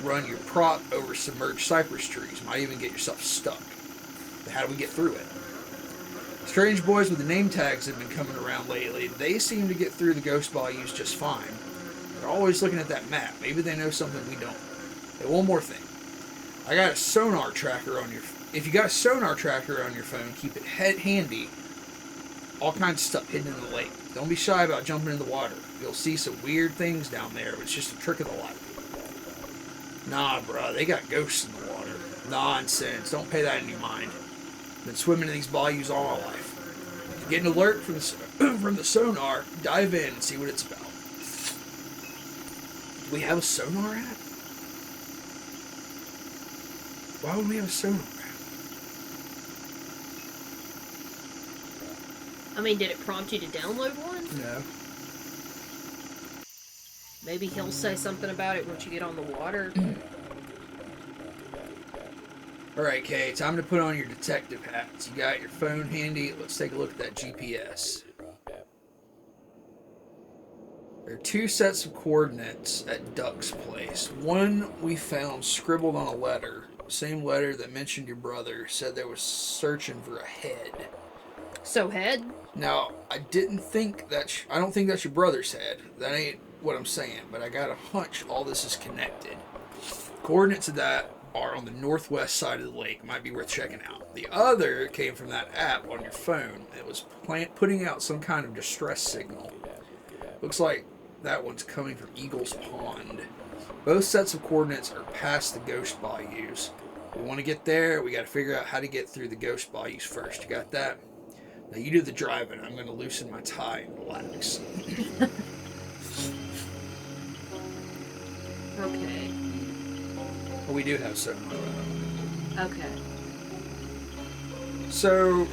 run your prop over submerged cypress trees. You might even get yourself stuck. But how do we get through it? Strange boys with the name tags have been coming around lately. They seem to get through the ghost bayous just fine. They're always looking at that map. Maybe they know something we don't. Hey, one more thing. I got a sonar tracker on your... If you got a sonar tracker on your phone, keep it handy. All kinds of stuff hidden in the lake. Don't be shy about jumping in the water. You'll see some weird things down there, but it's just a trick of the light. Nah, bruh, they got ghosts in the water. Nonsense. Don't pay that any mind. Been swimming in these bayous all my life. If you get an alert from the sonar, dive in and see what it's about. Do we have a sonar app? Why would we have a sonar app? I mean, did it prompt you to download one? No. Maybe he'll say something about it once you get on the water. Alright, Kay, time to put on your detective hats. You got your phone handy. Let's take a look at that GPS. There are two sets of coordinates at Duck's place. One we found scribbled on a letter. Same letter that mentioned your brother. Said they were searching for a head. So head? Now, I don't think that's your brother's head. That ain't what I'm saying, but I got a hunch all this is connected. Coordinates of that are on the northwest side of the lake. Might be worth checking out. The other came from that app on your phone. It was putting out some kind of distress signal. Looks like that one's coming from Eagle's Pond. Both sets of coordinates are past the ghost bayous. We want to get there. We got to figure out how to get through the ghost bayous first. You got that? Now you do the driving. I'm going to loosen my tie and relax. Okay. Well, we do have sonar. Okay. So...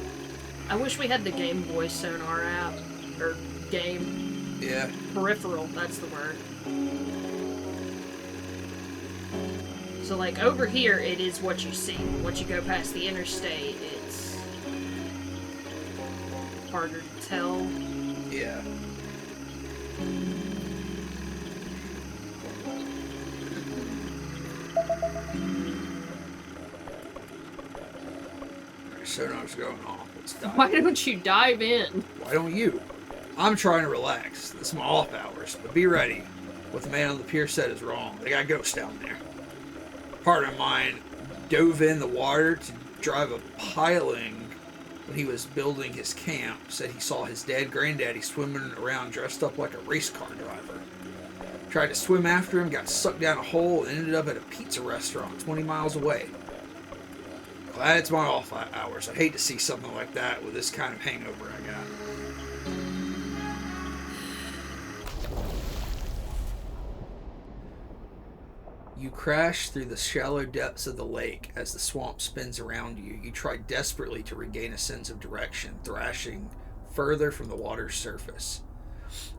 I wish we had the Game Boy sonar app. Or game. Yeah. Peripheral, that's the word. So, like, over here, it is what you see. Once you go past the interstate, it's harder to tell. Yeah. Sonar's going off. Let's dive. Why don't you dive in? Why don't you? I'm trying to relax. This is my off hours, but be ready. What the man on the pier said is wrong. They got ghosts down there. A partner of mine dove in the water to drive a piling when he was building his camp. Said he saw his dead granddaddy swimming around dressed up like a race car driver. Tried to swim after him, got sucked down a hole, and ended up at a pizza restaurant 20 miles away. Glad it's my off hours. I'd hate to see something like that with this kind of hangover I got. You crash through the shallow depths of the lake as the swamp spins around you. You try desperately to regain a sense of direction, thrashing further from the water's surface.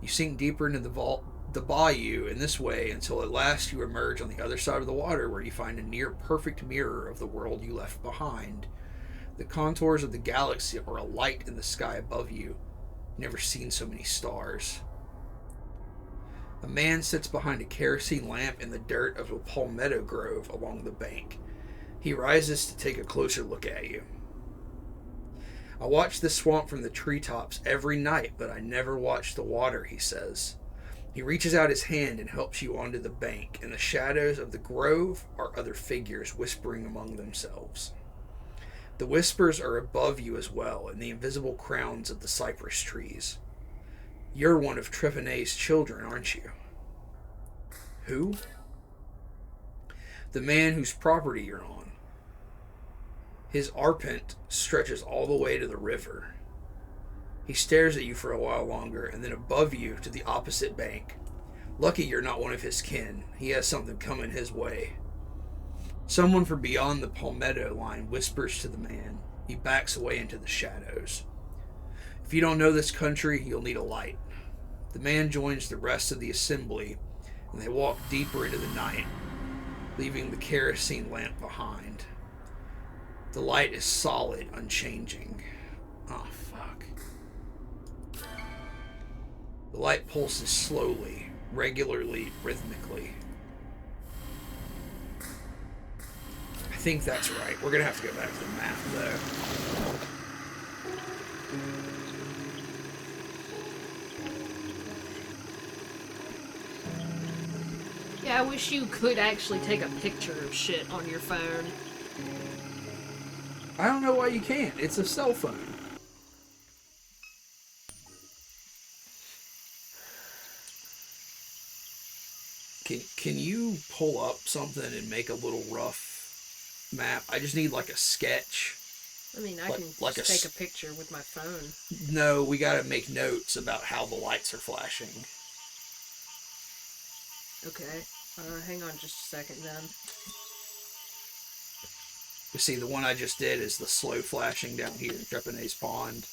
You sink deeper into the bayou in this way until at last you emerge on the other side of the water, where you find a near perfect mirror of the world you left behind. The contours of the galaxy are alight in the sky above you. Never seen so many stars. A man sits behind a kerosene lamp in the dirt of a palmetto grove along the bank. He rises to take a closer look at you. I watch this swamp from the treetops every night, but I never watch the water, he says. He reaches out his hand and helps you onto the bank. In the shadows of the grove are other figures whispering among themselves. The whispers are above you as well, in the invisible crowns of the cypress trees. You're one of Trepanay's children, aren't you? Who? The man whose property you're on. His arpent stretches all the way to the river. He stares at you for a while longer, and then above you to the opposite bank. Lucky you're not one of his kin. He has something coming his way. Someone from beyond the palmetto line whispers to the man. He backs away into the shadows. If you don't know this country, you'll need a light. The man joins the rest of the assembly, and they walk deeper into the night, leaving the kerosene lamp behind. The light is solid, unchanging. Oh, fuck. The light pulses slowly, regularly, rhythmically. I think that's right. We're gonna have to go back to the map, though. Yeah, I wish you could actually take a picture of shit on your phone. I don't know why you can't. It's a cell phone. Can you pull up something and make a little rough map? I just need like a sketch. I mean, I can like just take a picture with my phone. No, we gotta make notes about how the lights are flashing. Okay. Hang on just a second then. You see, the one I just did is the slow flashing down here in Trepanay's Pond.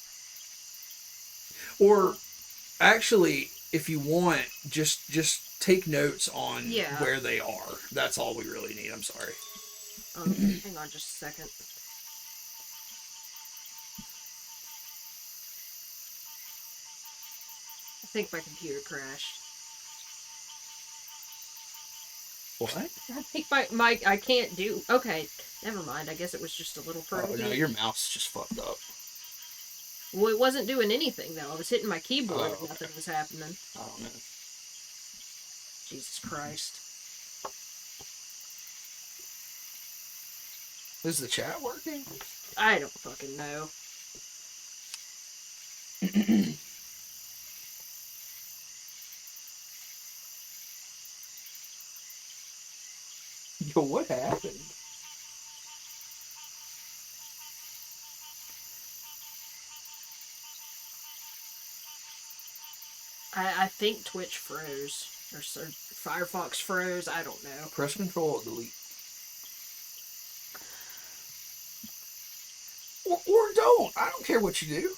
Or, actually, if you want, just take notes on where they are. That's all we really need. I'm sorry. Hang on just a second. I think my computer crashed. What? I think my I can't do... Okay, never mind. I guess it was just a little further. Oh, no, your mouse just fucked up. Well, it wasn't doing anything, though. I was hitting my keyboard and nothing was happening. I don't know. Jesus Christ. Is the chat working? I don't fucking know. Yo, what happened? I think Twitch froze. Or Firefox froze. I don't know. Press Control or Delete. Or don't. I don't care what you do.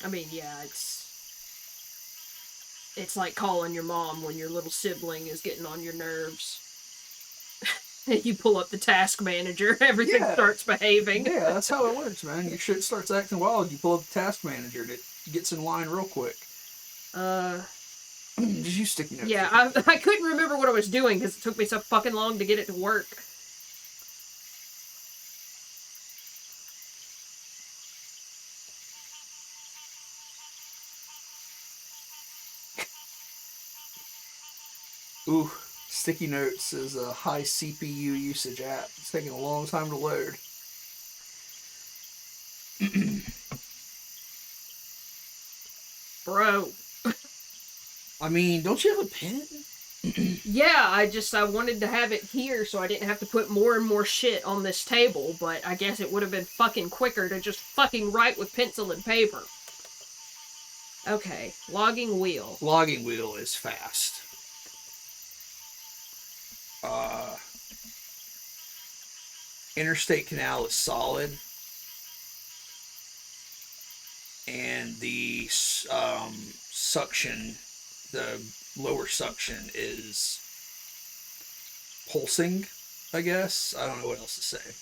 I mean, yeah, it's like calling your mom when your little sibling is getting on your nerves. And you pull up the task manager, everything starts behaving. Yeah, that's how it works, man. Your shit starts acting wild, you pull up the task manager and it gets in line real quick. Just use sticky notes. Yeah, I couldn't remember what I was doing because it took me so fucking long to get it to work. Ooh, Sticky Notes is a high CPU usage app. It's taking a long time to load. Bro. I mean, don't you have a pen? Yeah, I wanted to have it here so I didn't have to put more and more shit on this table, but I guess it would have been fucking quicker to just fucking write with pencil and paper. Okay, logging wheel. Logging wheel is fast. Interstate Canal is solid. And and the suction, the lower suction is pulsing, I guess. I don't know what else to say.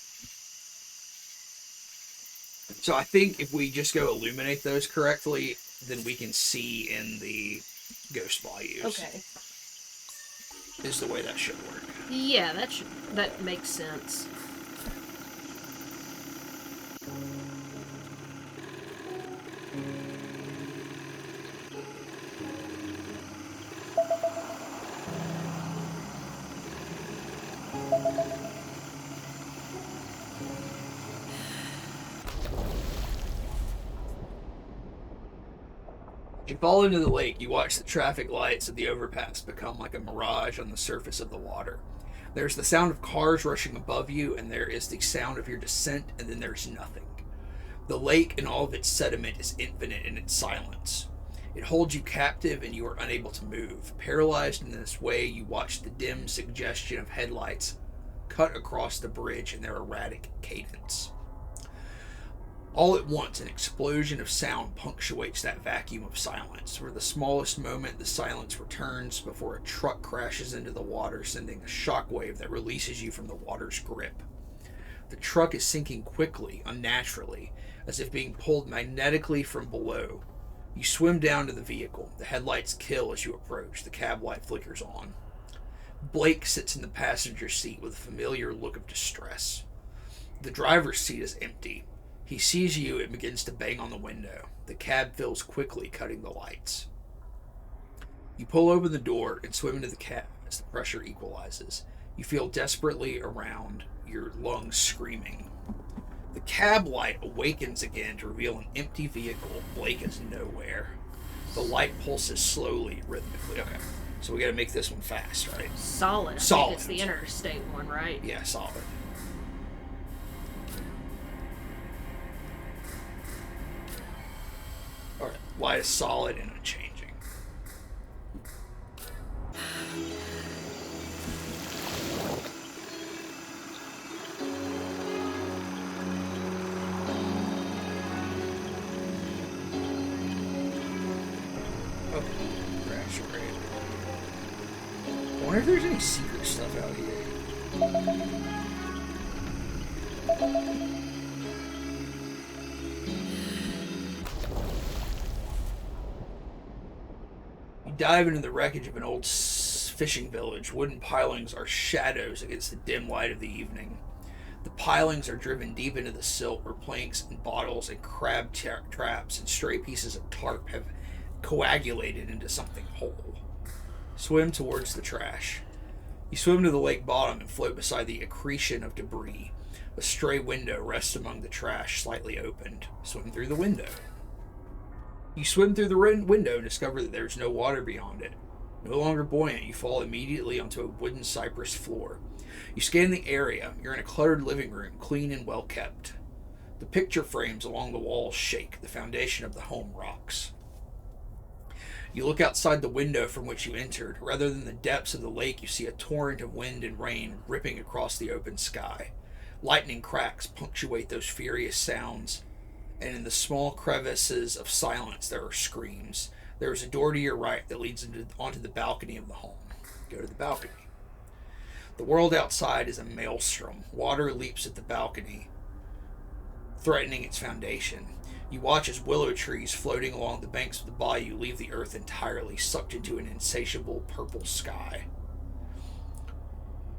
So I think if we just go illuminate those correctly, then we can see in the ghost values. Okay. Is the way that should work. Yeah, that makes sense. You fall into the lake, you watch the traffic lights of the overpass become like a mirage on the surface of the water. There's the sound of cars rushing above you, and there is the sound of your descent, and then there's nothing. The lake and all of its sediment is infinite in its silence. It holds you captive, and you are unable to move. Paralyzed in this way, you watch the dim suggestion of headlights cut across the bridge in their erratic cadence. All at once, an explosion of sound punctuates that vacuum of silence. For the smallest moment, the silence returns before a truck crashes into the water, sending a shockwave that releases you from the water's grip. The truck is sinking quickly, unnaturally, as if being pulled magnetically from below. You swim down to the vehicle. The headlights kill as you approach. The cab light flickers on. Blake sits in the passenger seat with a familiar look of distress. The driver's seat is empty. He sees you and begins to bang on the window. The cab fills quickly, cutting the lights. You pull open the door and swim into the cab as the pressure equalizes. You feel desperately around, your lungs screaming. The cab light awakens again to reveal an empty vehicle. Blake is nowhere. The light pulses slowly, rhythmically. Okay, so we gotta make this one fast, right? Solid. I Solid. think it's the interstate one, right? Yeah, solid. Alright, light is solid and unchanging. Okay, crash rate. I wonder if there's any secret stuff out here. You dive into the wreckage of an old fishing village. Wooden pilings are shadows against the dim light of the evening. The pilings are driven deep into the silt where planks and bottles and crab traps and stray pieces of tarp have coagulated into something whole. Swim towards the trash. You swim to the lake bottom and float beside the accretion of debris. A stray window rests among the trash, slightly opened. Swim through the window. You swim through the window and discover that there is no water beyond it. No longer buoyant, you fall immediately onto a wooden cypress floor. You scan the area. You're in a cluttered living room, clean and well kept. The picture frames along the walls shake. The foundation of the home rocks. You look outside the window from which you entered. Rather than the depths of the lake, you see a torrent of wind and rain ripping across the open sky. Lightning cracks punctuate those furious sounds, and in the small crevices of silence there are screams. There is a door to your right that leads onto the balcony of the home. Go to the balcony. The world outside is a maelstrom. Water leaps at the balcony, threatening its foundation. You watch as willow trees floating along the banks of the bayou leave the earth entirely, sucked into an insatiable purple sky.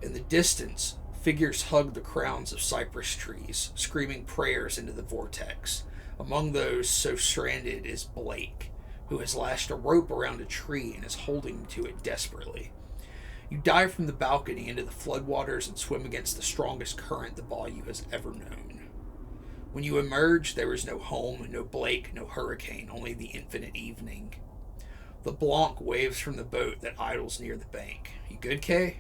In the distance, figures hug the crowns of cypress trees, screaming prayers into the vortex. Among those so stranded is Blake, who has lashed a rope around a tree and is holding to it desperately. You dive from the balcony into the floodwaters and swim against the strongest current the bayou has ever known. When you emerge, there is no home, no Blake, no hurricane, only the infinite evening. The Blanc waves from the boat that idles near the bank. You good, Kay?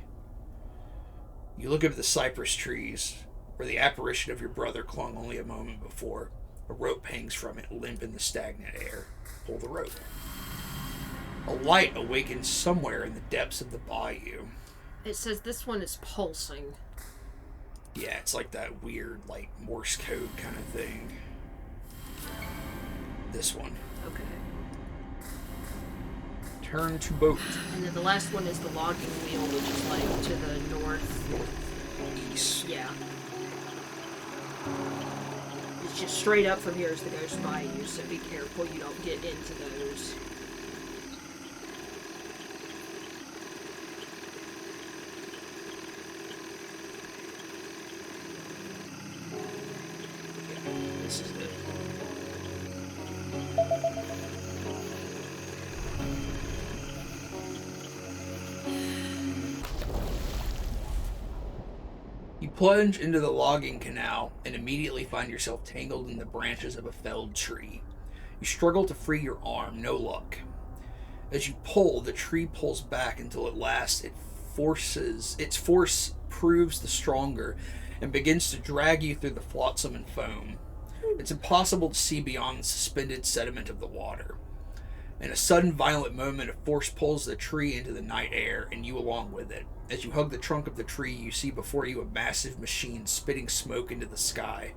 You look up at the cypress trees, where the apparition of your brother clung only a moment before. A rope hangs from it, limp in the stagnant air. Pull the rope. A light awakens somewhere in the depths of the bayou. It says this one is pulsing. Yeah, it's like that weird, like, Morse code kind of thing. This one. Okay. Turn to boat. And then the last one is the logging wheel, which is like to the north. Northeast. Yeah. It's just straight up from here as the ghost by you, so be careful you don't get into those. This is it. You plunge into the logging canal and immediately find yourself tangled in the branches of a felled tree. You struggle to free your arm, no luck. As you pull, the tree pulls back until at last its force proves the stronger and begins to drag you through the flotsam and foam. It's impossible to see beyond the suspended sediment of the water. In a sudden violent moment, a force pulls the tree into the night air, and you along with it. As you hug the trunk of the tree, you see before you a massive machine spitting smoke into the sky.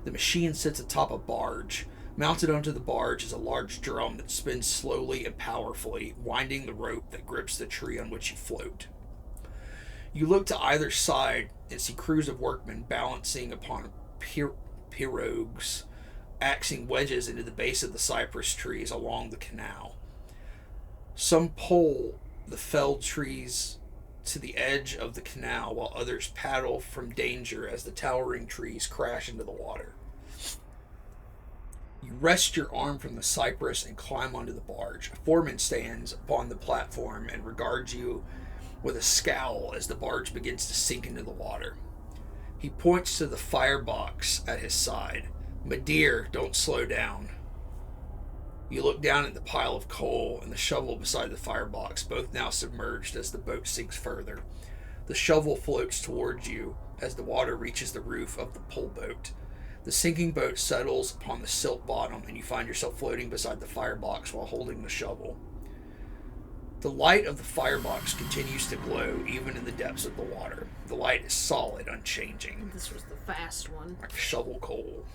The machine sits atop a barge. Mounted onto the barge is a large drum that spins slowly and powerfully, winding the rope that grips the tree on which you float. You look to either side and see crews of workmen balancing upon pirogues, axing wedges into the base of the cypress trees along the canal. Some pull the felled trees to the edge of the canal, while others paddle from danger as the towering trees crash into the water. You wrest your arm from the cypress and climb onto the barge. A foreman stands upon the platform and regards you with a scowl as the barge begins to sink into the water. He points to the firebox at his side. "Madeir, don't slow down." You look down at the pile of coal and the shovel beside the firebox, both now submerged as the boat sinks further. The shovel floats towards you as the water reaches the roof of the pull boat. The sinking boat settles upon the silt bottom, and you find yourself floating beside the firebox while holding the shovel. The light of the firebox continues to glow even in the depths of the water. The light is solid, unchanging. This was the fast one. Like shovel coal.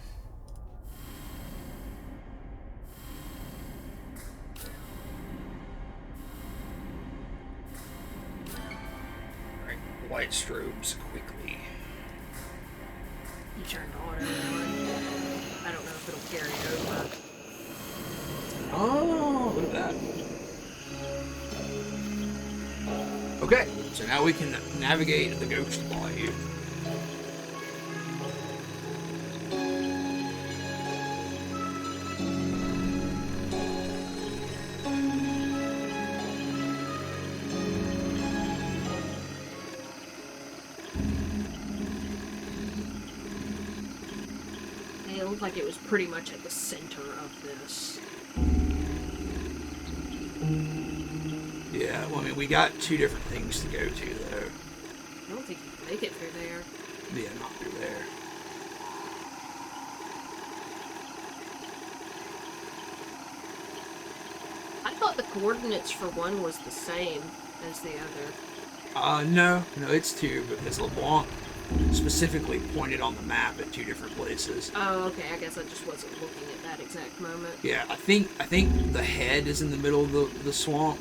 Alright, the light strobes quickly. You turned auto on. I don't know if it'll carry over. Oh, look at that. Okay, so now we can navigate the ghost bayou. It looked like it was pretty much at the center of this. Yeah, well, I mean, we got two different things to go to, though. I don't think you can make it through there. Yeah, not through there. I thought the coordinates for one was the same as the other. No, it's two, because LeBlanc specifically pointed on the map at two different places. Oh, okay. I guess I just wasn't looking at that exact moment. Yeah, I think the head is in the middle of the swamp,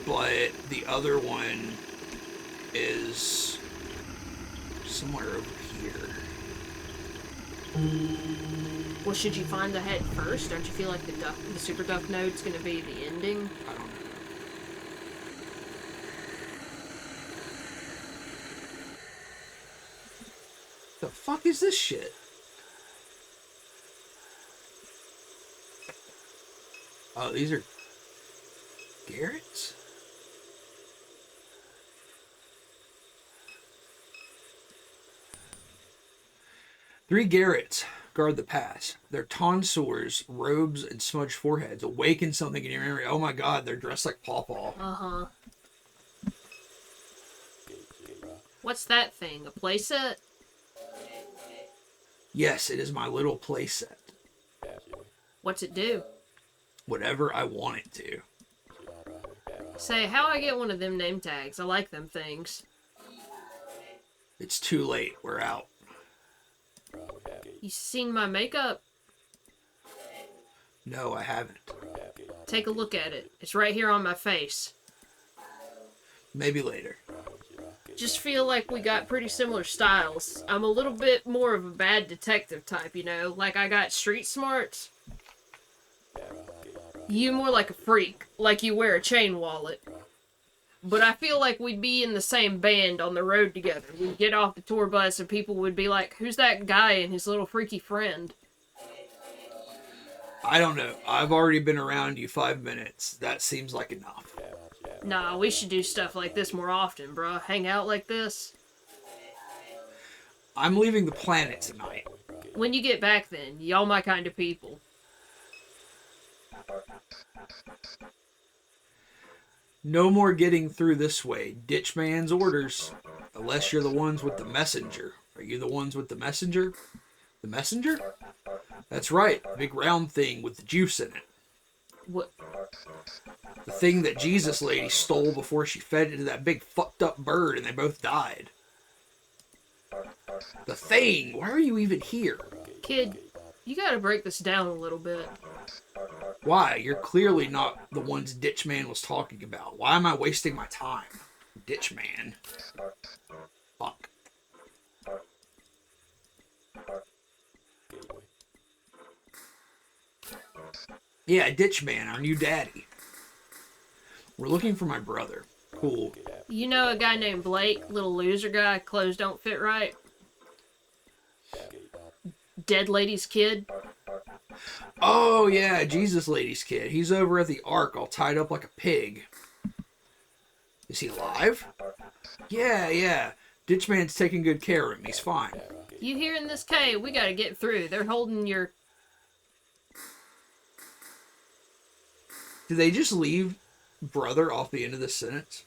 but the other one is somewhere over here. Well, should you find the head first? Don't you feel like the super duck node's going to be the ending? I don't know. The fuck is this shit? Oh, these are Garrett's? Three Garretts guard the pass. Their tonsors, robes, and smudged foreheads awaken something in your memory. Oh my god, they're dressed like Pawpaw. Uh-huh. What's that thing? A playset? Yes, it is my little playset. What's it do? Whatever I want it to. Say, how I get one of them name tags? I like them things. It's too late. We're out. You seen my makeup? No, I haven't. Take a look at it. It's right here on my face. Maybe later. Just feel like we got pretty similar styles. I'm a little bit more of a bad detective type, you know? Like, I got street smarts. You more like a freak. Like you wear a chain wallet. But I feel like we'd be in the same band on the road together. We'd get off the tour bus and people would be like, who's that guy and his little freaky friend? I don't know. I've already been around you 5 minutes. That seems like enough. Nah, we should do stuff like this more often, bruh. Hang out like this. I'm leaving the planet tonight. When you get back then, y'all my kind of people. No more getting through this way. Ditch man's orders. Unless you're the ones with the messenger. Are you the ones with the messenger? The messenger? That's right. Big round thing with the juice in it. What? The thing that Jesus lady stole before she fed it to that big fucked up bird and they both died. The thing! Why are you even here? Kid, you gotta break this down a little bit. Why? You're clearly not the ones Ditch Man was talking about. Why am I wasting my time? Ditch Man. Fuck. Yeah, Ditch Man, our new daddy. We're looking for my brother. Cool. You know a guy named Blake? Little loser guy, clothes don't fit right? Dead lady's kid? Oh, yeah, Jesus lady's kid. He's over at the Ark all tied up like a pig. Is he alive? Yeah. Ditch Man's taking good care of him. He's fine. You here in this cave? We gotta get through. They're holding your... Did they just leave brother off the end of this sentence?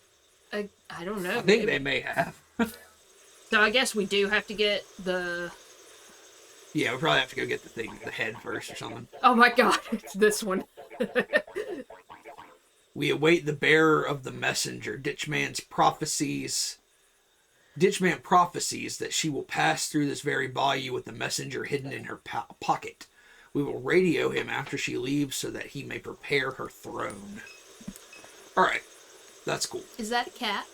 I don't know. I think they may have. So I guess we do have to get the... Yeah, we probably have to go get the head first or something. Oh my god, it's this one. We await the bearer of the messenger. Ditchman prophesies that she will pass through this very bayou with the messenger hidden in her pocket. We will radio him after she leaves so that he may prepare her throne. Alright, that's cool. Is that a cat?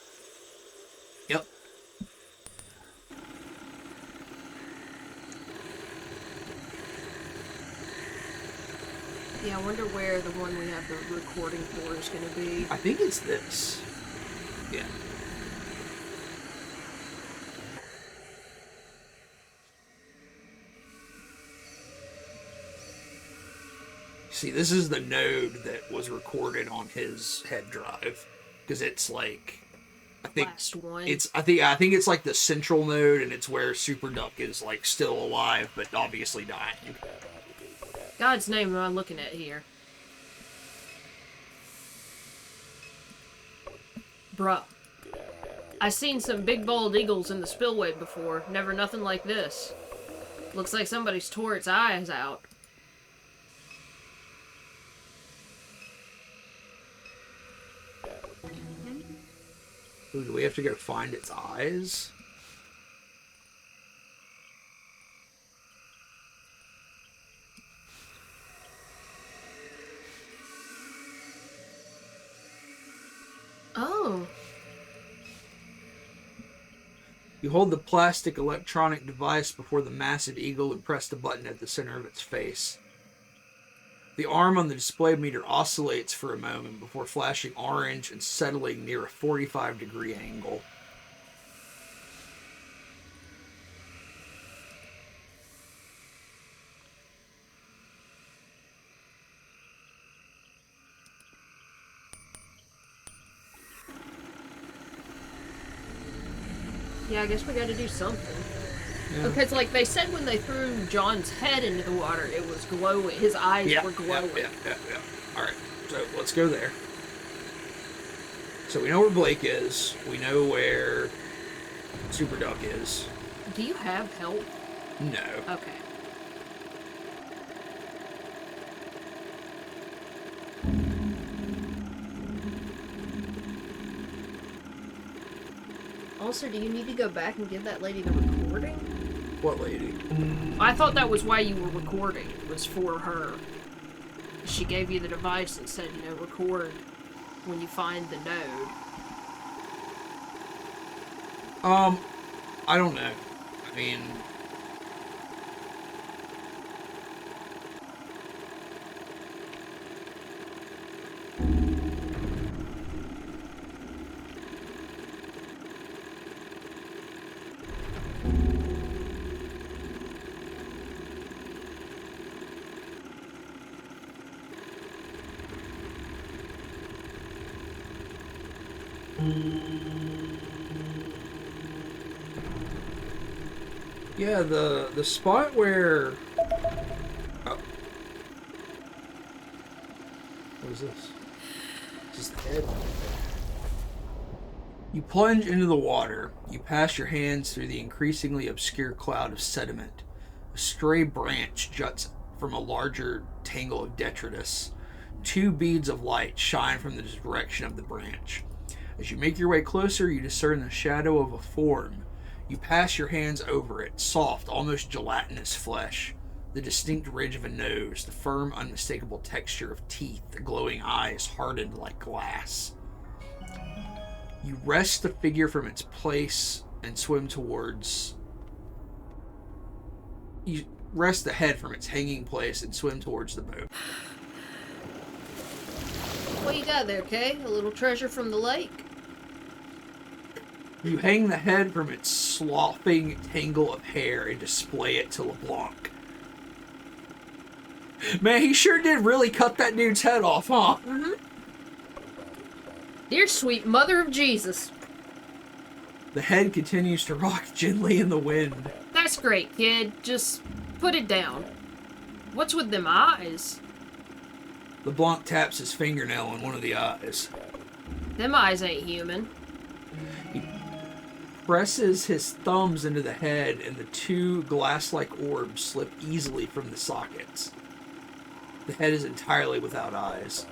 Yep. Yeah, I wonder where the one we have the recording for is going to be. I think it's this. Yeah. See, this is the node that was recorded on his head drive, because it's like, I think Last one. I think it's like the central node, and it's where Super Duck is like still alive, but obviously dying. God's name am I looking at here? Bruh. I seen some big bald eagles in the spillway before. Never nothing like this. Looks like somebody's tore its eyes out. Ooh, do we have to go find its eyes? Oh. You hold the plastic electronic device before the massive eagle and press the button at the center of its face. The arm on the display meter oscillates for a moment before flashing orange and settling near a 45-degree angle. Yeah, I guess we gotta do something. Yeah. Because, like, they said when they threw John's head into the water, it was glowing. His eyes were glowing. Yeah. Alright, so let's go there. So we know where Blake is. We know where Super Duck is. Do you have help? No. Okay. Also, do you need to go back and give that lady the recording? What lady? I thought that was why you were recording, was for her. She gave you the device and said, record when you find the node. I don't know. I mean... Yeah, the spot where... Oh. What is this? Just the head. You plunge into the water. You pass your hands through the increasingly obscure cloud of sediment. A stray branch juts from a larger tangle of detritus. 2 beads of light shine from the direction of the branch. As you make your way closer, you discern the shadow of a form. You pass your hands over it, soft, almost gelatinous flesh, the distinct ridge of a nose, the firm, unmistakable texture of teeth, the glowing eyes hardened like glass. You wrest the figure from its place and swim towards... You wrest the head from its hanging place and swim towards the boat. What you got there, Kay? A little treasure from the lake? You hang the head from its sloughing tangle of hair and display it to LeBlanc. Man, he sure did really cut that dude's head off, huh? Mm-hmm. Dear sweet mother of Jesus. The head continues to rock gently in the wind. That's great, kid. Just put it down. What's with them eyes? LeBlanc taps his fingernail on one of the eyes. Them eyes ain't human. He presses his thumbs into the head, and the 2 glass-like orbs slip easily from the sockets. The head is entirely without eyes.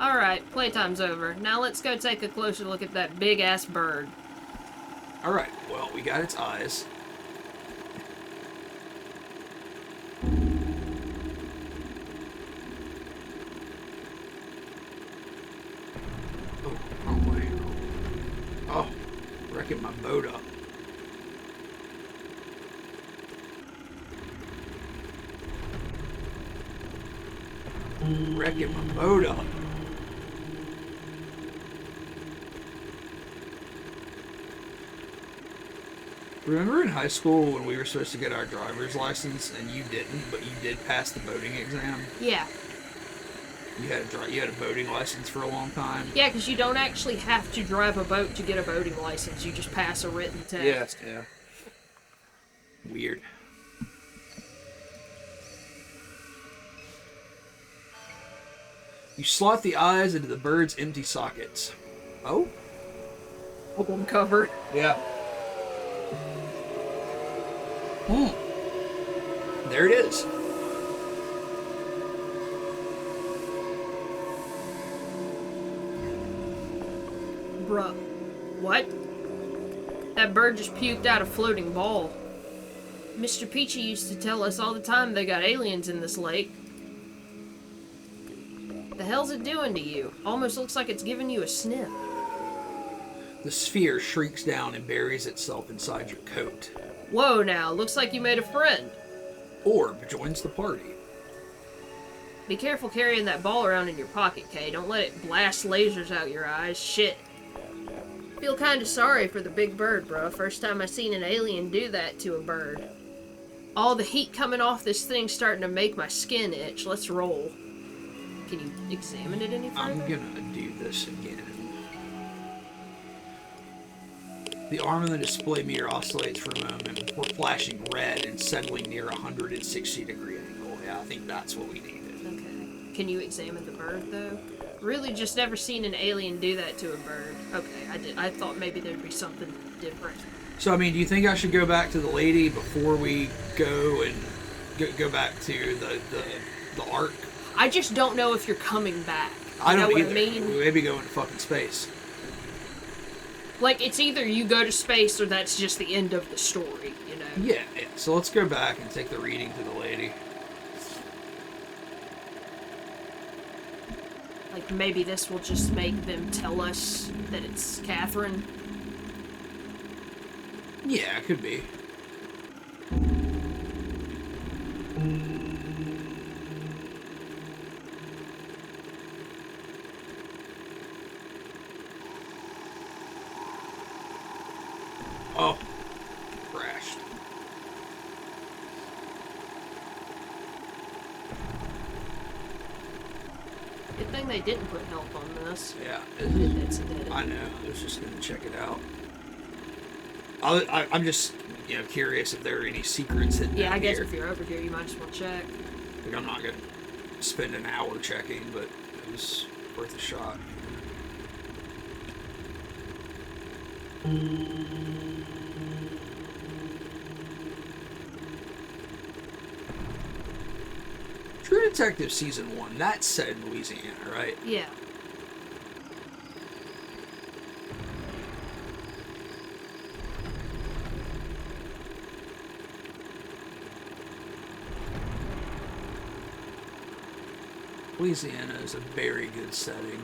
Alright, playtime's over. Now let's go take a closer look at that big-ass bird. Alright, well, we got its eyes. Oh, wrong way. Oh, wrecking my boat up. Wrecking my boat up. Remember in high school when we were supposed to get our driver's license and you didn't, but you did pass the boating exam? Yeah. You had a boating license for a long time? Yeah, because you don't actually have to drive a boat to get a boating license. You just pass a written test. Yes, yeah. Weird. You slot the eyes into the bird's empty sockets. Oh? Album cover. Yeah. There it is. Bruh. What? That bird just puked out a floating ball. Mr. Peachy used to tell us all the time they got aliens in this lake. The hell's it doing to you? Almost looks like it's giving you a sniff. The sphere shrinks down and buries itself inside your coat. Whoa now, looks like you made a friend. Orb joins the party. Be careful carrying that ball around in your pocket, Kay. Don't let it blast lasers out your eyes. Shit. Feel kinda sorry for the big bird, bro. First time I seen an alien do that to a bird. All the heat coming off this thing's starting to make my skin itch. Let's roll. Can you examine it any further? I'm gonna do this again. The arm of the display meter oscillates for a moment before flashing red and settling near a 160-degree angle. Yeah, I think that's what we needed. Okay. Can you examine the bird, though? Really just never seen an alien do that to a bird. Okay, I thought maybe there'd be something different. So, I mean, do you think I should go back to the lady before we go and go back to the Ark? I just don't know if you're coming back. I don't know either. What I mean? We maybe go into fucking space. Like, it's either you go to space or that's just the end of the story, you know? Yeah. So let's go back and take the reading to the lady. Like, maybe this will just make them tell us that it's Catherine. Yeah, it could be. Oh, crashed. Good thing they didn't put help on this. Yeah, It's a dead end. I know. I was just gonna check it out. I'm just, curious if there are any secrets hidden. Yeah, I guess here. if you're over here, you might just want to check. Like, I'm not gonna spend an hour checking, but it was worth a shot. True Detective Season 1, that's set in Louisiana, right? Yeah. Louisiana is a very good setting.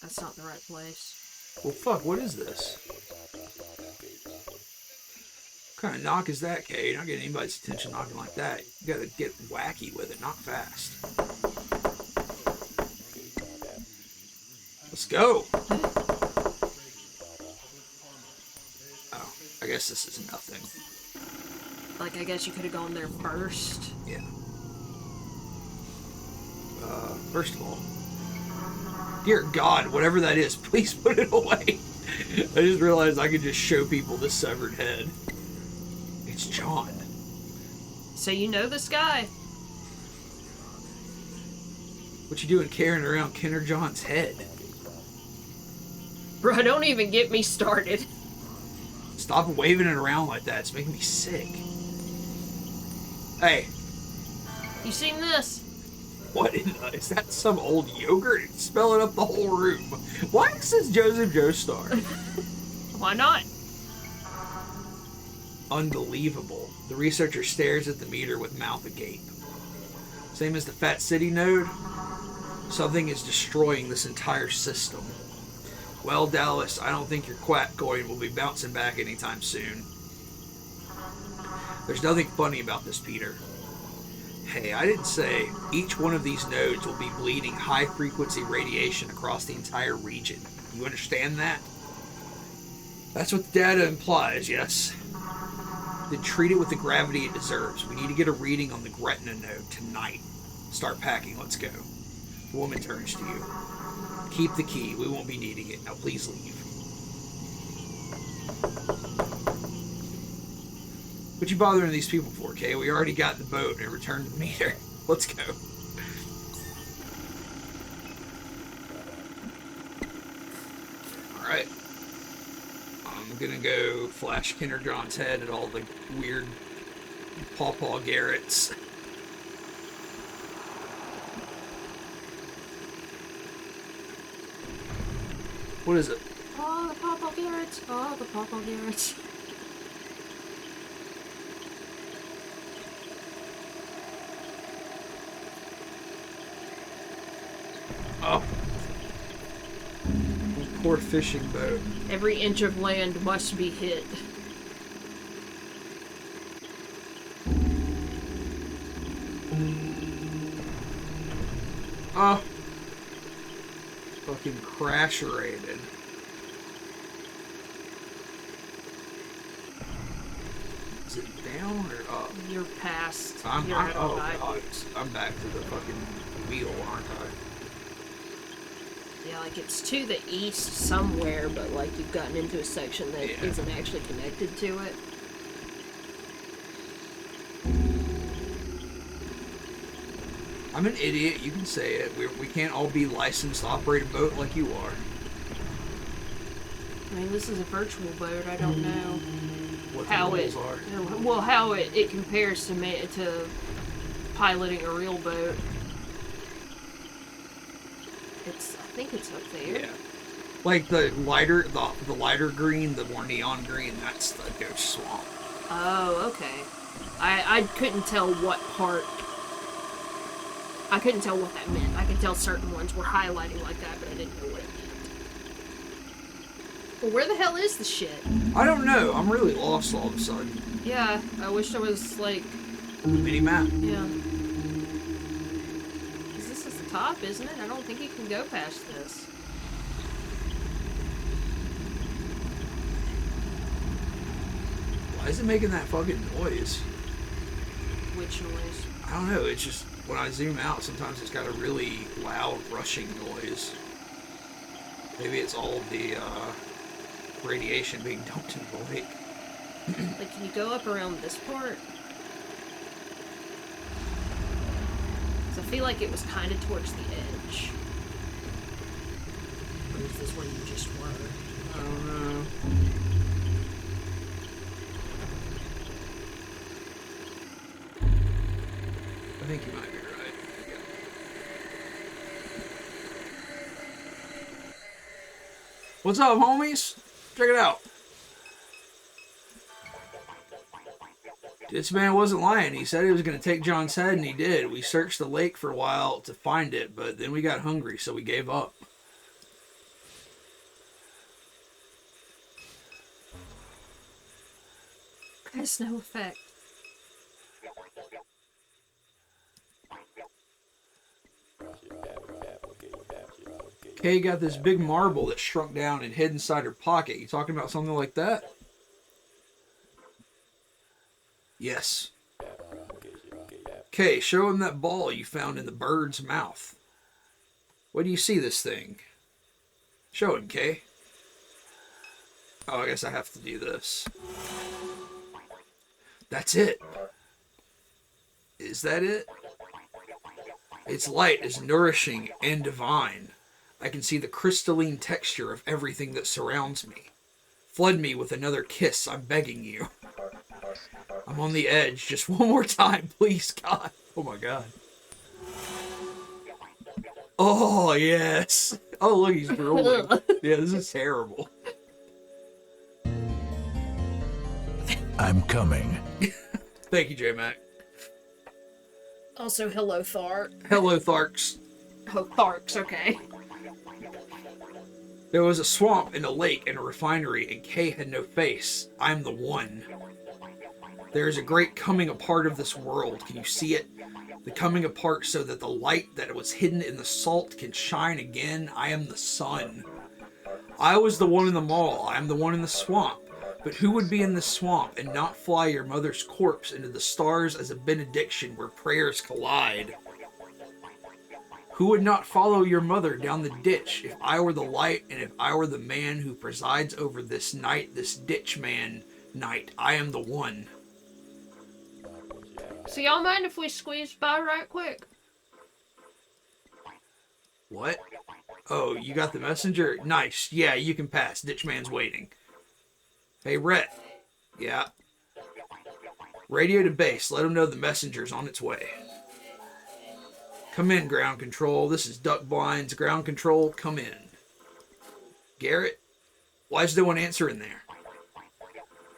That's not the right place. Well, fuck, what is this? What kind of knock is that, Kay? You're not getting anybody's attention knocking like that. You gotta get wacky with it, not fast. Let's go! Oh, I guess this is nothing. Like, I guess you could have gone there first. Yeah. First of all, dear God, whatever that is, please put it away. I just realized I could just show people this severed head. It's John. So you know this guy? What you doing carrying around Kenner John's head? Bro, don't even get me started. Stop waving it around like that. It's making me sick. Hey, You seen this? what is that? Some old yogurt? It's smelling up the whole room. Why is this Joseph Joestar? Why not? Unbelievable. The researcher stares at the meter with mouth agape. Same as the Fat City node. Something is destroying this entire system. Well, Dallas, I don't think your quack coin will be bouncing back anytime soon. There's nothing funny about this, Peter. Hey, I didn't say each one of these nodes will be bleeding high-frequency radiation across the entire region. You understand that? That's what the data implies, yes. Then treat it with the gravity it deserves. We need to get a reading on the Gretna node tonight. Start packing, let's go. The woman turns to you. Keep the key, we won't be needing it. Now please leave. What you bothering these people for, Kay? We already got the boat and returned the meter. Let's go. Alright. I'm gonna go flash Kenner John's head at all the weird Pawpaw Garretts. What is it? Oh, the Pawpaw Garretts. Oh, the Pawpaw Garretts. Oh. Poor fishing boat. Every inch of land must be hit. Oh. Fucking crash-rated. Is it down or up? You're past. I'm You're at oh high. god. I'm back to the fucking wheel, aren't I? Yeah, like it's to the east somewhere, but like you've gotten into a section that Yeah. isn't actually connected to it. I'm an idiot, you can say it. We can't all be licensed to operate a boat like you are. I mean, this is a virtual boat. I don't know What how the it. rules are. Well, how it compares to piloting a real boat. I think it's up there. Yeah. Like the lighter green, the more neon green, that's the ghost swamp. Oh, okay. I couldn't tell what part. I couldn't tell what that meant. I could tell certain ones were highlighting like that, but I didn't know what it meant. Well, where the hell is the shit? I don't know. I'm really lost all of a sudden. Yeah, I wish there was, like... Mini map. Yeah. Because this is the top, isn't it? I don't think you can go past this. Why is it making that fucking noise? Which noise? I don't know. It's just, when I zoom out, sometimes it's got a really loud rushing noise. Maybe it's all the radiation being dumped into the lake. Like, can you go up around this part? Because I feel like it was kind of towards the edge. Or is this where you just were? I don't know. I think you might be right. Yeah. What's up, homies? Check it out. This man wasn't lying. He said he was going to take John's head, and he did. We searched the lake for a while to find it, but then we got hungry, so we gave up. Has no effect. Kay got this big marble that shrunk down and hid inside her pocket. You talking about something like that? Yes. Kay, show him that ball you found in the bird's mouth. What do you see this thing? Show him, Kay. Oh, I guess I have to do this. That's it. Is that it? Its light is nourishing and divine. I can see the crystalline texture of everything that surrounds me. Flood me with another kiss, I'm begging you. I'm on the edge. Just one more time, please, God. Oh my God. Oh, yes. Oh, look, he's drooling. Yeah, this is terrible. I'm coming. Thank you, J-Mac. Also, hello, Thark. Hello, Tharks. Oh, Tharks, okay. There was a swamp and a lake and a refinery, and Kay had no face. I'm the one. There is a great coming apart of this world. Can you see it? The coming apart so that the light that was hidden in the salt can shine again. I am the sun. I was the one in the mall. I am the one in the swamp. But who would be in the swamp and not fly your mother's corpse into the stars as a benediction where prayers collide? Who would not follow your mother down the ditch if I were the light and if I were the man who presides over this night, this ditch man night? I am the one. So y'all mind if we squeeze by right quick? What? Oh, you got the messenger? Nice. Yeah, you can pass. Ditch man's waiting. Hey, Rhett. Yeah. Radio to base. Let him know the messenger's on its way. Come in, ground control. This is Duck Blinds. Ground control, come in. Garrett? Why is no one answering there?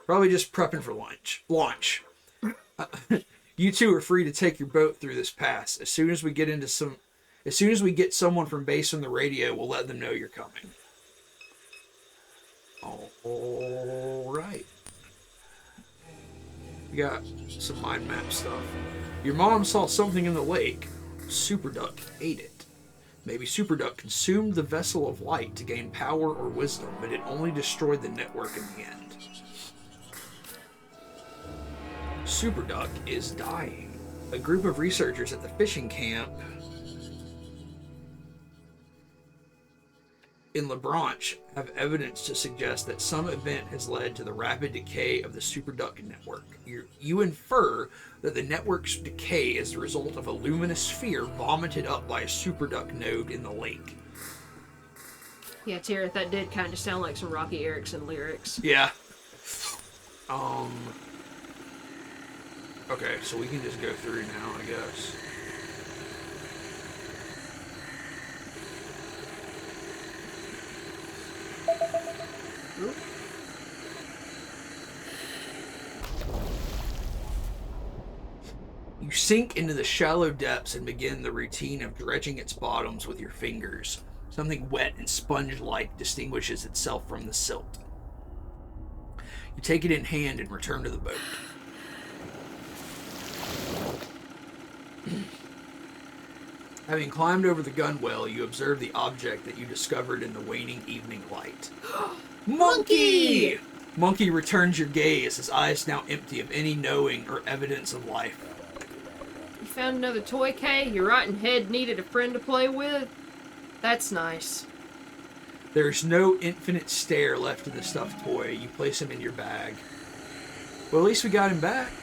Probably just prepping for launch. You two are free to take your boat through this pass. As soon as we get someone from base on the radio, we'll let them know you're coming. All right. We got some mind map stuff. Your mom saw something in the lake. Superduck ate it. Maybe Superduck consumed the vessel of light to gain power or wisdom, but it only destroyed the network in the end. Superduck is dying. A group of researchers at the fishing camp in LaBranche have evidence to suggest that some event has led to the rapid decay of the Superduck network. You infer that the network's decay is the result of a luminous sphere vomited up by a Superduck node in the lake. Yeah, Tara, that did kind of sound like some Rocky Erickson lyrics. Yeah. Okay, so we can just go through now, I guess. You sink into the shallow depths and begin the routine of dredging its bottoms with your fingers. Something wet and sponge-like distinguishes itself from the silt. You take it in hand and return to the boat. Having climbed over the gunwale, you observe the object that you discovered in the waning evening light. Monkey! Monkey returns your gaze, his eyes now empty of any knowing or evidence of life. You found another toy, Kay? Your rotten head needed a friend to play with? That's nice. There's no infinite stare left in the stuffed toy. You place him in your bag. Well, at least we got him back.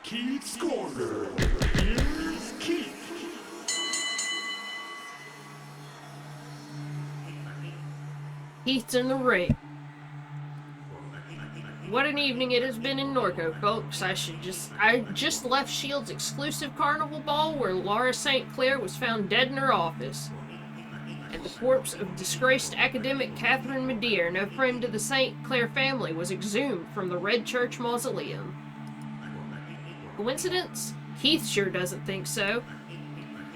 Keith's Corner. Here's Keith. Keith's in the ring. What an evening it has been in Norco, folks. I just left S.H.I.E.L.D.'s exclusive carnival ball where Laura St. Clair was found dead in her office. And the corpse of disgraced academic Catherine Medea, no friend to the St. Clair family, was exhumed from the Red Church Mausoleum. Coincidence? Keith sure doesn't think so.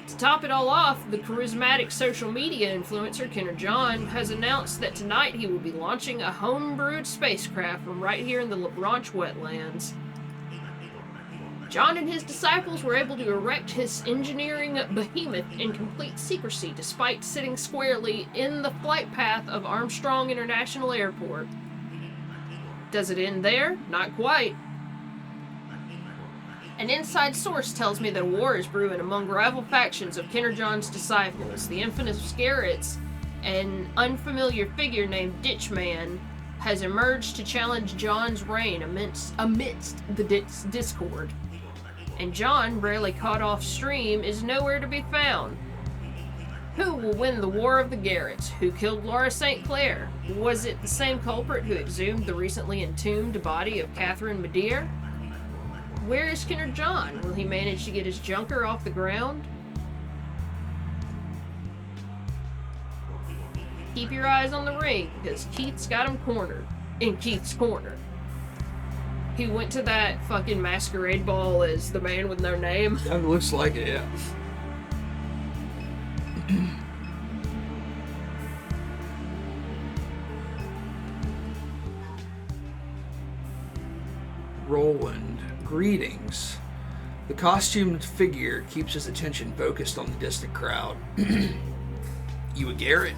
To top it all off, the charismatic social media influencer Kenner John has announced that tonight he will be launching a home-brewed spacecraft from right here in the LaBranche wetlands. John and his disciples were able to erect his engineering behemoth in complete secrecy despite sitting squarely in the flight path of Armstrong International Airport. Does it end there? Not quite. An inside source tells me that a war is brewing among rival factions of Kenner John's disciples. The infamous Garrett's, an unfamiliar figure named Ditchman, has emerged to challenge John's reign amidst the discord. And John, rarely caught off stream, is nowhere to be found. Who will win the War of the Garretts? Who killed Laura St. Clair? Was it the same culprit who exhumed the recently entombed body of Catherine Medea? Where is Kenner John? Will he manage to get his junker off the ground? Keep your eyes on the ring, because Keith's got him cornered. In Keith's corner. He went to that fucking masquerade ball as the man with no name. That looks like it, yeah. Roland, greetings. The costumed figure keeps his attention focused on the distant crowd. You a Garrett?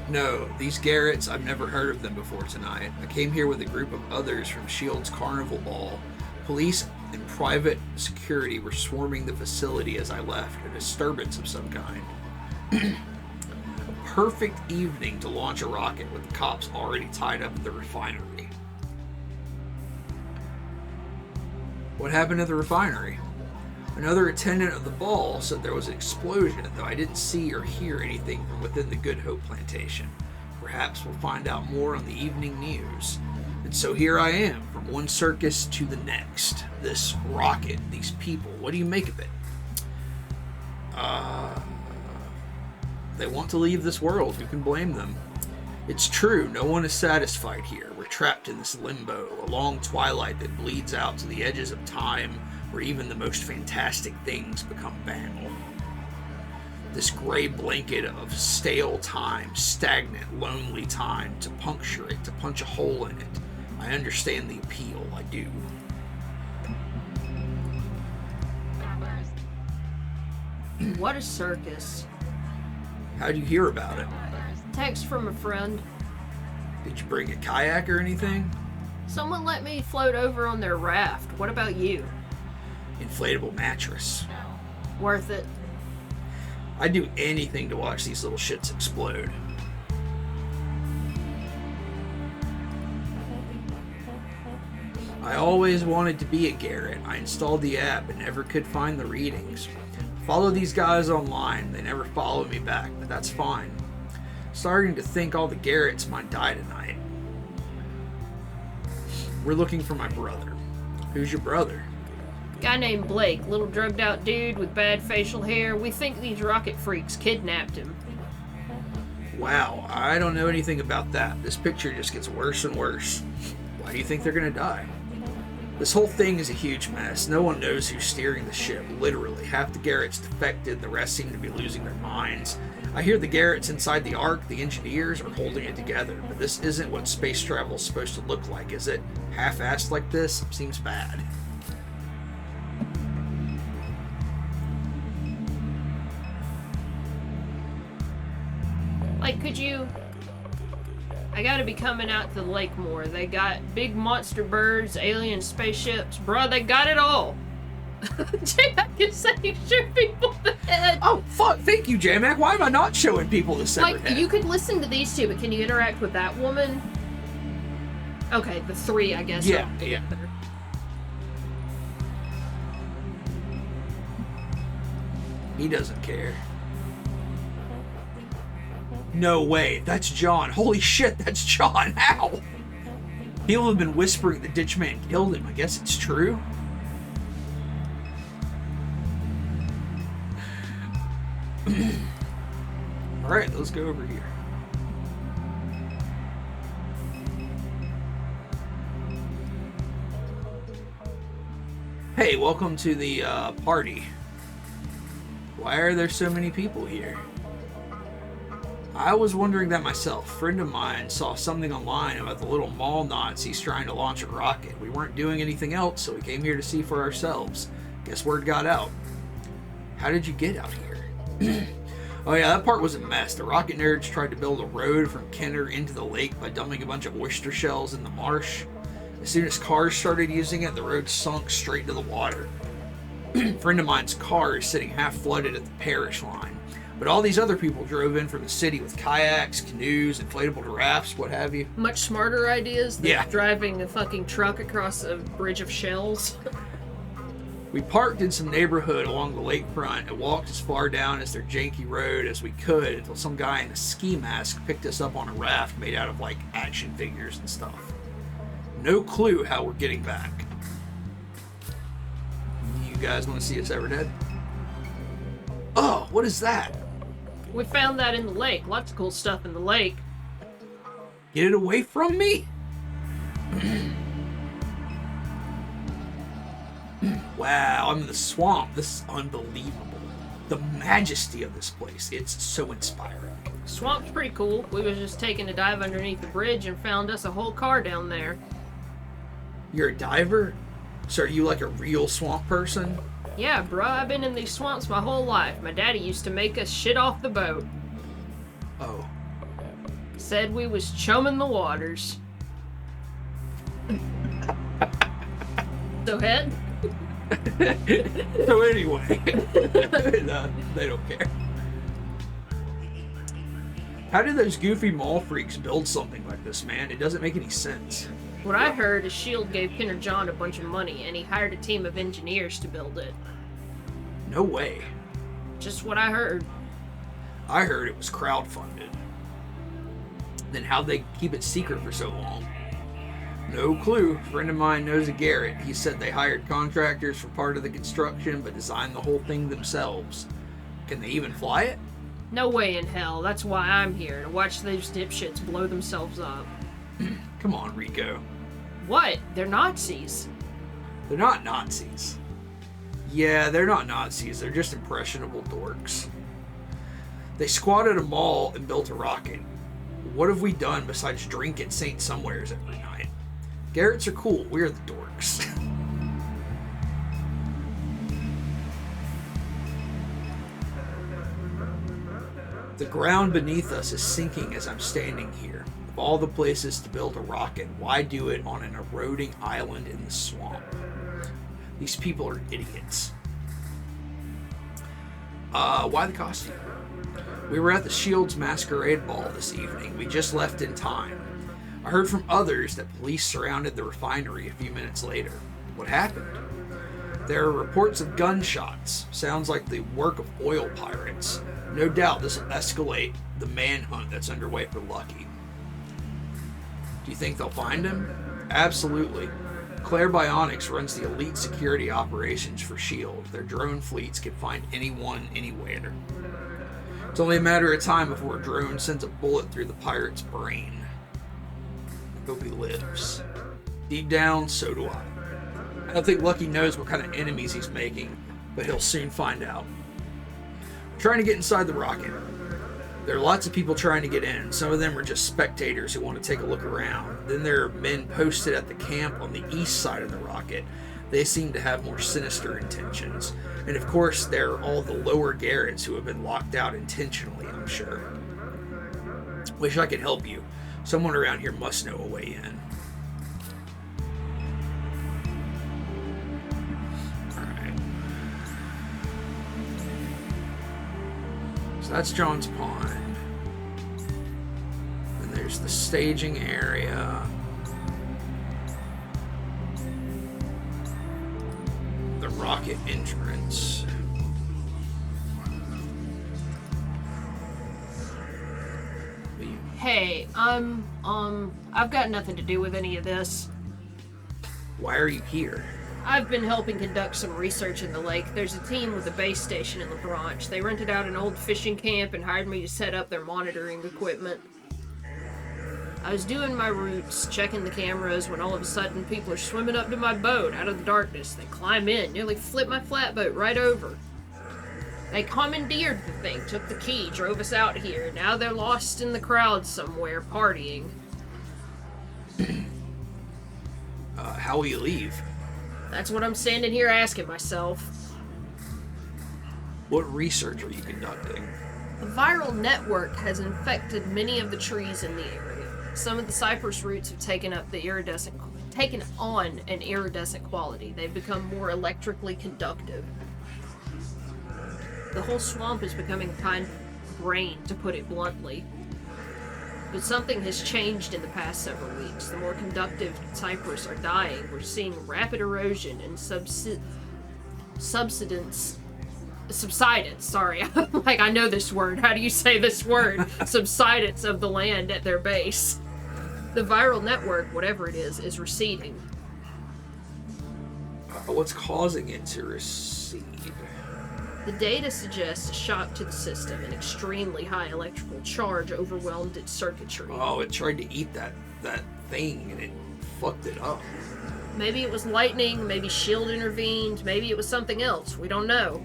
No, these Garretts, I've never heard of them before tonight. I came here with a group of others from S.H.I.E.L.D.'s carnival ball. Police and private security were swarming the facility as I left, a disturbance of some kind. A perfect evening to launch a rocket with the cops already tied up at the refinery. What happened at the refinery? Another attendant of the ball said there was an explosion, though I didn't see or hear anything from within the Good Hope plantation. Perhaps we'll find out more on the evening news. And so here I am, from one circus to the next. This rocket, these people, what do you make of it? They want to leave this world. Who can blame them? It's true, no one is satisfied here. We're trapped in this limbo, a long twilight that bleeds out to the edges of time, where even the most fantastic things become banal. This gray blanket of stale time, stagnant, lonely time, to puncture it, to punch a hole in it. I understand the appeal, I do. What a circus. How'd you hear about it? Text from a friend. Did you bring a kayak or anything? Someone let me float over on their raft. What about you? Inflatable mattress. Worth it. I'd do anything to watch these little shits explode. I always wanted to be a Garrett. I installed the app and never could find the readings. Follow these guys online. They never follow me back, but that's fine. Starting to think all the Garretts might die tonight. We're looking for my brother. Who's your brother? Guy named Blake, little drugged out dude with bad facial hair. We think these rocket freaks kidnapped him. Wow, I don't know anything about that. This picture just gets worse and worse. Why do you think they're gonna die? This whole thing is a huge mess. No one knows who's steering the ship, literally. Half the Garrett's defected, the rest seem to be losing their minds. I hear the Garrett's inside the Ark, the engineers are holding it together, but this isn't what space travel is supposed to look like, is it? Half-assed like this? Seems bad. Like, could you... I gotta be coming out to the lake more. They got big monster birds, alien spaceships. Bruh, they got it all. J-Mac is saying shoot people in the head. Oh, fuck, thank you, J-Mac. Why am I not showing people the severed Like, head? you could listen to these two, but can you interact with that woman? Okay, the three, I guess. Yeah, yeah. He doesn't care. No way, that's John. Holy shit, that's John. How? People have been whispering the ditch man killed him. I guess it's true. Alright, let's go over here. Hey, welcome to the party. Why are there so many people here? I was wondering that myself. A friend of mine saw something online about the little mall Nazis trying to launch a rocket. We weren't doing anything else, so we came here to see for ourselves. Guess word got out. How did you get out here? Oh yeah, that part was a mess. The rocket nerds tried to build a road from Kenner into the lake by dumping a bunch of oyster shells in the marsh. As soon as cars started using it, the road sunk straight into the water. A friend of mine's car is sitting half flooded at the parish line. But all these other people drove in from the city with kayaks, canoes, inflatable giraffes, what have you. Much smarter ideas than Yeah. driving a fucking truck across a bridge of shells. We parked in some neighborhood along the lakefront and walked as far down as their janky road as we could until some guy in a ski mask picked us up on a raft made out of, like, action figures and stuff. No clue how we're getting back. You guys want to see a severed head? Oh, what is that? We found that in the lake. Lots of cool stuff in the lake. Get it away from me? Wow, I'm in the swamp. This is unbelievable. The majesty of this place. It's so inspiring. Swamp's pretty cool. We was just taking a dive underneath the bridge and found us a whole car down there. You're a diver? So are you like a real swamp person? Yeah, bruh, I've been in these swamps my whole life. My daddy used to make us shit off the boat. Oh. Said we was chumming the waters. So head? So anyway, no, they don't care. How did those goofy mall freaks build something like this, man? It doesn't make any sense. What I heard is S.H.I.E.L.D. gave Kenner John a bunch of money, and he hired a team of engineers to build it. No way. Just what I heard. I heard it was crowdfunded. Then how'd they keep it secret for so long? No clue. A friend of mine knows a Garrett. He said they hired contractors for part of the construction, but designed the whole thing themselves. Can they even fly it? No way in hell. That's why I'm here, to watch those dipshits blow themselves up. Come on, Rico. What? They're Nazis. They're not Nazis. Yeah, they're not Nazis. They're just impressionable dorks. They squatted a mall and built a rocket. What have we done besides drink at St. Somewheres every night? Garretts are cool. We're the dorks. The ground beneath us is sinking as I'm standing here. Of all the places to build a rocket, why do it on an eroding island in the swamp? These people are idiots. Why the costume? We were at the S.H.I.E.L.D.'s masquerade ball this evening. We just left in time. I heard from others that police surrounded the refinery a few minutes later. What happened? There are reports of gunshots. Sounds like the work of oil pirates. No doubt this will escalate the manhunt that's underway for Lucky. Do you think they'll find him? Absolutely. Claire Bionics runs the elite security operations for S.H.I.E.L.D. Their drone fleets can find anyone, anywhere. It's only a matter of time before a drone sends a bullet through the pirate's brain. I hope he lives. Deep down, so do I. I don't think Lucky knows what kind of enemies he's making, but he'll soon find out. I'm trying to get inside the rocket. There are lots of people trying to get in. Some of them are just spectators who want to take a look around. Then there are men posted at the camp on the east side of the rocket. They seem to have more sinister intentions. And of course, there are all the lower Garretts who have been locked out intentionally, I'm sure. Wish I could help you. Someone around here must know a way in. Alright. So that's John's Pond. And there's the staging area. The rocket entrance. Hey, I've got nothing to do with any of this. Why are you here? I've been helping conduct some research in the lake. There's a team with a base station in the branch. They rented out an old fishing camp and hired me to set up their monitoring equipment. I was doing my routes, checking the cameras, when all of a sudden people are swimming up to my boat out of the darkness. They climb in, nearly flip my flatboat right over. They commandeered the thing, took the key, drove us out here. Now they're lost in the crowd somewhere, partying. How will you leave? That's what I'm standing here asking myself. What research are you conducting? A viral network has infected many of the trees in the area. Some of the cypress roots have taken on an iridescent quality. They've become more electrically conductive. The whole swamp is becoming a kind of brain, to put it bluntly. But something has changed in the past several weeks. The more conductive cypress are dying. We're seeing rapid erosion and subsidence. Sorry. Like, I know this word. How do you say this word? Subsidence of the land at their base. The viral network, whatever it is receding. What's causing it to recede? The data suggests a shock to the system. An extremely high electrical charge overwhelmed its circuitry. Oh, it tried to eat that thing and it fucked it up. Maybe it was lightning, maybe S.H.I.E.L.D. intervened, maybe it was something else. We don't know.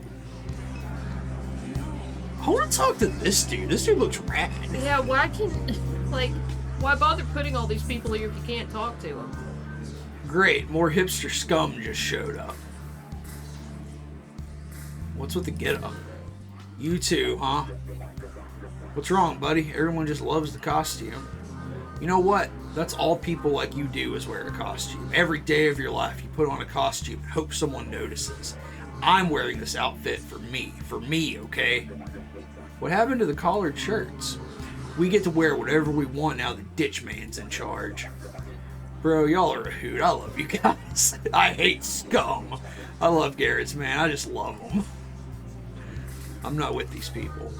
I want to talk to this dude. This dude looks rad. Yeah, why bother putting all these people here if you can't talk to them? Great, more hipster scum just showed up. What's with the get-up? You too, huh? What's wrong, buddy? Everyone just loves the costume. You know what? That's all people like you do, is wear a costume. Every day of your life, you put on a costume and hope someone notices. I'm wearing this outfit for me, okay? What happened to the collared shirts? We get to wear whatever we want now the ditch man's in charge. Bro, y'all are a hoot. I love you guys. I hate scum. I love Garrett's, man. I just love them. I'm not with these people.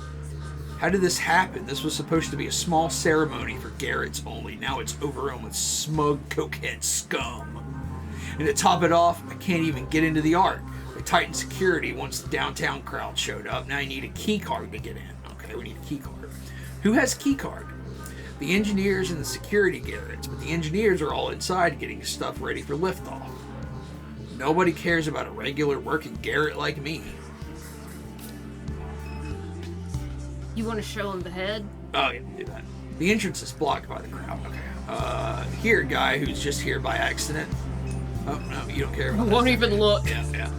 How did this happen? This was supposed to be a small ceremony for Garrett's only. Now it's overrun with smug, cokehead scum. And to top it off, I can't even get into the Ark. They tightened security once the downtown crowd showed up. Now I need a key card to get in. Okay, we need a key card. Who has a key card? The engineers and the security Garretts, but the engineers are all inside getting stuff ready for liftoff. Nobody cares about a regular working Garrett like me. You want to show them the head? Oh, yeah, do that. The entrance is blocked by the crowd. Okay. Here, guy who's just here by accident. Oh, no, you don't care about that. Won't even look. Yeah.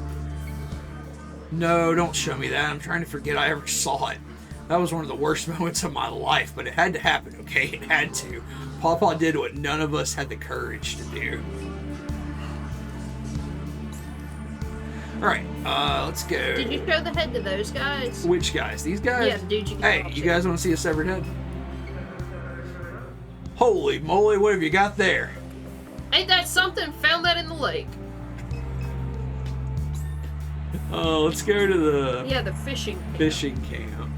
No, don't show me that. I'm trying to forget I ever saw it. That was one of the worst moments of my life, but it had to happen, okay? It had to. Pawpaw did what none of us had the courage to do. Alright, let's go. Did you show the head to those guys? Which guys? These guys? Yeah, the dude you can Hey, talk you to. guys want to see a severed head? Holy moly, what have you got there? Ain't that something? Found that in the lake. Let's go to the Yeah, the fishing camp. fishing camp.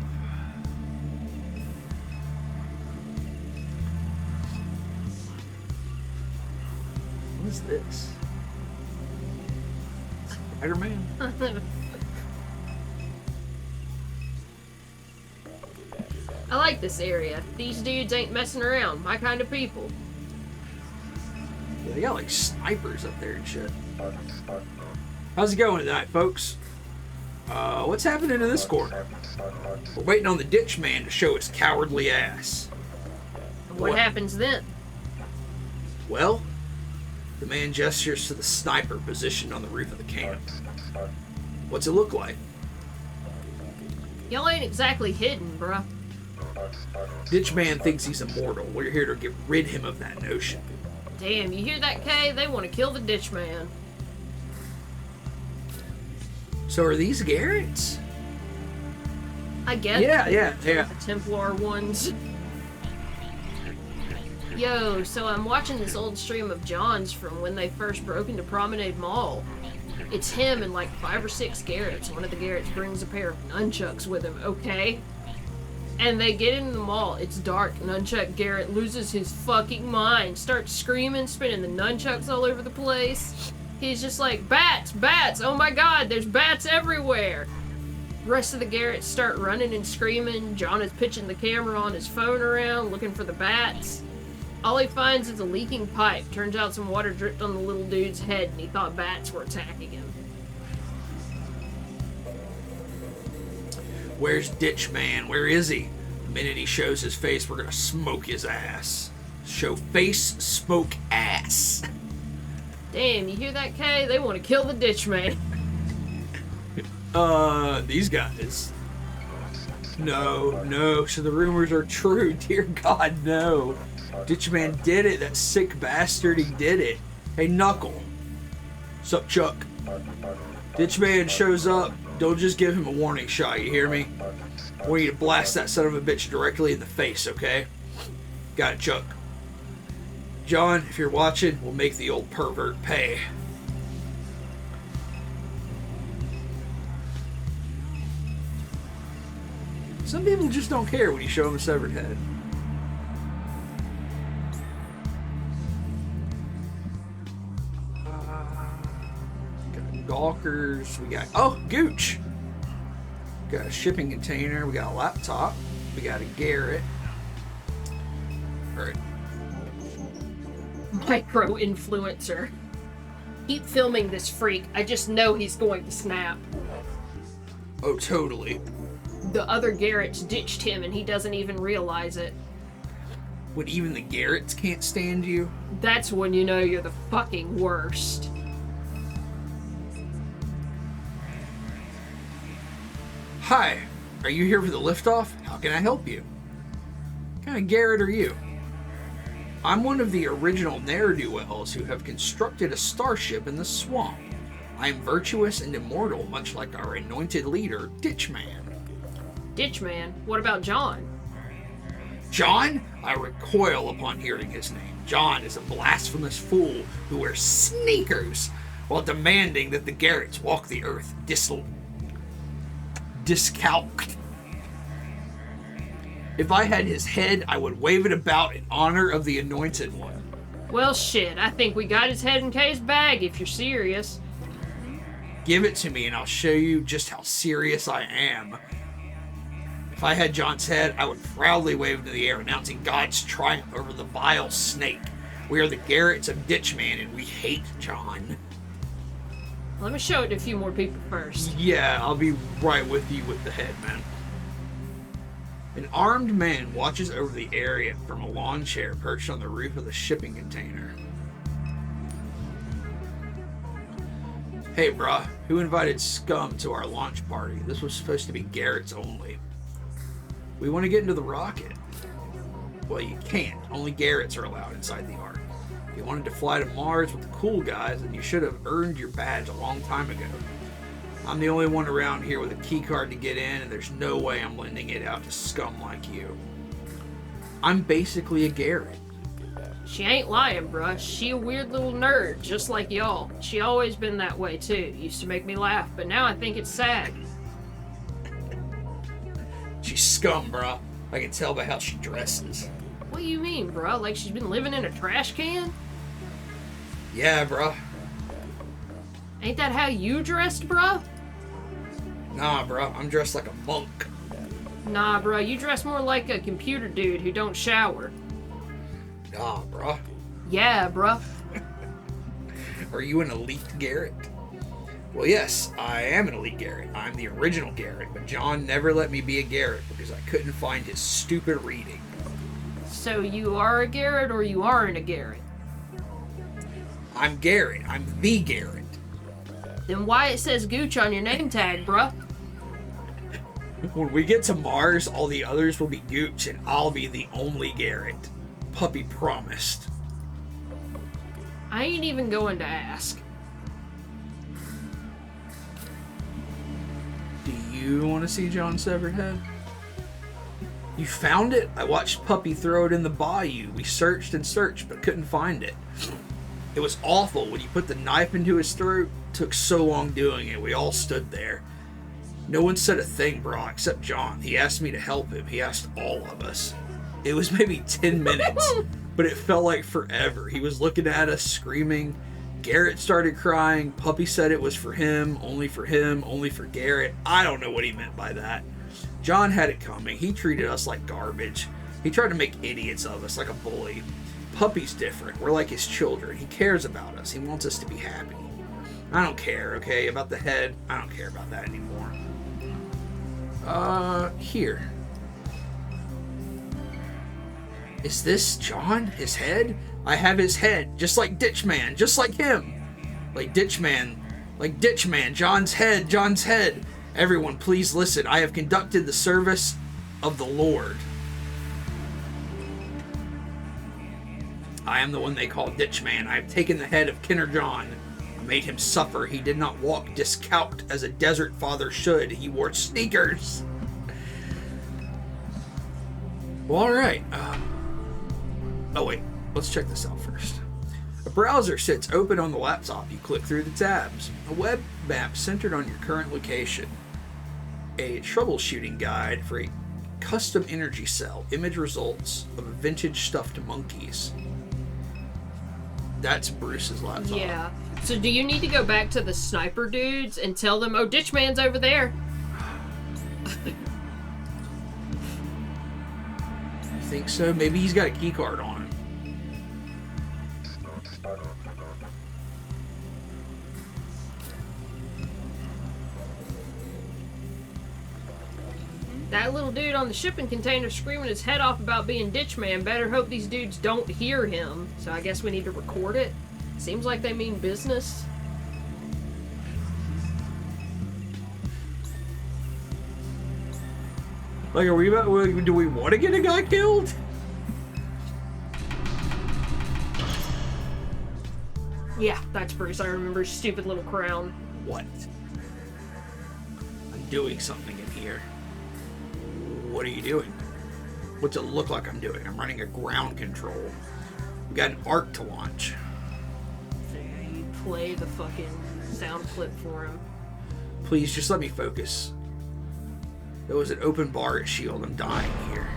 What is this? Spider-Man. I like this area. These dudes ain't messing around. My kind of people. Yeah, they got like snipers up there and shit. How's it going tonight, folks? What's happening in this corner? We're waiting on the ditch man to show his cowardly ass. What happens then? Well, the man gestures to the sniper positioned on the roof of the camp. What's it look like? Y'all ain't exactly hidden, bruh. Ditch man thinks he's immortal. We're here to get rid him of that notion. Damn, you hear that, Kay? They want to kill the ditch man. So are these Garretts? I guess. Yeah. The Templar ones. Yo, so I'm watching this old stream of John's from when they first broke into Promenade Mall. It's him and like 5 or 6 Garretts. One of the Garretts brings a pair of nunchucks with him, okay? And they get into the mall. It's dark. Nunchuck Garrett loses his fucking mind. Starts screaming, spinning the nunchucks all over the place. He's just like, bats, bats, oh my god, there's bats everywhere. The rest of the Garretts start running and screaming. John is pitching the camera on his phone around, looking for the bats. All he finds is a leaking pipe. Turns out some water dripped on the little dude's head and he thought bats were attacking him. Where's Ditch Man? Where is he? The minute he shows his face, we're gonna smoke his ass. Show face, smoke ass. Damn, you hear that, Kay? They want to kill the ditch man. These guys. No. So the rumors are true. Dear God, no. Ditch Man did it. That sick bastard, he did it. Hey, Knuckle. Sup, Chuck? Ditch Man shows up. Don't just give him a warning shot, you hear me? I want you to blast that son of a bitch directly in the face, okay? Got it, Chuck. John, if you're watching, we'll make the old pervert pay. Some people just don't care when you show them a severed head. Got gawkers. We got... Oh, Gooch! Got a shipping container. We got a laptop. We got a Garrett. Alright. Micro-influencer. Keep filming this freak. I just know he's going to snap. Oh, totally. The other Garretts ditched him and he doesn't even realize it. When even the Garretts can't stand you? That's when you know you're the fucking worst. Hi, are you here for the liftoff? How can I help you? What kind of Garrett are you? I'm one of the original ne'er-do-wells who have constructed a starship in the swamp. I am virtuous and immortal, much like our anointed leader, Ditchman. Ditchman? What about John? John? I recoil upon hearing his name. John is a blasphemous fool who wears sneakers while demanding that the Garretts walk the earth discalced. If I had his head, I would wave it about in honor of the anointed one. Well, shit, I think we got his head in Kay's bag, if you're serious. Give it to me and I'll show you just how serious I am. If I had John's head, I would proudly wave into the air, announcing God's triumph over the vile snake. We are the Garretts of Ditchman, and we hate John. Let me show it to a few more people first. Yeah, I'll be right with you with the head, man. An armed man watches over the area from a lawn chair perched on the roof of the shipping container. Hey, bruh, who invited scum to our launch party? This was supposed to be Garrett's only. We want to get into the rocket. Well, you can't. Only Garretts are allowed inside the Ark. If you wanted to fly to Mars with the cool guys, then you should have earned your badge a long time ago. I'm the only one around here with a key card to get in, and there's no way I'm lending it out to scum like you. I'm basically a Garrett. She ain't lying, bruh. She a weird little nerd, just like y'all. She always been that way, too. Used to make me laugh, but now I think it's sad. She's scum, bruh. I can tell by how she dresses. What do you mean, bruh? Like she's been living in a trash can? Yeah, bruh. Ain't that how you dressed, bruh? Nah, bro, I'm dressed like a monk. Nah, bruh, you dress more like a computer dude who don't shower. Nah, bro. Yeah, bruh. Are you an elite Garrett? Well, yes, I am an elite Garrett. I'm the original Garrett, but John never let me be a Garrett because I couldn't find his stupid reading. So you are a Garrett or you aren't a Garrett? I'm Garrett. I'm the Garrett. Then why it says Gooch on your name tag, bruh? When we get to Mars, all the others will be Gooch, and I'll be the only Garrett. Puppy promised. I ain't even going to ask. Do you want to see John's severed head? You found it? I watched Puppy throw it in the bayou. We searched and searched, but couldn't find it. It was awful when you put the knife into his throat. It took so long doing it. We all stood there. No one said a thing, bro, except John. He asked me to help him. He asked all of us. It was maybe 10 minutes, but it felt like forever. He was looking at us, screaming. Garrett started crying. Puppy said it was for him, only for Garrett. I don't know what he meant by that. John had it coming. He treated us like garbage. He tried to make idiots of us like a bully. Puppy's different. We're like his children. He cares about us. He wants us to be happy. I don't care, okay? About the head, I don't care about that anymore. Here. Is this John? His head? I have his head, just like Ditchman, just like him. Like Ditchman, John's head. Everyone, please listen. I have conducted the service of the Lord. I am the one they call Ditchman. I have taken the head of Kinner John. I made him suffer. He did not walk discount as a desert father should. He wore sneakers. Well, alright. Oh wait, let's check this out first. A browser sits open on the laptop. You click through the tabs. A web map centered on your current location. A troubleshooting guide for a custom energy cell. Image results of vintage stuffed monkeys. That's Bruce's laptop. Yeah. So do you need to go back to the sniper dudes and tell them, oh, Ditchman's over there? You think so? Maybe he's got a key card on him. That little dude on the shipping container screaming his head off about being Ditchman. Better hope these dudes don't hear him. So I guess we need to record it. Seems like they mean business. Like, do we want to get a guy killed? Yeah, that's Bruce. I remember his stupid little crown. What? I'm doing something in here. What are you doing? What's it look like I'm doing? I'm running a ground control. We got an arc to launch. So you play the fucking sound clip for him. Please, just let me focus. There was an open bar at S.H.I.E.L.D. I'm dying here.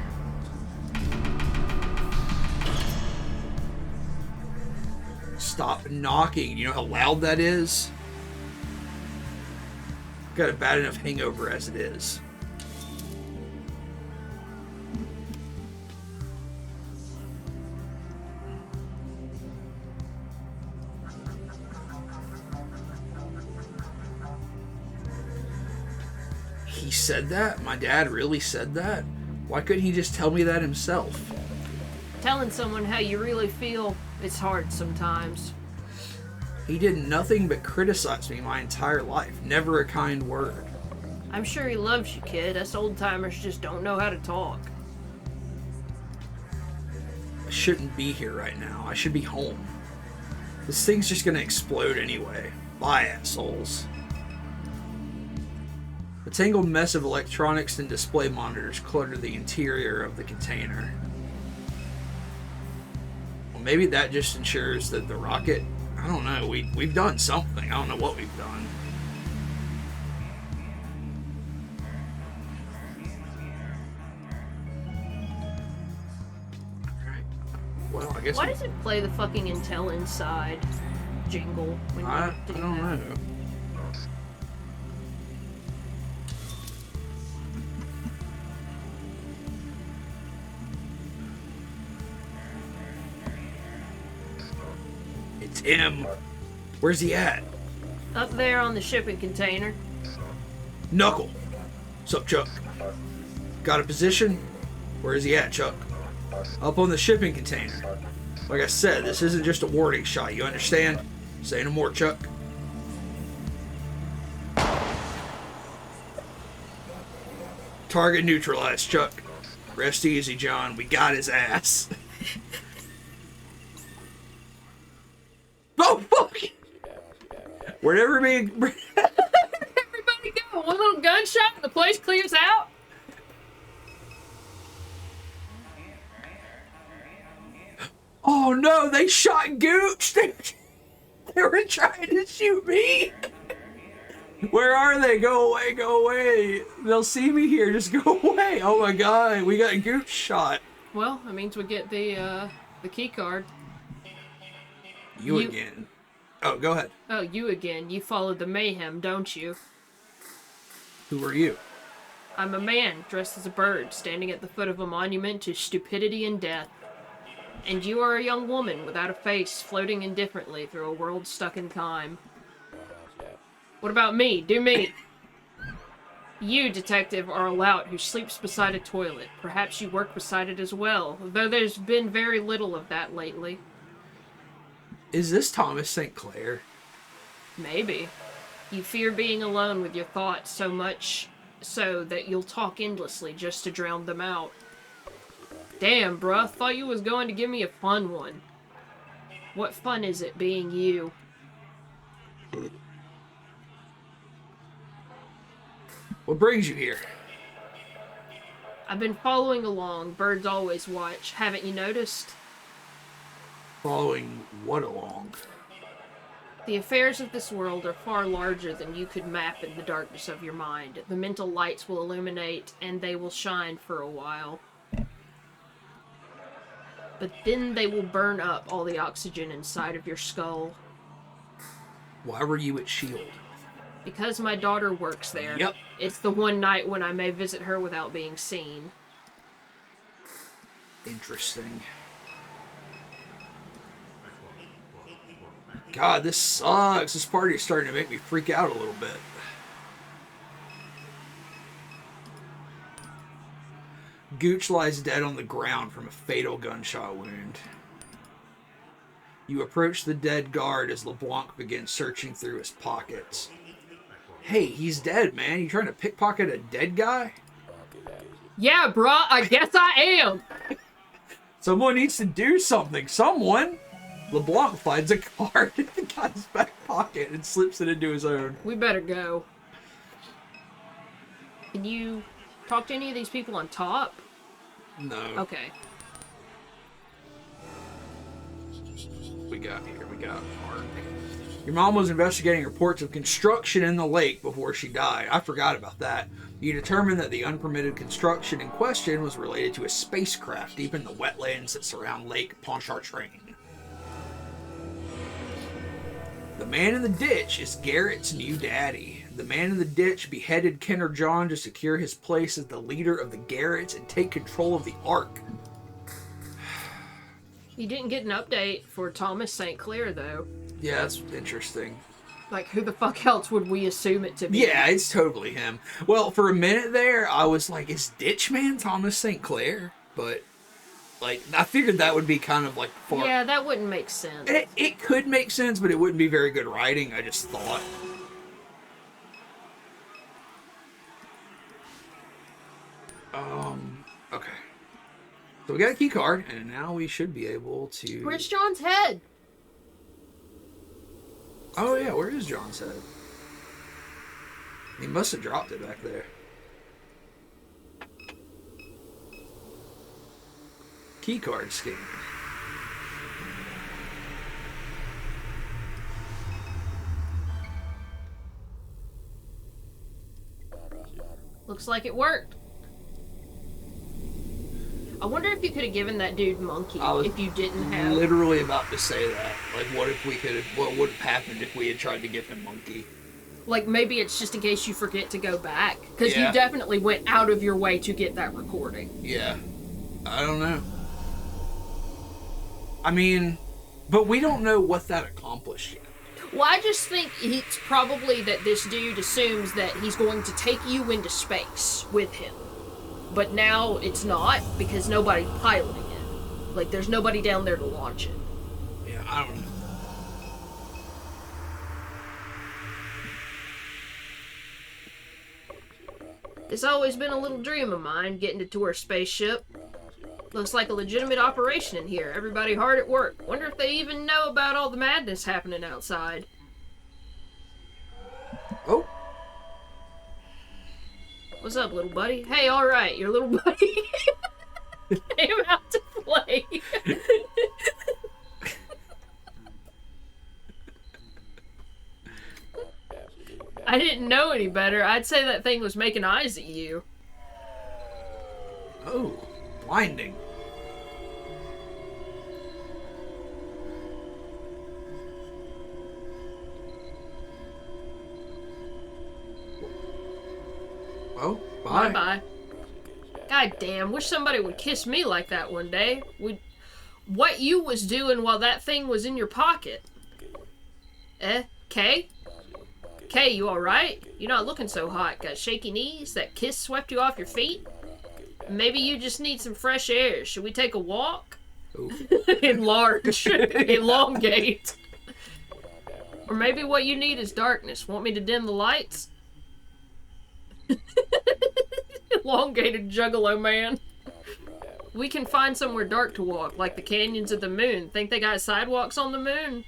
Stop knocking. You know how loud that is? Got a bad enough hangover as it is. He said that? My dad really said that? Why couldn't he just tell me that himself? Telling someone how you really feel, it's hard sometimes. He did nothing but criticize me my entire life. Never a kind word. I'm sure he loves you, kid. Us old-timers just don't know how to talk. I shouldn't be here right now. I should be home. This thing's just gonna explode anyway. Bye, assholes. A tangled mess of electronics and display monitors clutter the interior of the container. Well, maybe that just ensures that the rocket... I don't know. We've done something. I don't know what we've done. Alright. Well, I guess... Why does it play the fucking Intel Inside jingle when you I do don't that? know. Tim. Where's he at? Up there on the shipping container. Knuckle. Sup, Chuck? Got a position? Where is he at, Chuck? Up on the shipping container. Like I said, this isn't just a warning shot, you understand? Say no more, Chuck. Target neutralized, Chuck. Rest easy, John. We got his ass. Oh, fuck! Where'd everybody Everybody go. One little gunshot and the place clears out. Oh no, they shot Gooch! They were trying to shoot me! Where are they? Go away, go away! They'll see me here, just go away! Oh my god, we got Gooch shot. Well, that means we get the key card. You again. Oh, go ahead. Oh, you again. You followed the mayhem, don't you? Who are you? I'm a man dressed as a bird, standing at the foot of a monument to stupidity and death. And you are a young woman without a face, floating indifferently through a world stuck in time. What about me? Do me! You, detective, are a lout who sleeps beside a toilet. Perhaps you work beside it as well, though there's been very little of that lately. Is this Thomas St. Clair? Maybe. You fear being alone with your thoughts so much so that you'll talk endlessly just to drown them out. Damn, bruh, thought you was going to give me a fun one. What fun is it being you? What brings you here? I've been following along. Birds always watch. Haven't you noticed? Following what along? The affairs of this world are far larger than you could map in the darkness of your mind. The mental lights will illuminate, and they will shine for a while. But then they will burn up all the oxygen inside of your skull. Why were you at S.H.I.E.L.D.? Because my daughter works there. Yep. It's the one night when I may visit her without being seen. Interesting. God, this sucks. This party is starting to make me freak out a little bit. Gooch lies dead on the ground from a fatal gunshot wound. You approach the dead guard as LeBlanc begins searching through his pockets. Hey, he's dead, man. You trying to pickpocket a dead guy? Yeah, bruh, I guess I am! Someone needs to do something. Someone! LeBlanc finds a card in the guy's back pocket and slips it into his own. We better go. Can you talk to any of these people on top? No. Okay. We got Mark. Your mom was investigating reports of construction in the lake before she died. I forgot about that. You determined that the unpermitted construction in question was related to a spacecraft deep in the wetlands that surround Lake Pontchartrain. The man in the ditch is Garrett's new daddy. The man in the ditch beheaded Kenner John to secure his place as the leader of the Garretts and take control of the Ark. You didn't get an update for Thomas St. Clair, though. Yeah, that's interesting. Like, who the fuck else would we assume it to be? Yeah, it's totally him. Well, for a minute there, I was like, is Ditchman Thomas St. Clair? But, like, I figured that would be kind of like far... Yeah, that wouldn't make sense. It could make sense, but it wouldn't be very good writing, I just thought. Okay. So we got a key card, and now we should be able to... Where's John's head? Oh yeah, where is John's head? He must have dropped it back there. Key card scan. Looks like it worked. I wonder if you could have given that dude Monkey if you didn't have... Literally about to say that. Like, what if we could have... What would have happened if we had tried to give him Monkey? Like, maybe it's just in case you forget to go back. Because Yeah. you definitely went out of your way to get that recording. Yeah. I don't know. I mean, But we don't know what that accomplished yet. Well, I just think it's probably that this dude assumes that he's going to take you into space with him. But now it's not, because nobody's piloting it. Like, there's nobody down there to launch it. Yeah, I don't know. It's always been a little dream of mine, getting to tour a spaceship. Looks like a legitimate operation in here. Everybody hard at work. Wonder if they even know about all the madness happening outside. Oh. What's up, little buddy? Hey, alright, your little buddy came out to play. I didn't know any better. I'd say that thing was making eyes at you. Oh. Blinding. Oh, bye. Bye-bye. God damn, wish somebody would kiss me like that one day. What you was doing while that thing was in your pocket? Kay? Kay, you alright? You're not looking so hot. Got shaky knees? That kiss swept you off your feet? Maybe you just need some fresh air. Should we take a walk? Enlarge. Elongate. Or maybe what you need is darkness. Want me to dim the lights? Elongated juggalo man. We can find somewhere dark to walk, like the canyons of the moon. Think they got sidewalks on the moon?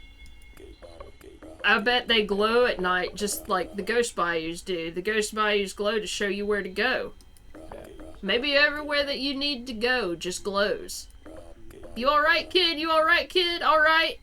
I bet they glow at night just like the ghost bayous do. The ghost bayous glow to show you where to go. Maybe everywhere that you need to go just glows. You alright, kid? You alright, kid? Alright?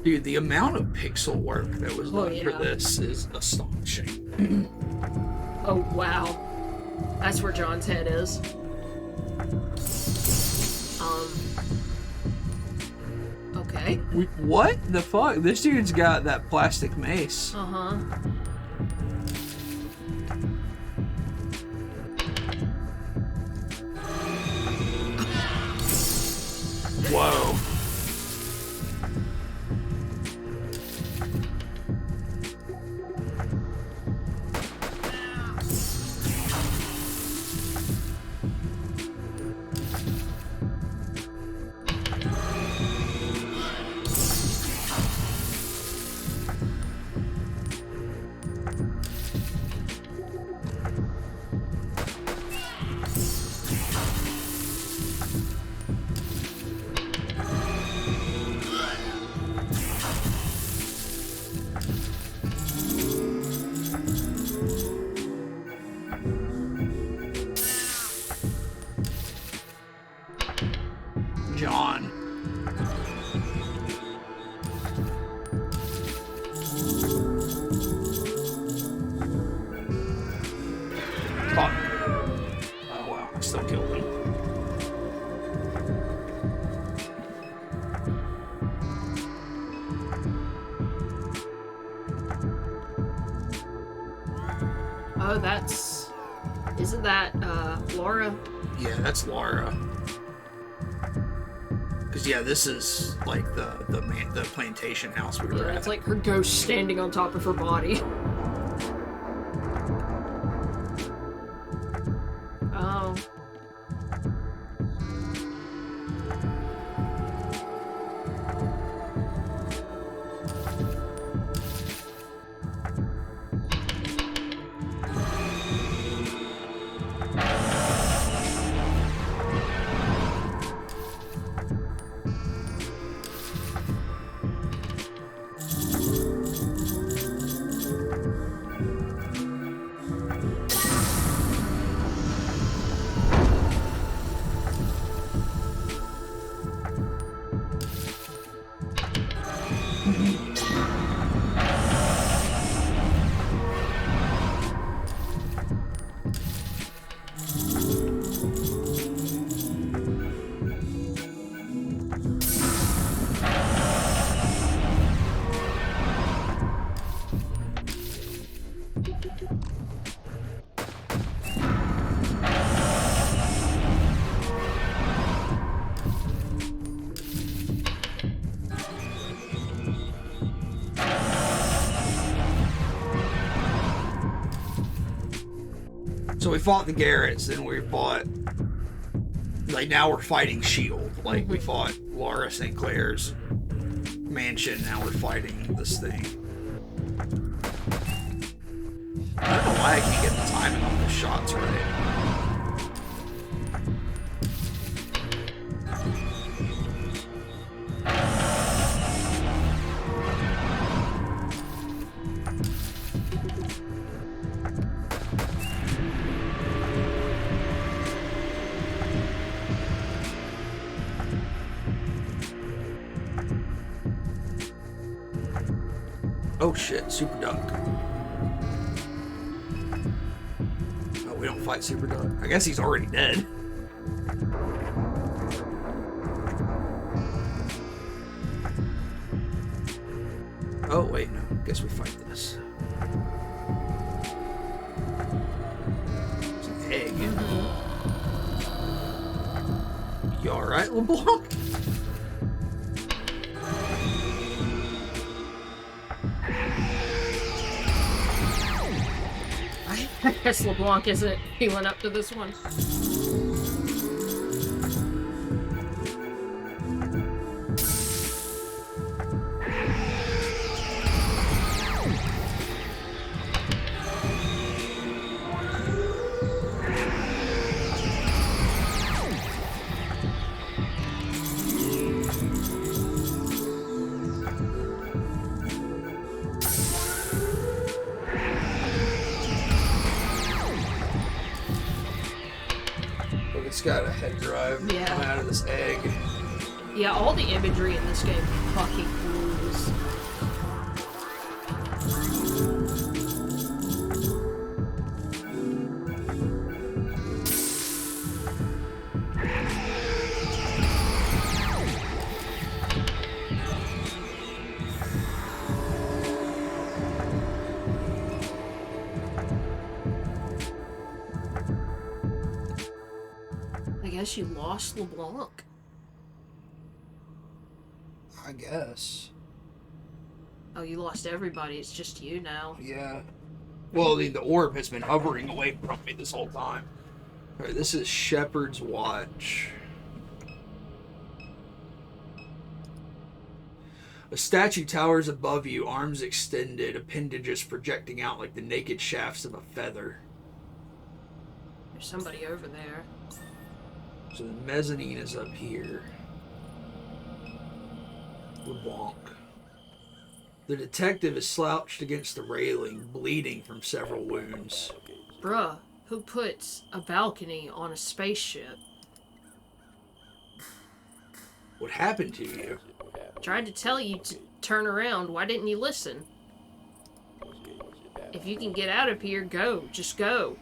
Dude, the amount of pixel work that was done for yeah. this is astonishing. Oh, wow. That's where John's head is. Okay. What the fuck? This dude's got that plastic mace. Uh-huh. Whoa. John. Fuck. Oh wow, I still killed him. Oh, that's... Isn't that, Laura? Yeah, that's Laura. Cause yeah, this is like the plantation house we were Yeah, at. it's like her ghost standing on top of her body. Oh. fought the Garretts, then we fought. Like, now we're fighting S.H.I.E.L.D. Like, we fought Laura St. Clair's mansion, now we're fighting this thing. I don't know why I can't get the timing on the shots right. Oh shit, Super Duck. Oh, we don't fight Super Duck. I guess he's already dead. Oh, wait, no. Guess we fight this. It's an egg. You alright, LeBlanc? I guess LeBlanc isn't feeling up to this one. It's got a head drive coming out of this egg. Yeah, all the imagery in this game fucking rules. I guess you lost LeBlanc. I guess. Oh, you lost everybody. It's just you now. Yeah. Well, the orb has been hovering away from me this whole time. Alright, this is Shepherd's Watch. A statue towers above you, arms extended, appendages projecting out like the naked shafts of a feather. There's somebody over there. So the mezzanine is up here. LeBlanc. The detective is slouched against the railing, bleeding from several wounds. Bruh, who puts a balcony on a spaceship? What happened to you? Tried to tell you to turn around. Why didn't you listen? If you can get out of here, go. Just go.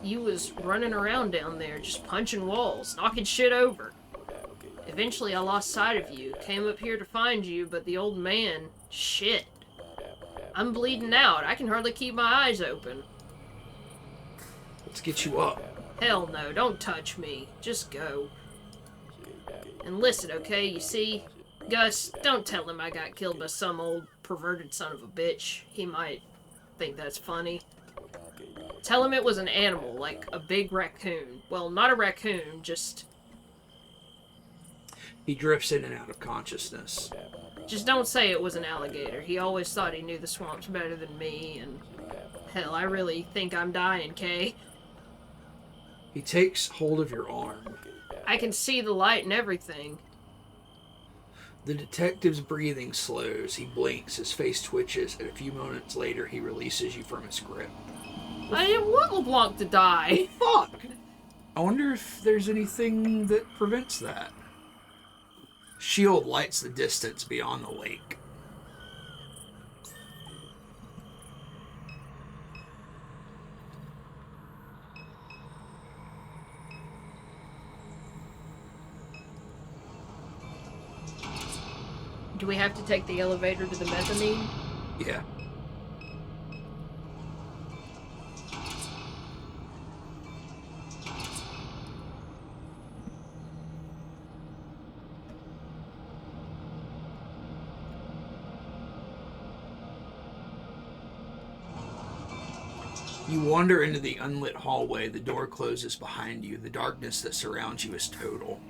You was running around down there, just punching walls, knocking shit over. Eventually I lost sight of you, came up here to find you, but the old man, shit. I'm bleeding out. I can hardly keep my eyes open. Let's get you up. Hell no, don't touch me. Just go. And listen, okay, you see? Gus, don't tell him I got killed by some old perverted son of a bitch. He might think that's funny. Tell him it was an animal, like a big raccoon. Well, not a raccoon, just... He drifts in and out of consciousness. Just don't say it was an alligator. He always thought he knew the swamps better than me, and... Hell, I really think I'm dying, Kay. He takes hold of your arm. I can see the light and everything. The detective's breathing slows. He blinks, his face twitches, and a few moments later he releases you from his grip. I didn't want LeBlanc to die. Fuck! I wonder if there's anything that prevents that. S.H.I.E.L.D. lights the distance beyond the lake. Do we have to take the elevator to the mezzanine? Yeah. You wander into the unlit hallway. The door closes behind you. The darkness that surrounds you is total.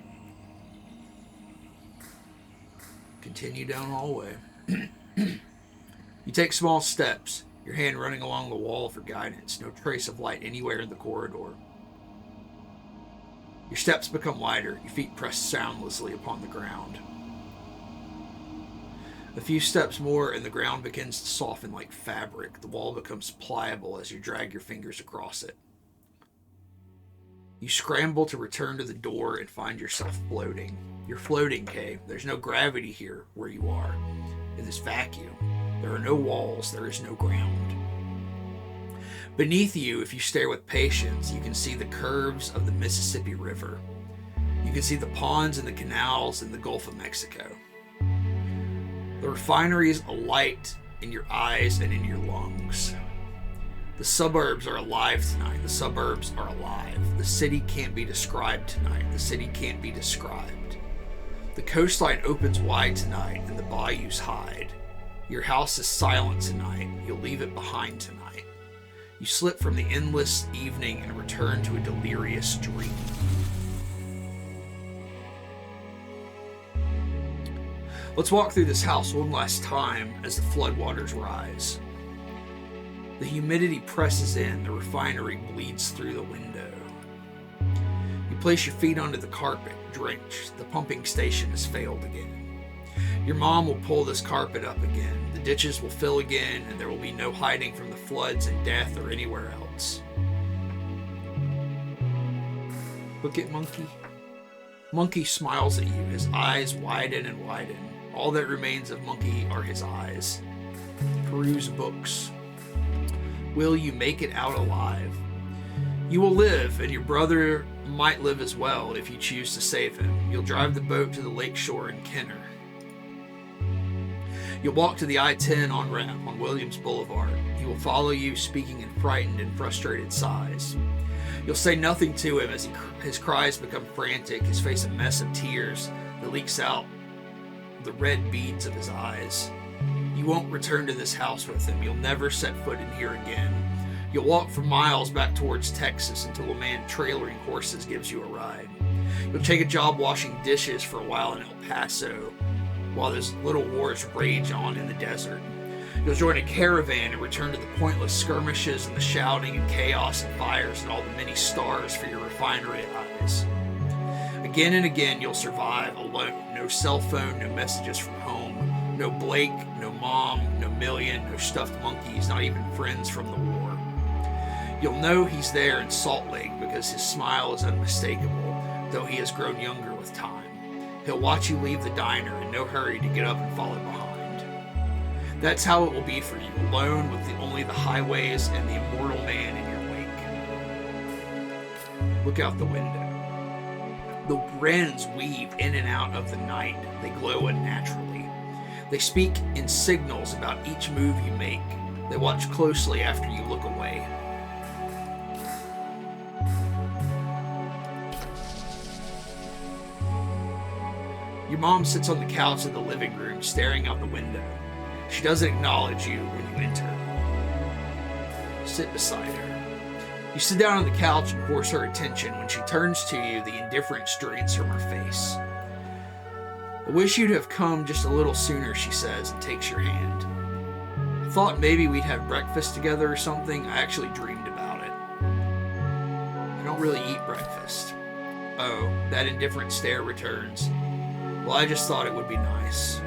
Continue down the hallway. You take small steps, your hand running along the wall for guidance. No trace of light anywhere in the corridor. Your steps become lighter. Your feet press soundlessly upon the ground. A few steps more and the ground begins to soften like fabric. The wall becomes pliable as you drag your fingers across it. You scramble to return to the door and find yourself floating. You're floating, Kay. There's no gravity here where you are. In this vacuum. There are no walls. There is no ground. Beneath you, if you stare with patience, you can see the curves of the Mississippi River. You can see the ponds and the canals in the Gulf of Mexico. The refinery is alight in your eyes and in your lungs. The suburbs are alive tonight. The suburbs are alive. The city can't be described tonight. The city can't be described. The coastline opens wide tonight and the bayous hide. Your house is silent tonight. You'll leave it behind tonight. You slip from the endless evening and return to a delirious dream. Let's walk through this house one last time as the floodwaters rise. The humidity presses in, the refinery bleeds through the window. You place your feet onto the carpet, drenched. The pumping station has failed again. Your mom will pull this carpet up again. The ditches will fill again, and there will be no hiding from the floods and death or anywhere else. Look at Monkey. Monkey smiles at you, his eyes widen and widen. All that remains of Monkey are his eyes. Peruse books. Will you make it out alive? You will live, and your brother might live as well if you choose to save him. You'll drive the boat to the lake shore in Kenner. You'll walk to the I-10 on-ramp on Williams Boulevard. He will follow you, speaking in frightened and frustrated sighs. You'll say nothing to him as his cries become frantic, his face a mess of tears that leaks out the red beads of his eyes. You won't return to this house with him. You'll never set foot in here again. You'll walk for miles back towards Texas until a man trailering horses gives you a ride. You'll take a job washing dishes for a while in El Paso while those little wars rage on in the desert. You'll join a caravan and return to the pointless skirmishes and the shouting and chaos and fires and all the many stars for your refinery eyes. Again and again you'll survive alone. No cell phone, no messages from home, no Blake, no mom, no million, no stuffed monkeys, not even friends from the war. You'll know he's there in Salt Lake because his smile is unmistakable, though he has grown younger with time. He'll watch you leave the diner in no hurry to get up and follow behind. That's how it will be for you, alone with only the highways and the immortal man in your wake. Look out the window. The wrens weave in and out of the night. They glow unnaturally. They speak in signals about each move you make. They watch closely after you look away. Your mom sits on the couch in the living room, staring out the window. She doesn't acknowledge you when you enter. Sit beside her. You sit down on the couch and force her attention. When she turns to you, the indifference drains from her face. I wish you'd have come just a little sooner, she says, and takes your hand. I thought maybe we'd have breakfast together or something. I actually dreamed about it. I don't really eat breakfast. Oh, that indifferent stare returns. Well, I just thought it would be nice.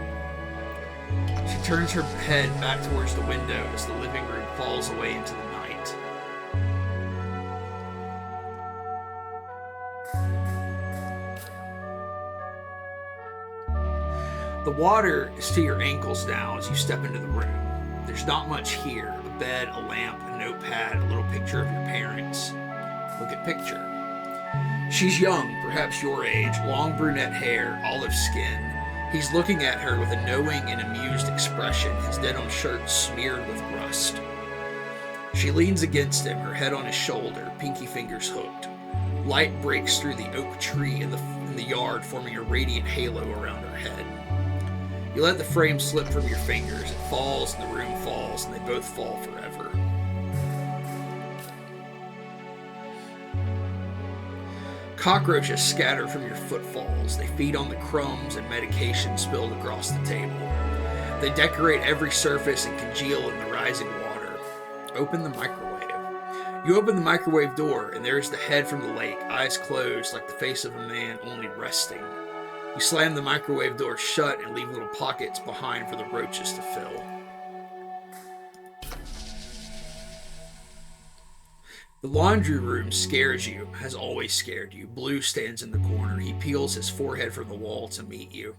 She turns her head back towards the window as the living room falls away into the night. The water is to your ankles now as you step into the room. There's not much here. A bed, a lamp, a notepad, a little picture of your parents. Look at picture. She's young, perhaps your age, long brunette hair, olive skin. He's looking at her with a knowing and amused expression, his denim shirt smeared with rust. She leans against him, her head on his shoulder, pinky fingers hooked. Light breaks through the oak tree in the yard, forming a radiant halo around her head. You let the frame slip from your fingers. It falls, and the room falls, and they both fall forever. Cockroaches scatter from your footfalls. They feed on the crumbs and medication spilled across the table. They decorate every surface and congeal in the rising water. Open the microwave. You open the microwave door, and there is the head from the lake, eyes closed like the face of a man only resting. You slam the microwave door shut and leave little pockets behind for the roaches to fill. The laundry room scares you, has always scared you. Blue stands in the corner. He peels his forehead from the wall to meet you.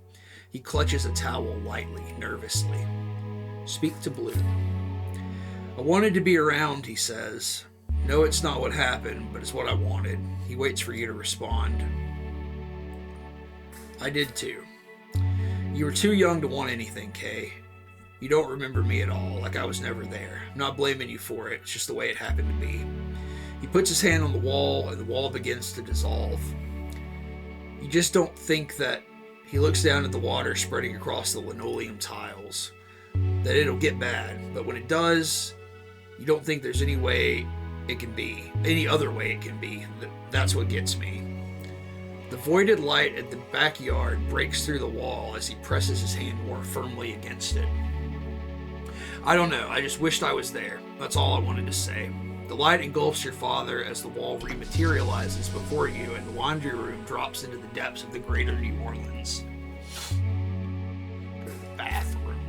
He clutches a towel lightly, nervously. Speak to Blue. I wanted to be around, he says. No, it's not what happened, but it's what I wanted. He waits for you to respond. I did too. You were too young to want anything, Kay. You don't remember me at all, like I was never there. I'm not blaming you for it, it's just the way it happened to be. He puts his hand on the wall, and the wall begins to dissolve. You just don't think that... He looks down at the water spreading across the linoleum tiles. That it'll get bad, but when it does, you don't think there's any way it can be. Any other way it can be. That's what gets me. The voided light at the backyard breaks through the wall as he presses his hand more firmly against it. I don't know, I just wished I was there. That's all I wanted to say. The light engulfs your father as the wall rematerializes before you and the laundry room drops into the depths of the greater New Orleans. Go to the bathroom.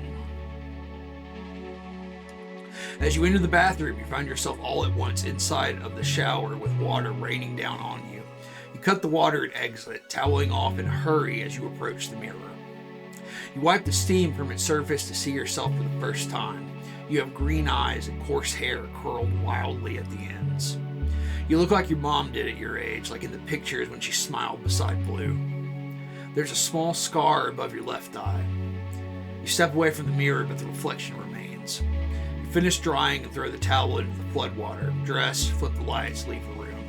As you enter the bathroom, you find yourself all at once inside of the shower with water raining down on you. You cut the water and exit, toweling off in a hurry as you approach the mirror. You wipe the steam from its surface to see yourself for the first time. You have green eyes and coarse hair curled wildly at the ends. You look like your mom did at your age, like in the pictures when she smiled beside Blue. There's a small scar above your left eye. You step away from the mirror, but the reflection remains. You finish drying and throw the towel into the floodwater. Dress, flip the lights, leave the room.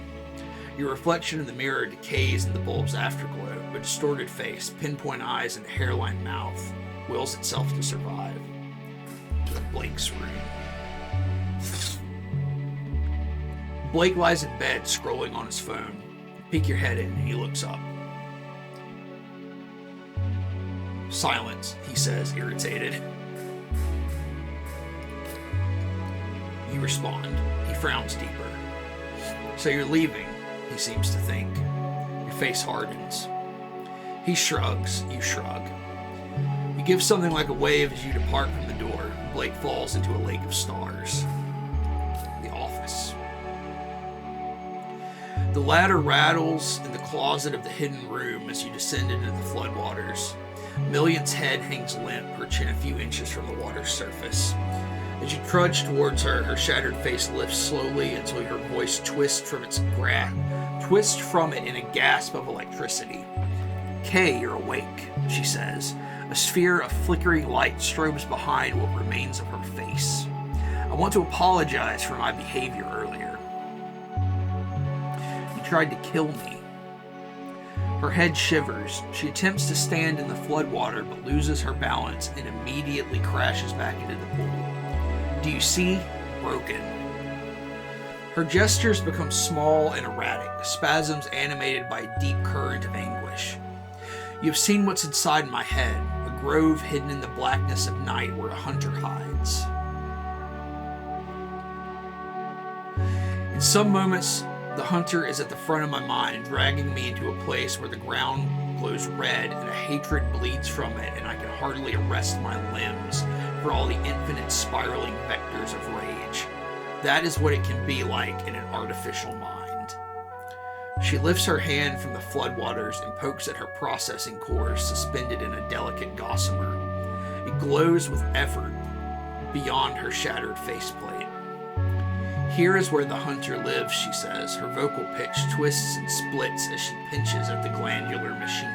Your reflection in the mirror decays in the bulb's afterglow. A distorted face, pinpoint eyes, and hairline mouth wills itself to survive. To Blake's room. Blake lies in bed, scrolling on his phone. You peek your head in, and he looks up. Silence, he says, irritated. You respond. He frowns deeper. So you're leaving, he seems to think. Your face hardens. He shrugs, you shrug. You give something like a wave as you depart from the door. Blake falls into a lake of stars. The office. The ladder rattles in the closet of the hidden room as you descend into the floodwaters. Million's head hangs limp, perching a few inches from the water's surface. As you trudge towards her, her shattered face lifts slowly until her voice twists from it in a gasp of electricity. Kay, you're awake, she says. A sphere of flickering light strobes behind what remains of her face. I want to apologize for my behavior earlier. You tried to kill me. Her head shivers. She attempts to stand in the floodwater but loses her balance and immediately crashes back into the pool. Do you see? Broken. Her gestures become small and erratic, spasms animated by a deep current of anguish. You have seen what's inside my head, a grove hidden in the blackness of night where a hunter hides. In some moments, the hunter is at the front of my mind, dragging me into a place where the ground glows red and a hatred bleeds from it, and I can hardly arrest my limbs for all the infinite spiraling vectors of rage. That is what it can be like in an artificial mind. She lifts her hand from the floodwaters and pokes at her processing cores suspended in a delicate gossamer. It glows with effort beyond her shattered faceplate. Here is where the hunter lives, she says. Her vocal pitch twists and splits as she pinches at the glandular machine.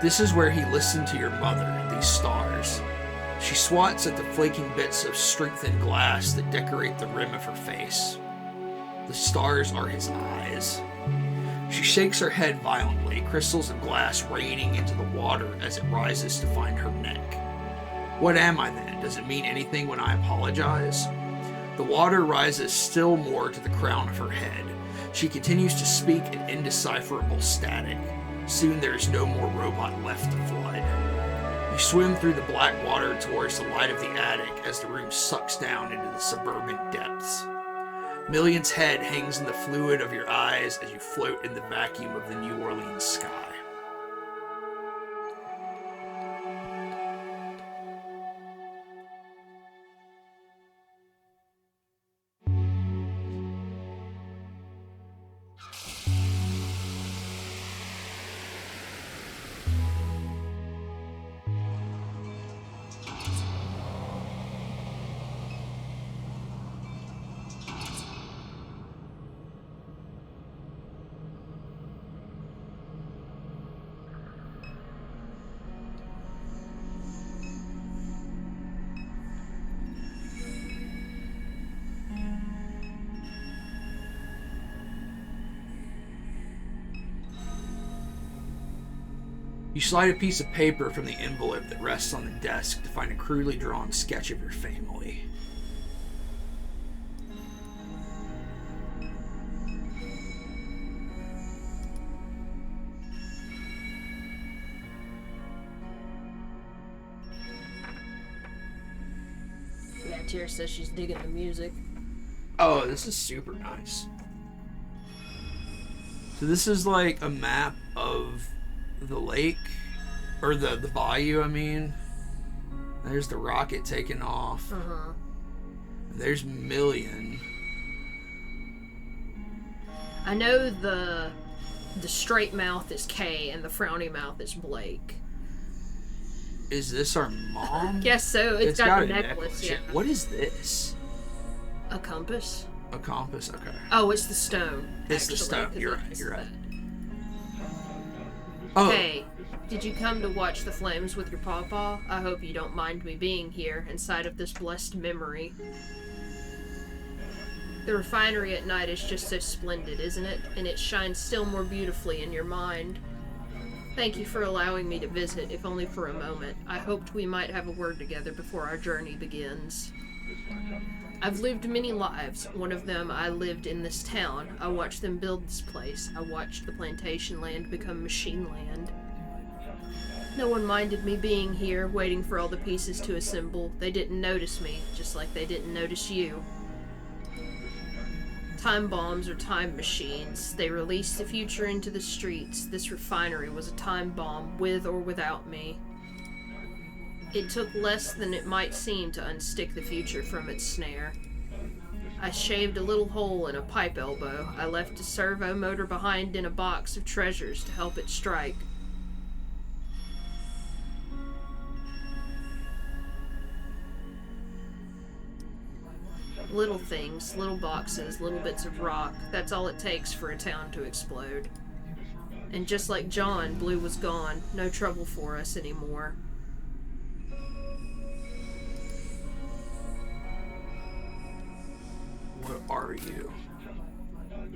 This is where he listened to your mother, these stars. She swats at the flaking bits of strengthened glass that decorate the rim of her face. The stars are his eyes. She shakes her head violently, crystals of glass raining into the water as it rises to find her neck. What am I then? Does it mean anything when I apologize? The water rises still more to the crown of her head. She continues to speak in indecipherable static. Soon there is no more robot left to flood. You swim through the black water towards the light of the attic as the room sucks down into the suburban depths. Million's head hangs in the fluid of your eyes as you float in the vacuum of the New Orleans sky. You slide a piece of paper from the envelope that rests on the desk to find a crudely drawn sketch of your family. Yeah, Tira says she's digging the music. Oh, this is super nice. So this is like a map of the lake, or the bayou, I mean. There's the rocket taking off. Uh-huh. There's Million. I know the straight mouth is Kay and the frowny mouth is Blake. Is this our mom? Guess so. It's got a necklace, yeah. What is this? A compass? A compass, okay. Oh, it's the stone. It's the actually, stone, 'cause you're it's right, you're right. that. Oh, Hey, did you come to watch the flames with your pawpaw? I hope you don't mind me being here, inside of this blessed memory. The refinery at night is just so splendid, isn't it? And it shines still more beautifully in your mind. Thank you for allowing me to visit, if only for a moment. I hoped we might have a word together before our journey begins. I've lived many lives. One of them I lived in this town. I watched them build this place. I watched the plantation land become machine land. No one minded me being here, waiting for all the pieces to assemble. They didn't notice me, just like they didn't notice you. Time bombs are time machines. They release the future into the streets. This refinery was a time bomb, with or without me. It took less than it might seem to unstick the future from its snare. I shaved a little hole in a pipe elbow. I left a servo motor behind in a box of treasures to help it strike. Little things, little boxes, little bits of rock. That's all it takes for a town to explode. And just like John, Blue was gone. No trouble for us anymore. what are you?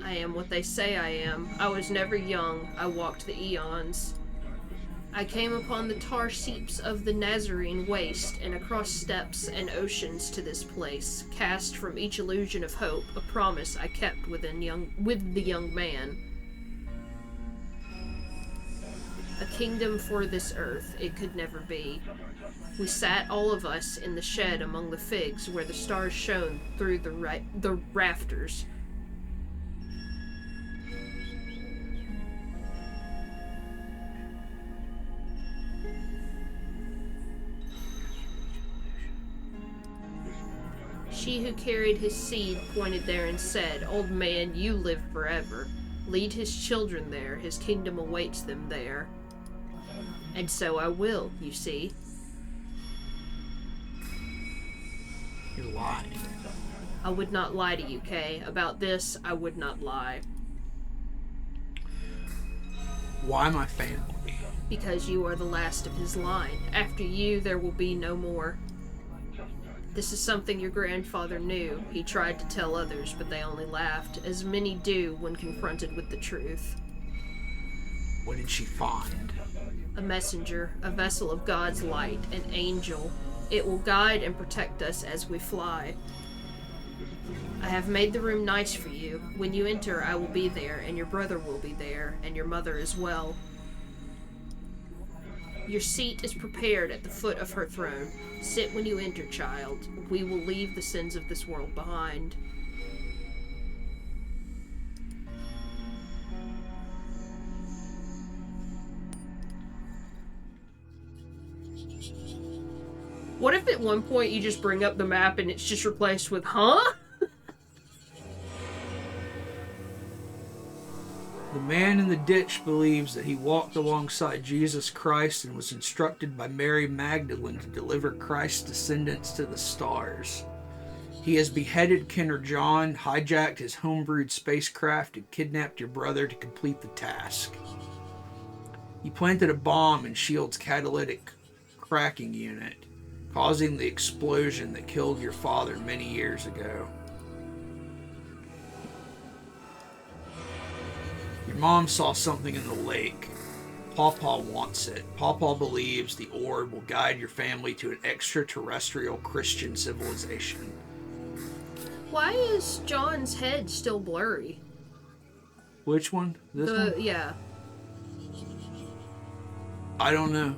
I am what they say I am. I was never young. I walked the eons. I came upon the tar seeps of the Nazarene waste and across steppes and oceans to this place, cast from each illusion of hope, a promise I kept with the young man. A kingdom for this earth it could never be. We sat, all of us, in the shed among the figs where the stars shone through the rafters. She who carried his seed pointed there and said, "Old man, you live forever. Lead his children there, his kingdom awaits them there." And so I will, you see. You're lying. I would not lie to you, Kay. About this, I would not lie. Why my family? Because you are the last of his line. After you, there will be no more. This is something your grandfather knew. He tried to tell others, but they only laughed, as many do when confronted with the truth. What did she find? A messenger, a vessel of God's light, an angel. It will guide and protect us as we fly. I have made the room nice for you. When you enter, I will be there, and your brother will be there, and your mother as well. Your seat is prepared at the foot of her throne. Sit when you enter, child. We will leave the sins of this world behind. What if at one point you just bring up the map and it's just replaced with, huh? The man in the ditch believes that he walked alongside Jesus Christ and was instructed by Mary Magdalene to deliver Christ's descendants to the stars. He has beheaded Kenner John, hijacked his homebrewed spacecraft, and kidnapped your brother to complete the task. He planted a bomb in S.H.I.E.L.D's catalytic cracking unit, causing the explosion that killed your father many years ago. Your mom saw something in the lake. Pawpaw wants it. Pawpaw believes the orb will guide your family to an extraterrestrial Christian civilization. Why is John's head still blurry? Which one? This one? Yeah. I don't know.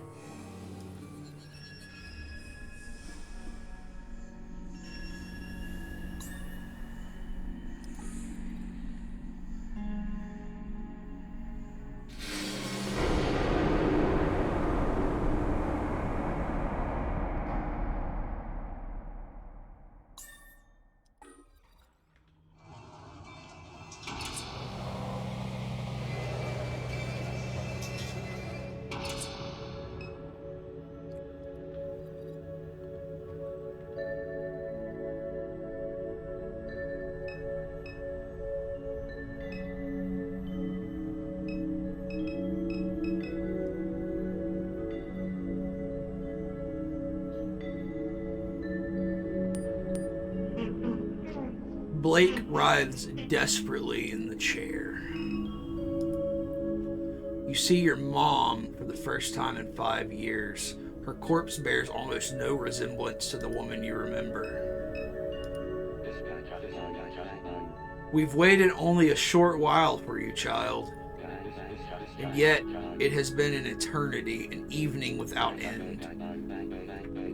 Blake writhes desperately in the chair. You see your mom for the first time in 5 years. Her corpse bears almost no resemblance to the woman you remember. We've waited only a short while for you, child. And yet, it has been an eternity, an evening without end.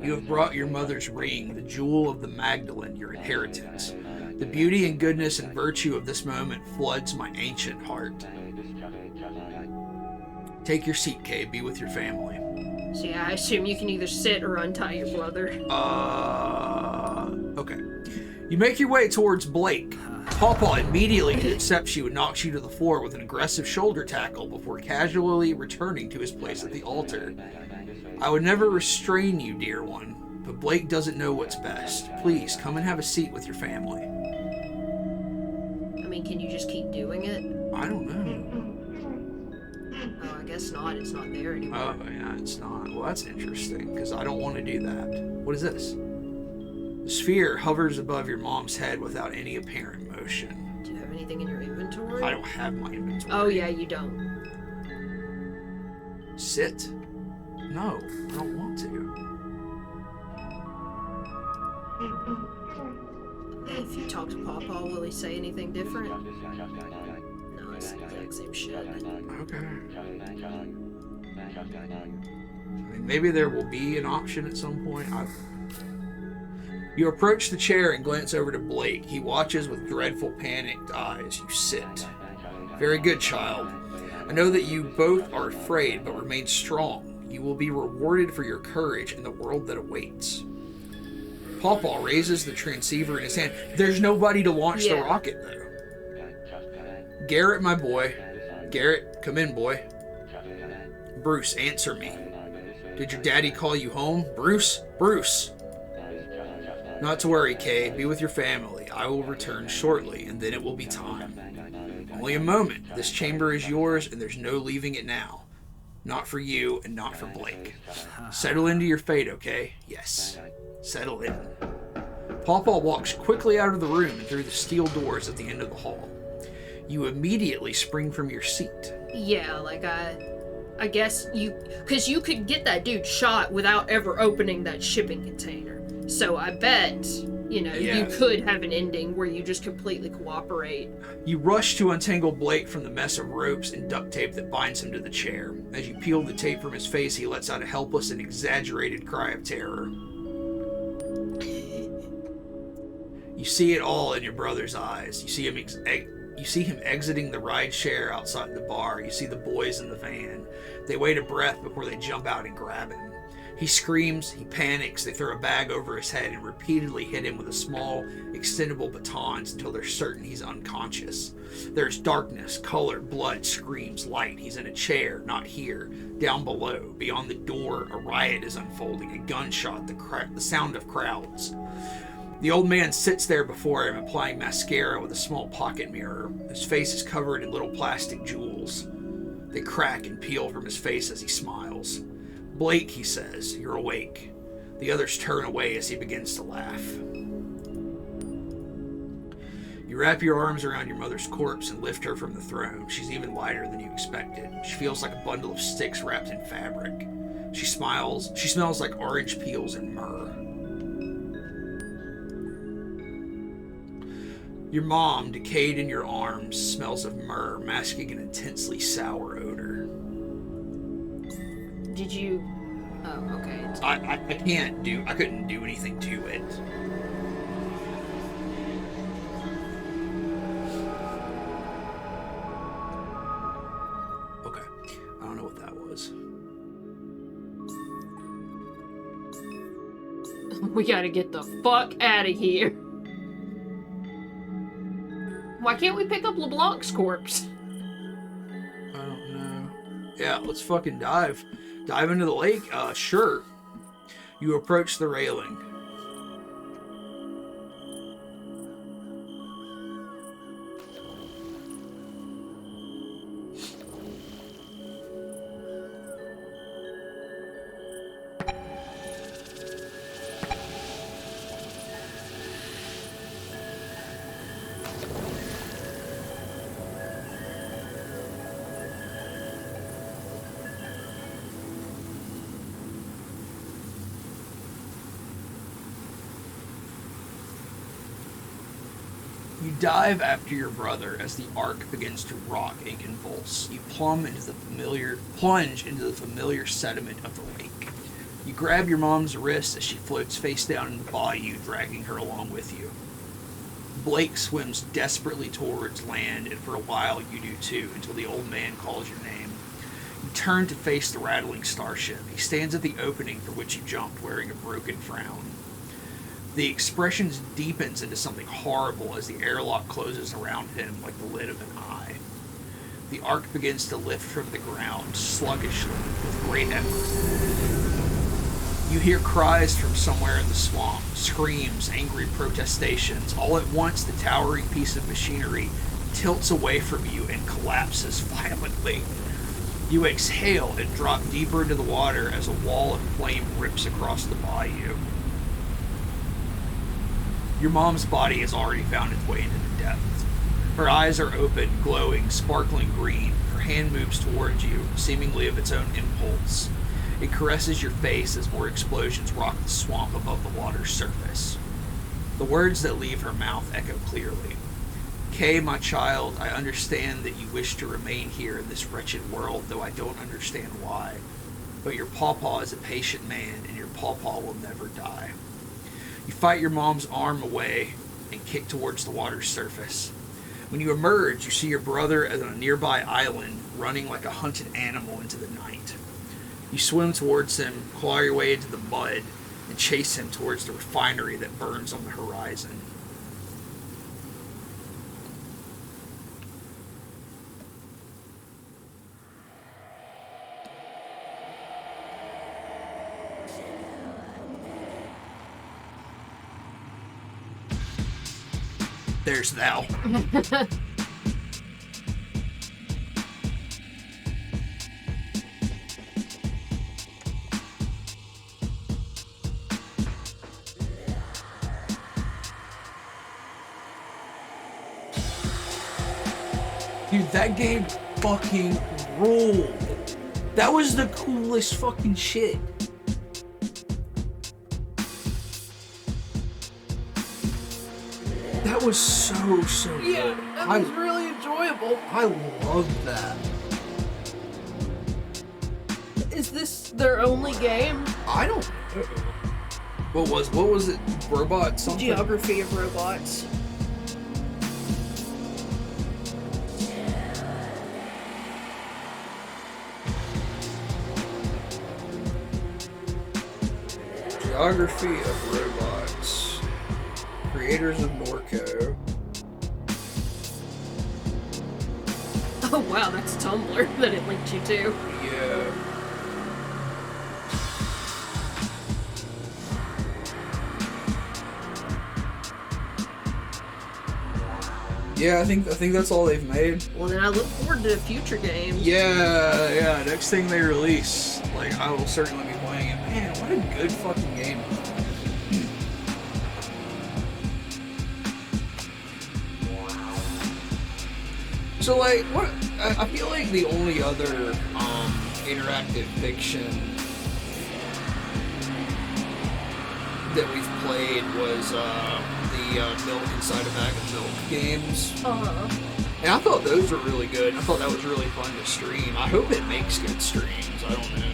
You have brought your mother's ring, the jewel of the Magdalene, your inheritance. The beauty and goodness and virtue of this moment floods my ancient heart. Take your seat, Kay. Be with your family. So yeah, I assume you can either sit or untie your brother. Okay. You make your way towards Blake. Pawpaw immediately intercepts you and knocks you to the floor with an aggressive shoulder tackle before casually returning to his place at the altar. I would never restrain you, dear one, but Blake doesn't know what's best. Please, come and have a seat with your family. I mean, can you just keep doing it? I don't know. Oh, I guess not. It's not there anymore. Oh, yeah, it's not. Well, that's interesting, because I don't want to do that. What is this? The sphere hovers above your mom's head without any apparent motion. Do you have anything in your inventory? I don't have my inventory. Oh, yeah, you don't. Sit? No, I don't want to. If you talk to Pawpaw, will he say anything different? No, it's the exact same shit. Okay. I mean, maybe there will be an option at some point. You approach the chair and glance over to Blake. He watches with dreadful, panicked eyes. You sit. Very good, child. I know that you both are afraid, but remain strong. You will be rewarded for your courage in the world that awaits. Pawpaw raises the transceiver in his hand. There's nobody to launch the rocket, though. Garrett, my boy. Garrett, come in, boy. Bruce, answer me. Did your daddy call you home? Bruce? Bruce! Not to worry, Kay. Be with your family. I will return shortly, and then it will be time. Only a moment. This chamber is yours, and there's no leaving it now. Not for you, and not for Blake. Settle into your fate, okay? Yes. Settle in. Pawpaw walks quickly out of the room and through the steel doors at the end of the hall. You immediately spring from your seat. Yeah, like I guess because you could get that dude shot without ever opening that shipping container. So I bet you could have an ending where you just completely cooperate. You rush to untangle Blake from the mess of ropes and duct tape that binds him to the chair. As you peel the tape from his face, he lets out a helpless and exaggerated cry of terror. You see it all in your brother's eyes. You see him exiting the ride share outside the bar. You see the boys in the van. They wait a breath before they jump out and grab him. He screams, he panics, they throw a bag over his head and repeatedly hit him with a small, extendable batons until they're certain he's unconscious. There's darkness, color, blood, screams, light. He's in a chair, not here. Down below, beyond the door, a riot is unfolding, a gunshot, the sound of crowds. The old man sits there before him, applying mascara with a small pocket mirror. His face is covered in little plastic jewels. They crack and peel from his face as he smiles. "Blake," he says, "you're awake." The others turn away as he begins to laugh. You wrap your arms around your mother's corpse and lift her from the throne. She's even lighter than you expected. She feels like a bundle of sticks wrapped in fabric. She smiles. She smells like orange peels and myrrh. Your mom, decayed in your arms, smells of myrrh, masking an intensely sour odor. Did you... Oh, okay. I couldn't do anything to it. Okay. I don't know what that was. We gotta get the fuck out of here. Why can't we pick up LeBlanc's corpse? I don't know. Yeah, let's fucking dive. Dive into the lake? Sure. You approach the railing. You dive after your brother as the ark begins to rock and convulse. You plunge into the familiar sediment of the lake. You grab your mom's wrist as she floats face down in the bayou, dragging her along with you. Blake swims desperately towards land, and for a while you do too, until the old man calls your name. You turn to face the rattling starship. He stands at the opening for which you jumped, wearing a broken frown. The expression deepens into something horrible as the airlock closes around him like the lid of an eye. The ark begins to lift from the ground, sluggishly, with great effort. You hear cries from somewhere in the swamp, screams, angry protestations. All at once, the towering piece of machinery tilts away from you and collapses violently. You exhale and drop deeper into the water as a wall of flame rips across the bayou. Your mom's body has already found its way into the depths. Her eyes are open, glowing, sparkling green. Her hand moves towards you, seemingly of its own impulse. It caresses your face as more explosions rock the swamp above the water's surface. The words that leave her mouth echo clearly. "Kay, my child, I understand that you wish to remain here in this wretched world, though I don't understand why. But your pawpaw is a patient man, and your pawpaw will never die." You fight your mom's arm away and kick towards the water's surface. When you emerge, you see your brother on a nearby island, running like a hunted animal into the night. You swim towards him, claw your way into the mud, and chase him towards the refinery that burns on the horizon. There's thou. Dude, that game fucking ruled. That was the coolest fucking shit. That was so good. Yeah, that was really enjoyable. I loved that. Is this their only game? I don't know. What was it? Robot something? Geography of Robots. Geography of Robots. Creators of NORCO. Oh wow, that's Tumblr that it linked you to. Yeah. Yeah, I think that's all they've made. Well, then I look forward to future games. Yeah. Next thing they release, like I will certainly be playing it. Man, what a good fucking game! So like, what? I feel like the only other interactive fiction that we've played was the Milk Inside a Bag of Milk games. And I thought those were really good. I thought that was really fun to stream. I hope it makes good streams. I don't know.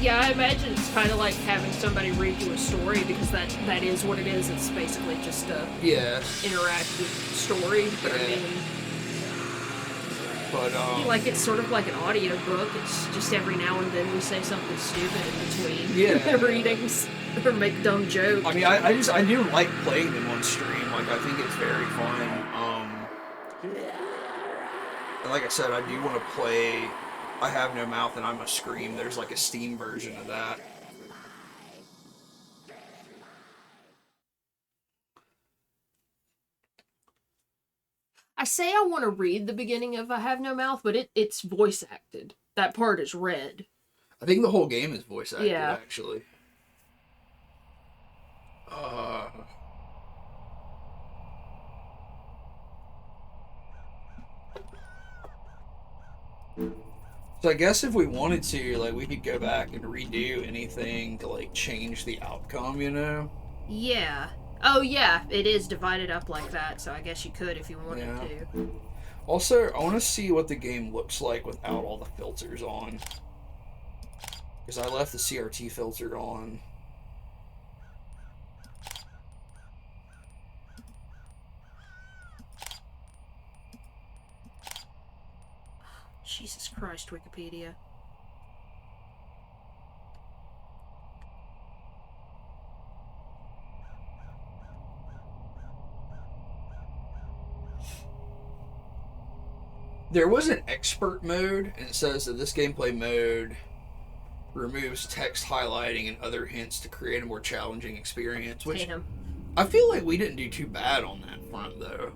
Yeah, I imagine it's kind of like having somebody read you a story because that is what it is. It's basically just a interactive story. But I mean, like it's sort of like an audiobook. It's just every now and then we say something stupid in between the readings or make dumb jokes. I mean, I do like playing them on stream. Like I think it's very fun. And like I said, I do want to play I Have No Mouth and I Must Scream. There's like a Steam version of that. I say I want to read the beginning of I Have No Mouth, but it's voice acted. That part is read. I think the whole game is voice acted, actually. So I guess if we wanted to, like, we could go back and redo anything to, like, change the outcome, you know? Yeah. Oh, yeah, it is divided up like that, so I guess you could if you wanted to. Also, I want to see what the game looks like without all the filters on. Because I left the CRT filter on. Jesus Christ, Wikipedia. There was an expert mode, and it says that this gameplay mode removes text highlighting and other hints to create a more challenging experience. Which I feel like we didn't do too bad on that front, though.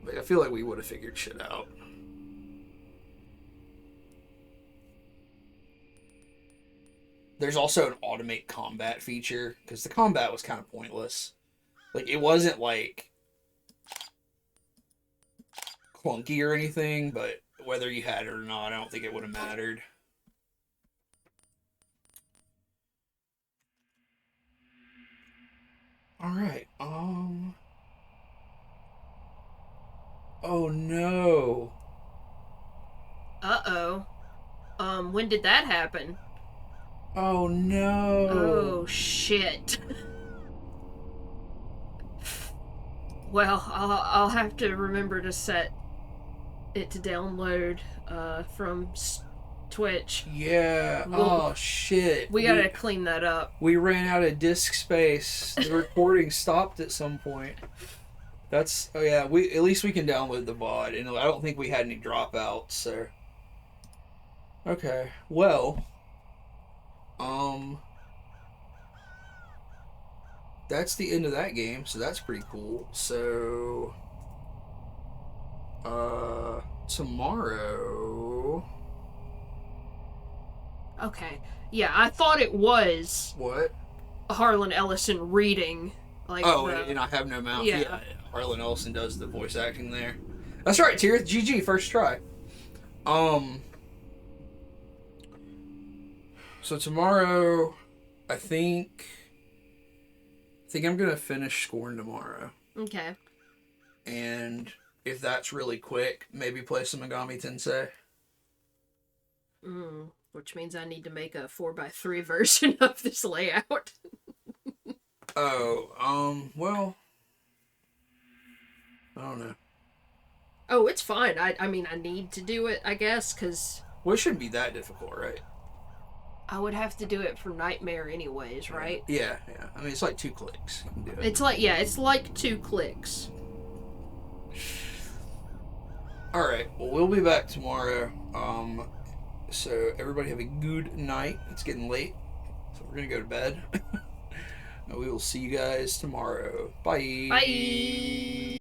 Like, I feel like we would have figured shit out. There's also an automate combat feature, because the combat was kind of pointless. Like, it wasn't, like, clunky or anything, but whether you had it or not, I don't think it would have mattered. Alright, oh no. Uh-oh. When did that happen? Oh no. Oh, shit. Well, I'll have to remember to set it to download from Twitch. Yeah. Oh shit. We gotta clean that up. We ran out of disk space. The recording stopped at some point. That's at least we can download the VOD, and I don't think we had any dropouts. So okay. Well, that's the end of that game. So that's pretty cool. So tomorrow. Okay. Yeah, I thought it was What? Harlan Ellison reading. Like and I Have No Mouth. Yeah. Harlan Ellison does the voice acting there. That's right, Tirith. GG, first try. So tomorrow, I think think I'm gonna finish Scorn tomorrow. Okay. And if that's really quick, maybe play some Megami Tensei. Which means I need to make a 4x3 version of this layout. Well, I don't know. Oh, it's fine. I mean, I need to do it, I guess, because Well, it shouldn't be that difficult, right? I would have to do it for Nightmare anyways, right? Yeah. I mean, it's like 2 clicks. You can do it. It's like 2 clicks. Alright, well, we'll be back tomorrow. So everybody have a good night. It's getting late, so we're gonna go to bed. And we will see you guys tomorrow. Bye. Bye!